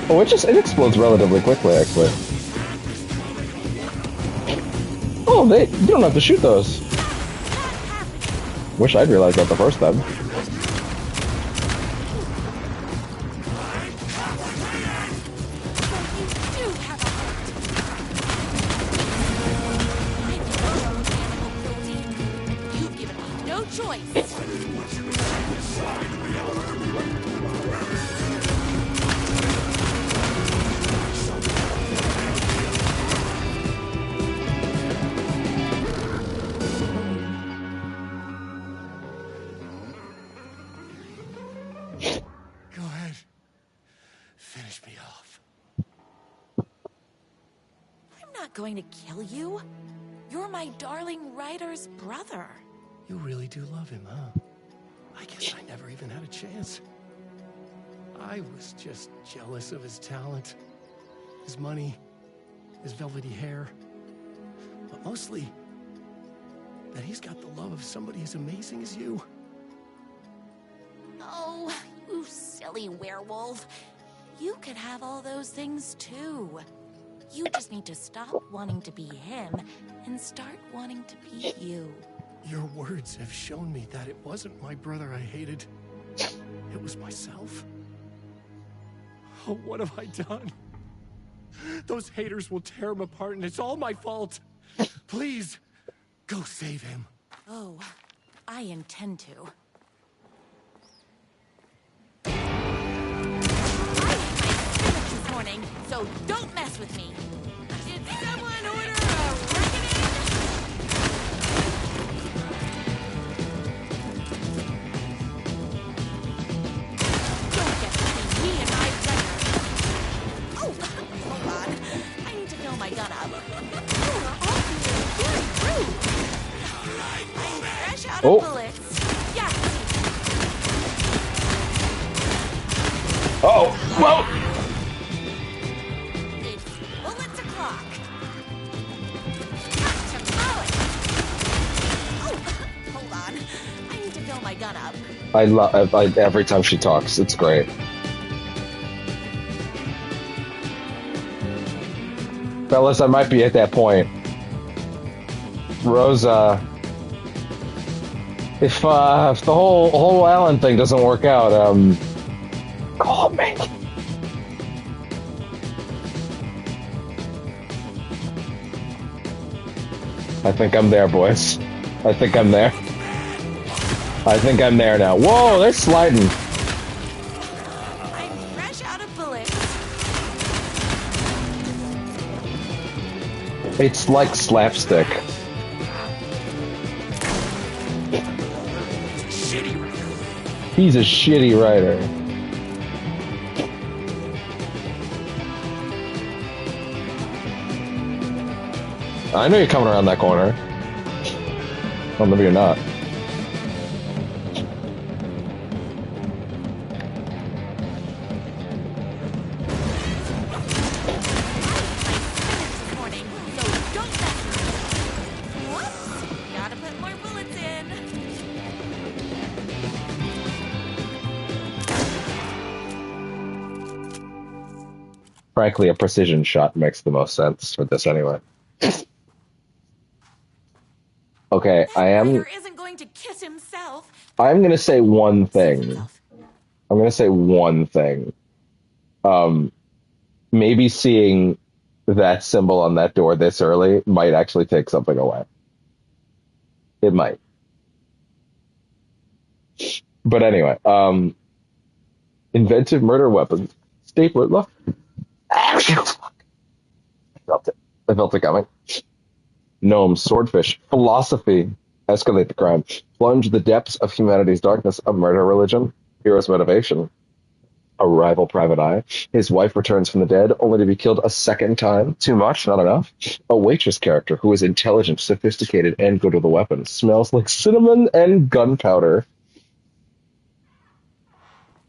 Oh, it explodes relatively quickly, actually. Oh, you don't have to shoot those. Wish I'd realized that the first time. You've given me no choice. Go ahead. Finish me off. I'm not going to kill you. You're my darling writer's brother. You really do love him, huh? I guess I never even had a chance. I was just jealous of his talent, his money, his velvety hair. But mostly, that he's got the love of somebody as amazing as you. Oh, you silly werewolf. You could have all those things too. You just need to stop wanting to be him and start wanting to be you. Your words have shown me that it wasn't my brother I hated. It was myself. Oh, what have I done? Those haters will tear him apart, and it's all my fault. Please, go save him. Oh, I intend to. This morning, so don't mess with me. Did someone order a reckoning? Don't get between me and my brother. Oh, hold on. I need to fill my gun up. You are all being very rude. I'm fresh out of bullets. Yeah. Uh-oh. Whoa! It's bullets o'clock. Tomorrow. Oh, hold on. I need to fill my gun up. I love every time she talks. It's great. Fellas, I might be at that point. Rosa, if the whole Alan thing doesn't work out, call me. I think I'm there, boys. I think I'm there. I think I'm there now. Whoa, they're sliding. I'm fresh out of bullets. It's like slapstick. He's a shitty writer. I know you're coming around that corner. Well, maybe you're not. Gotta put more bullets in. Frankly, a precision shot makes the most sense for this anyway. Okay, Ryder isn't going to kiss himself. I'm gonna say one thing. I'm gonna say one thing. Maybe seeing that symbol on that door this early might actually take something away. It might. But anyway, inventive murder weapons. Stapler, look. I felt it. I felt it coming. Gnome, swordfish, philosophy. Escalate the crime. Plunge the depths of humanity's darkness. A murder religion. Hero's motivation. A rival private eye. His wife returns from the dead, only to be killed a second time. Too much, not enough. A waitress character who is intelligent, sophisticated, and good with a weapon. Smells like cinnamon and gunpowder.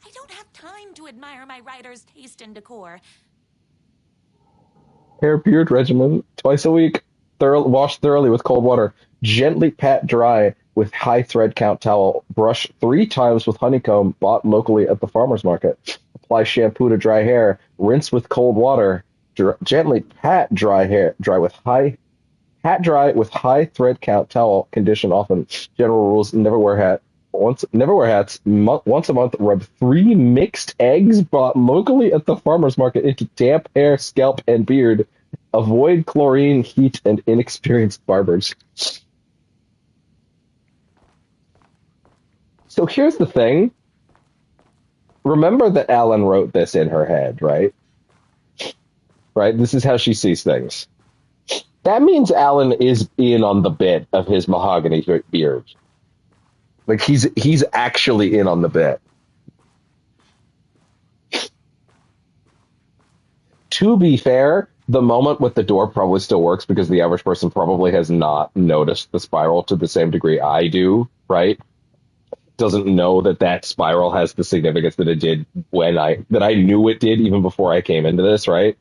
I don't have time to admire my writer's taste in decor. Hair beard regimen. Twice a week. Wash thoroughly with cold water. Gently pat dry with high thread count towel. Brush 3 times with honeycomb bought locally at the farmer's market. Apply shampoo to dry hair. Rinse with cold water. Gently pat dry with high thread count towel. Condition often. General rules: never wear hats. Once a month. Rub 3 mixed eggs bought locally at the farmer's market into damp hair, scalp, and beard. Avoid chlorine, heat, and inexperienced barbers. So here's the thing. Remember that Alan wrote this in her head, right? Right? This is how she sees things. That means Alan is in on the bit of his mahogany beard. Like, he's actually in on the bit. To be fair, the moment with the door probably still works because the average person probably has not noticed the spiral to the same degree I do, right? Doesn't know that spiral has the significance that it did that I knew it did even before I came into this, right?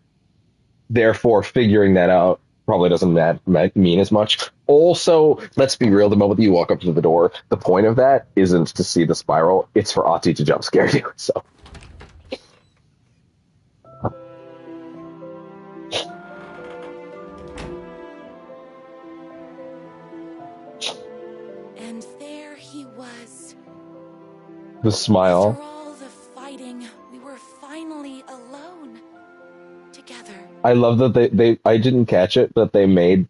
Therefore, figuring that out probably doesn't mean as much. Also, let's be real, the moment you walk up to the door, the point of that isn't to see the spiral, it's for Ati to jump scare you, so. And there he was. The smile. After all the fighting, we were finally alone. Together. I love that I didn't catch it, but they made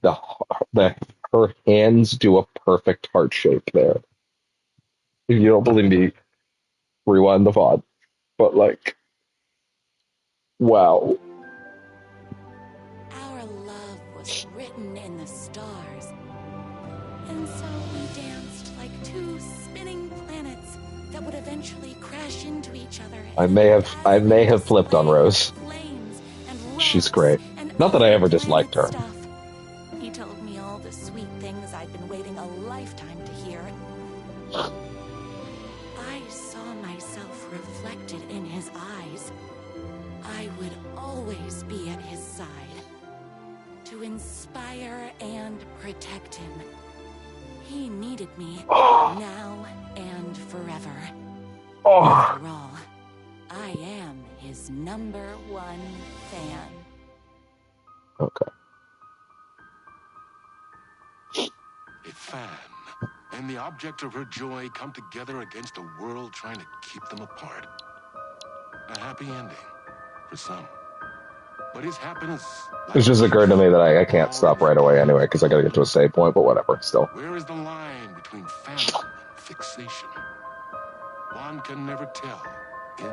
her hands do a perfect heart shape there. If you don't believe me, rewind the VOD. But like, wow. Our love was written in the stars. And so we danced like 2 spinning planets that would eventually crash into each other. I may have flipped on Rose. She's great. Not that I ever disliked her. He told me all the sweet things I'd been waiting a lifetime to hear. I saw myself reflected in his eyes. I would always be at his side. To inspire and protect him. He needed me now and forever. After all, I am his #1 fan. Okay. A fan and the object of her joy come together against a world trying to keep them apart. A happy ending for some. But his happiness... It just occurred to me that I can't stop right away anyway, because I gotta get to a save point, but whatever, still. Where is the line between fandom and fixation? One can never tell.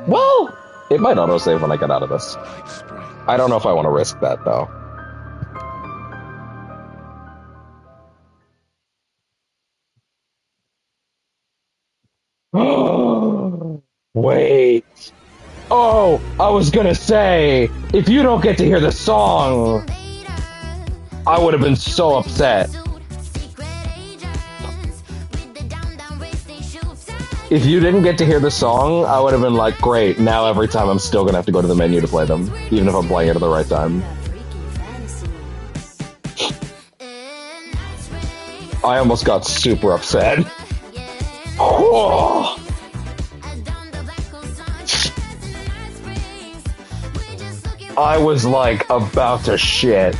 Well, it might autosave when I get out of this. I don't know if I want to risk that, though. Wait. Oh, I was gonna say, if you don't get to hear the song, I would have been so upset. If you didn't get to hear the song, I would have been like, great, now every time I'm still going to have to go to the menu to play them, even if I'm playing it at the right time. I almost got super upset. Whoa. I was like about to shit.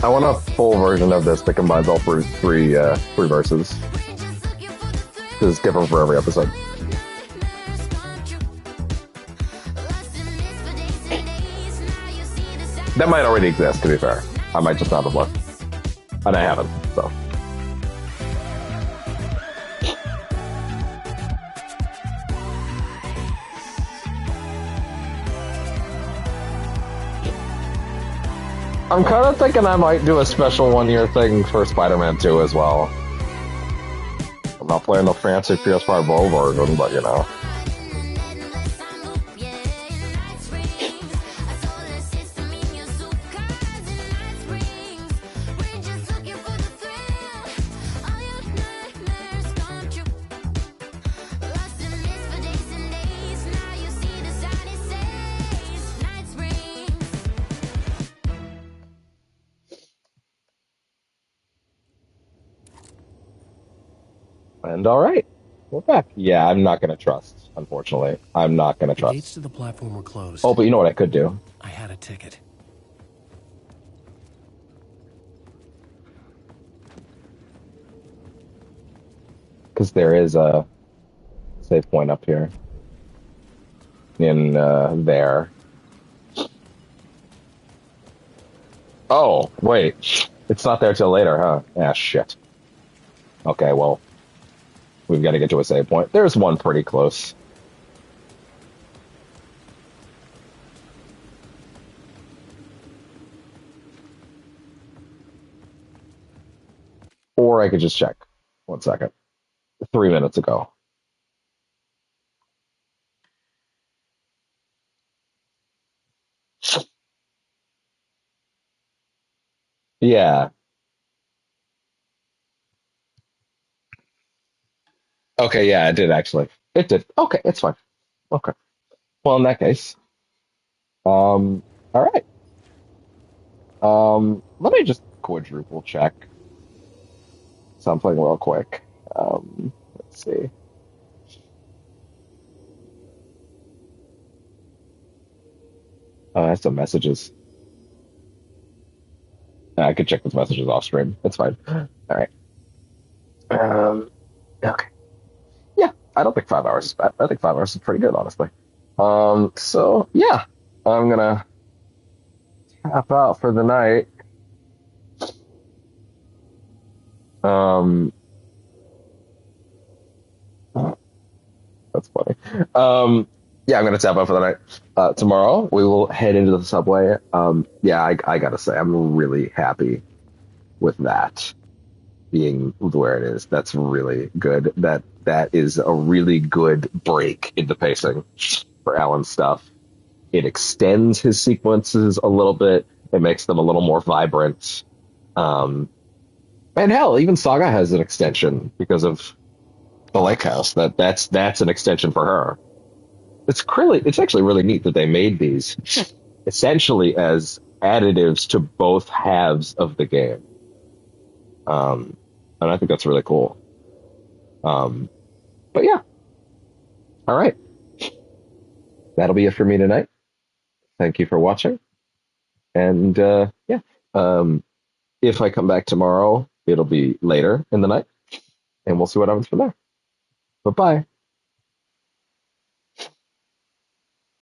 I want a full version of this that combines all three verses. Because it's different for every episode. That might already exist, to be fair. I might just not have looked. And I haven't, so. I'm kind of thinking I might do a special one-year thing for Spider-Man 2 as well. I'm not playing the fancy PS5 Pro version, but you know. And all right, we're back. Yeah, I'm not going to trust, unfortunately. I'm not going to trust. The gates to the platform were closed. Oh, but you know what I could do? I had a ticket. Because there is a save point up here. In there. Oh, wait. It's not there till later, huh? Ah, shit. Okay, well, we've got to get to a save point. There's one pretty close. Or I could just check. 1 second. 3 minutes ago. Yeah. Okay, yeah, it did actually. It did. Okay, it's fine. Okay. Well, in that case, all right. Let me just quadruple check something real quick. Let's see. Oh, I have some messages. I could check those messages off stream. It's fine. All right. Okay. Yeah, I don't think 5 hours is bad. I think 5 hours is pretty good, honestly. So yeah, I'm gonna tap out for the night. That's funny. Yeah, I'm gonna tap out for the night. Tomorrow we will head into the subway. Yeah, I gotta say, I'm really happy with that being where it is. That's really good. That is a really good break in the pacing for Alan's stuff. It extends his sequences a little bit. It makes them a little more vibrant. And hell, even Saga has an extension because of the Lake House. That's an extension for her. It's actually really neat that they made these essentially as additives to both halves of the game. And I think that's really cool. But yeah. All right. That'll be it for me tonight. Thank you for watching. And yeah. If I come back tomorrow, it'll be later in the night. And we'll see what happens from there. Bye-bye.